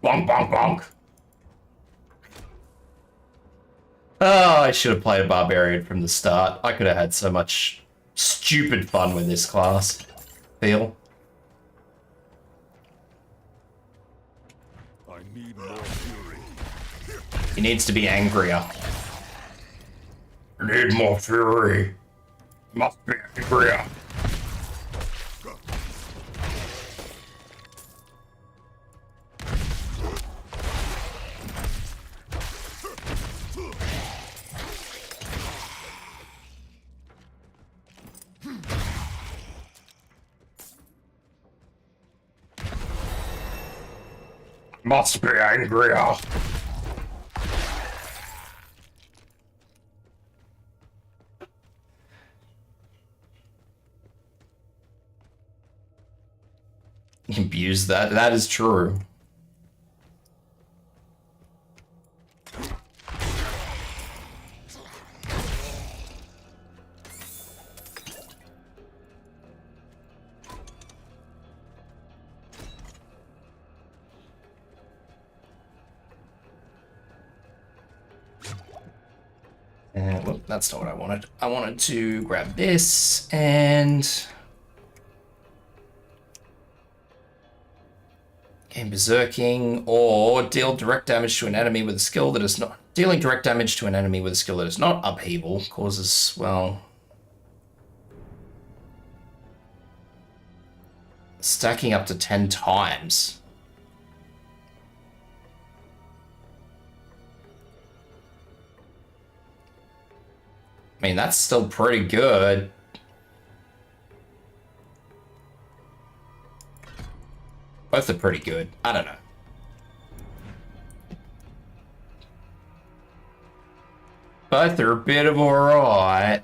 Bonk, bonk, bonk. Oh, I should have played a barbarian from the start. I could have had so much stupid fun with this class. Feel. I He needs to be angrier. I need more fury. Must be angrier. Must be angrier. Abuse that. That is true. Well, that's not what I wanted. I wanted to grab this and gain berserking or deal direct damage to an enemy with a skill that is not. Dealing direct damage to an enemy with a skill that is not upheaval causes, well, stacking up to 10 times. I mean, that's still pretty good. Both are pretty good. I don't know. Both are a bit of alright.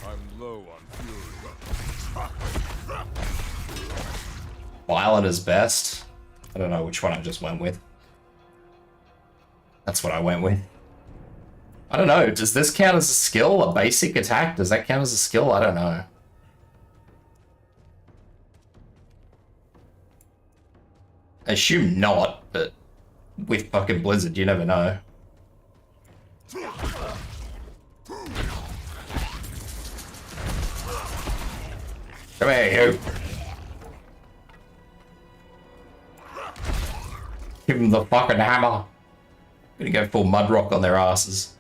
I'm low on fury. Violet is best. I don't know which one I just went with. That's what I went with. I don't know. Does this count as a skill? A basic attack? Does that count as a skill? I don't know. I assume not, but with fucking Blizzard, you never know. Come here, you. Give him the fucking hammer. Gonna go full Mudrock on their asses.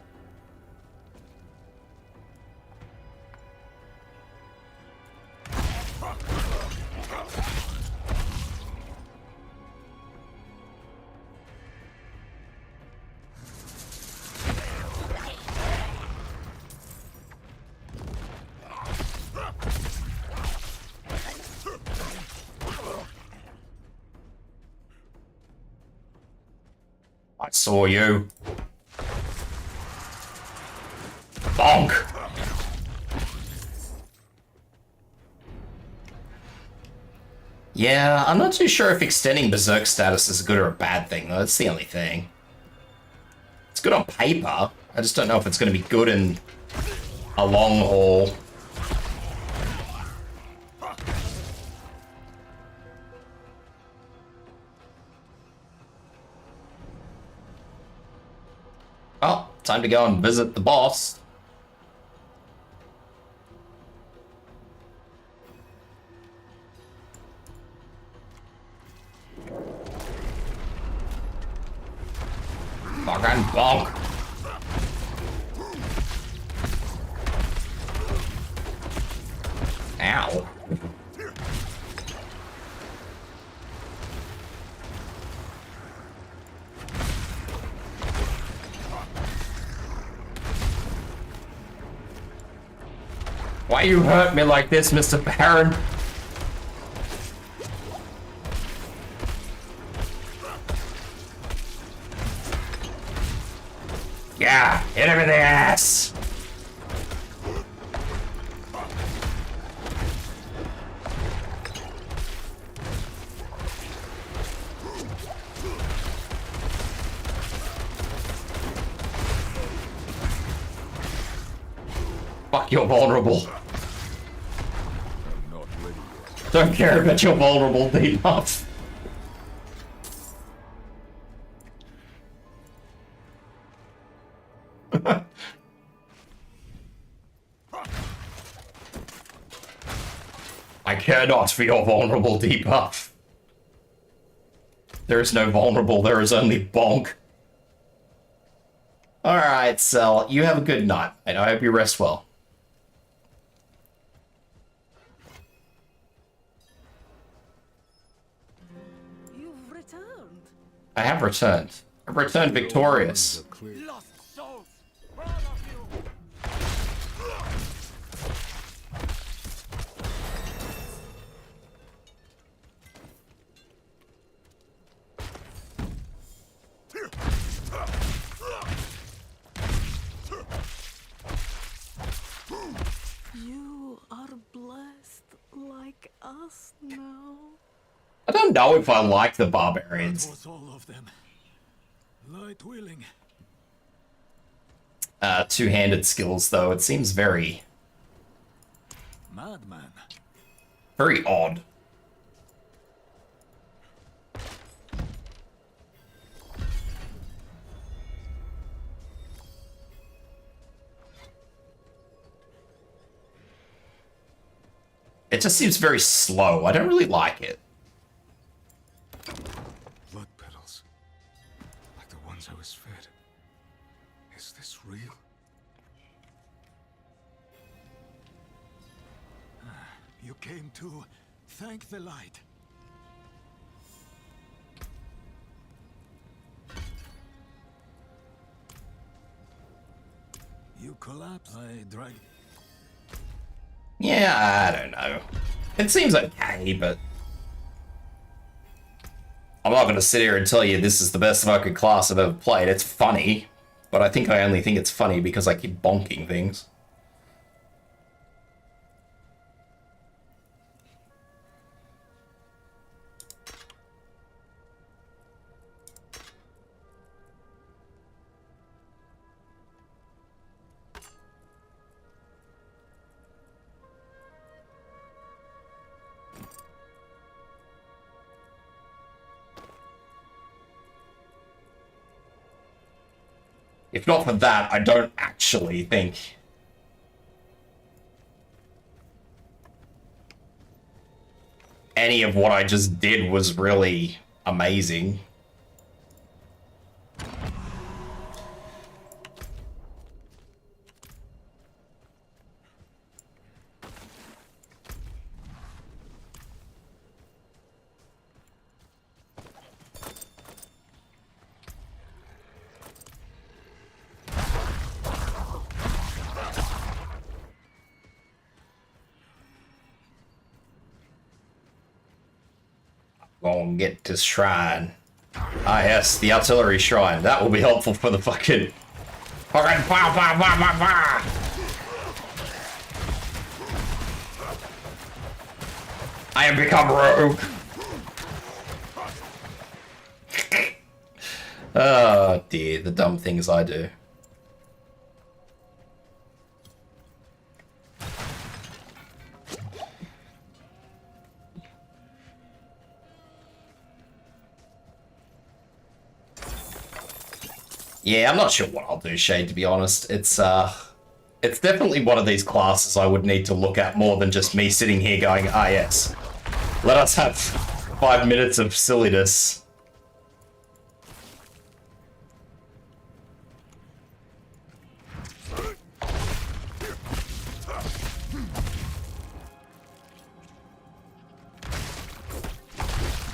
I saw you. Bonk. Yeah, I'm not too sure if extending Berserk status is a good or a bad thing, though. That's the only thing. It's good on paper. I just don't know if it's going to be good in a long haul. Oh, time to go and visit the boss. Fucking bonk. Ow. Why you hurt me like this, Mr. Baron? Yeah, hit him in the ass. Fuck, you're vulnerable. Don't care about your vulnerable debuff. I care not for your vulnerable debuff. There is no vulnerable, there is only bonk. Alright, Cell, you have a good night, and I hope you rest well. You've returned. I have returned. I've returned victorious. Lost souls! All of you! You are blessed like us now. I don't know if I like the barbarians. Was all of them. Light willing. Two-handed skills, though. It seems very... Madman. very odd. It just seems very slow. I don't really like it. Blood petals. Like the ones I was fed. Is this real? You came to thank the light. You collapsed. I dragged. Yeah, I don't know. It seems okay, but... I'm not going to sit here and tell you this is the best fucking class I've ever played. It's funny, but I think I only think it's funny because I keep bonking things. If not for that, I don't actually think any of what I just did was really amazing. Go and get this shrine. Ah yes, the artillery shrine. That will be helpful for the fucking... Fucking pow pow pow pow pow! I have become rogue! Oh dear, the dumb things I do. Yeah, I'm not sure what I'll do, Shade, to be honest. It's definitely one of these classes I would need to look at more than just me sitting here going, ah yes, let us have 5 minutes of silliness.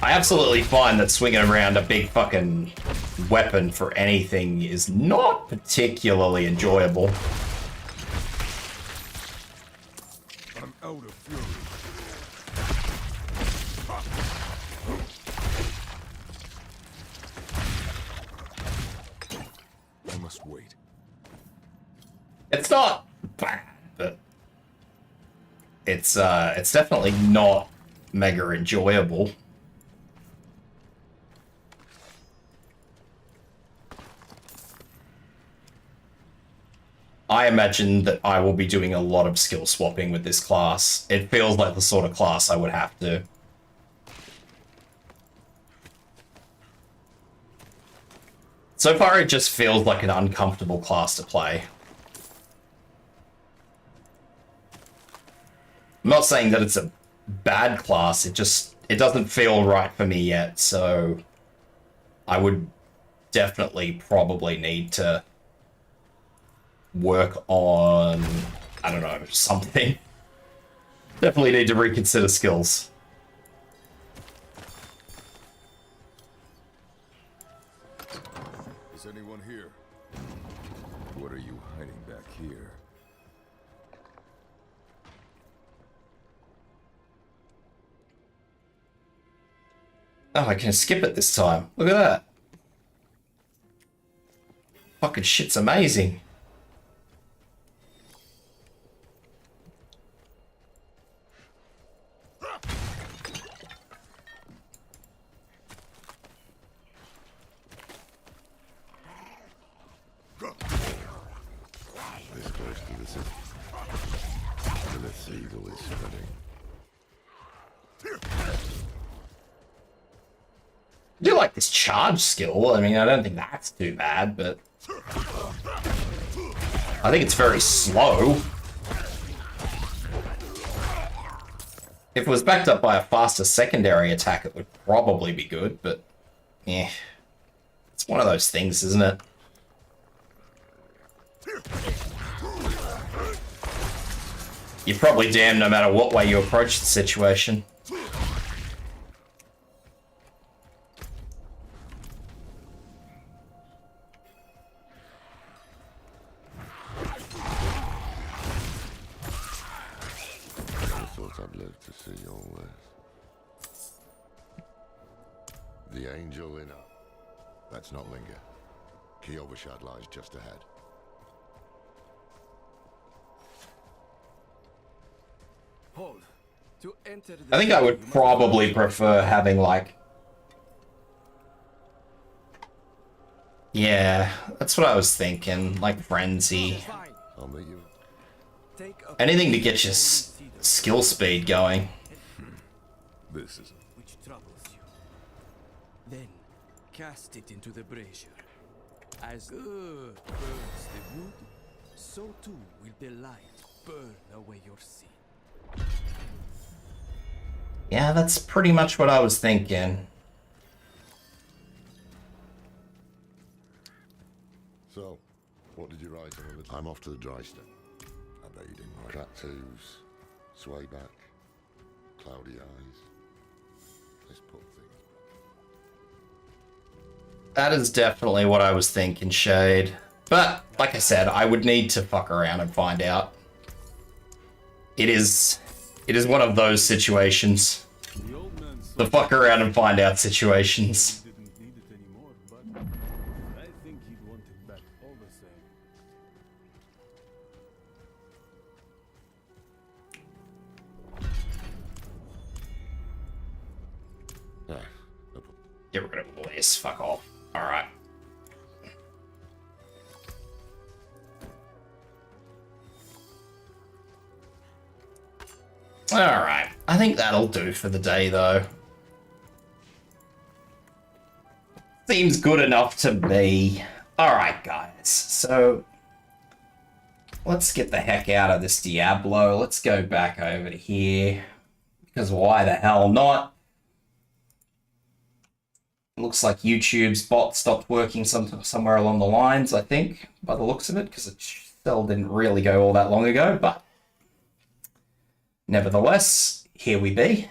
I absolutely find that swinging around a big fucking weapon for anything is not particularly enjoyable. I'm out of fury. I must wait. It's not bad, but it's definitely not mega enjoyable. I imagine that I will be doing a lot of skill swapping with this class. It feels like the sort of class I would have to. So far, it just feels like an uncomfortable class to play. I'm not saying that it's a bad class, it doesn't feel right for me yet, so I would definitely probably need to work on, I don't know, something. Definitely need to reconsider skills. Is anyone here? What are you hiding back here? Oh, I can skip it this time. Look at that. Fucking shit's amazing. This close to the city. This evil is spreading. I do like this charge skill. I mean, I don't think that's too bad, but I think it's very slow. If it was backed up by a faster secondary attack, it would probably be good, but yeah, it's one of those things, isn't it? You're probably damned no matter what way you approach the situation. I'd live to see all this. The angel in up. Let's not linger. Kiovershad lies just ahead. Hold. To enter I think I would probably prefer having like... Yeah, that's what I was thinking. Like Frenzy. I'll meet you. Anything to get your skill speed going. This is which troubles you. Then cast it into the brazier. As good burns the wood, so too will the light burn away your sin. Yeah, that's pretty much what I was thinking. So, what did you write on the... I'm off to the dry step. I bet you didn't write. Tattoos, sway back, cloudy eyes. Let's put things. That is definitely what I was thinking, Shade. But, like I said, I would need to fuck around and find out. It is one of those situations. The fuck around and find out situations. Get rid of all this. Fuck off. Alright. Alright. I think that'll do for the day, though. Seems good enough to me. Alright, guys. So, let's get the heck out of this Diablo. Let's go back over to here. Because why the hell not? Looks like YouTube's bot stopped working somewhere along the lines, I think, by the looks of it, because it still didn't really go all that long ago, but nevertheless, here we be.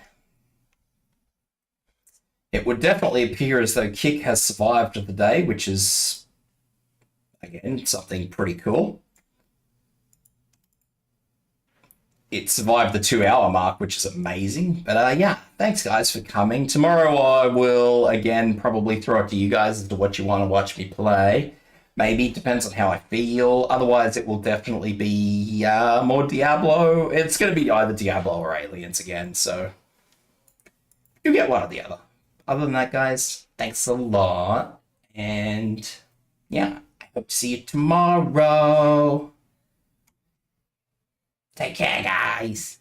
It would definitely appear as though Kick has survived the day, which is, again, something pretty cool. It survived the 2-hour mark, which is amazing. But yeah, thanks guys for coming. Tomorrow I will, again, probably throw it to you guys as to what you want to watch me play. Maybe, depends on how I feel. Otherwise, it will definitely be more Diablo. It's going to be either Diablo or Aliens again, so you get one or the other. Other than that, guys, thanks a lot. And yeah, I hope to see you tomorrow. Take care, guys.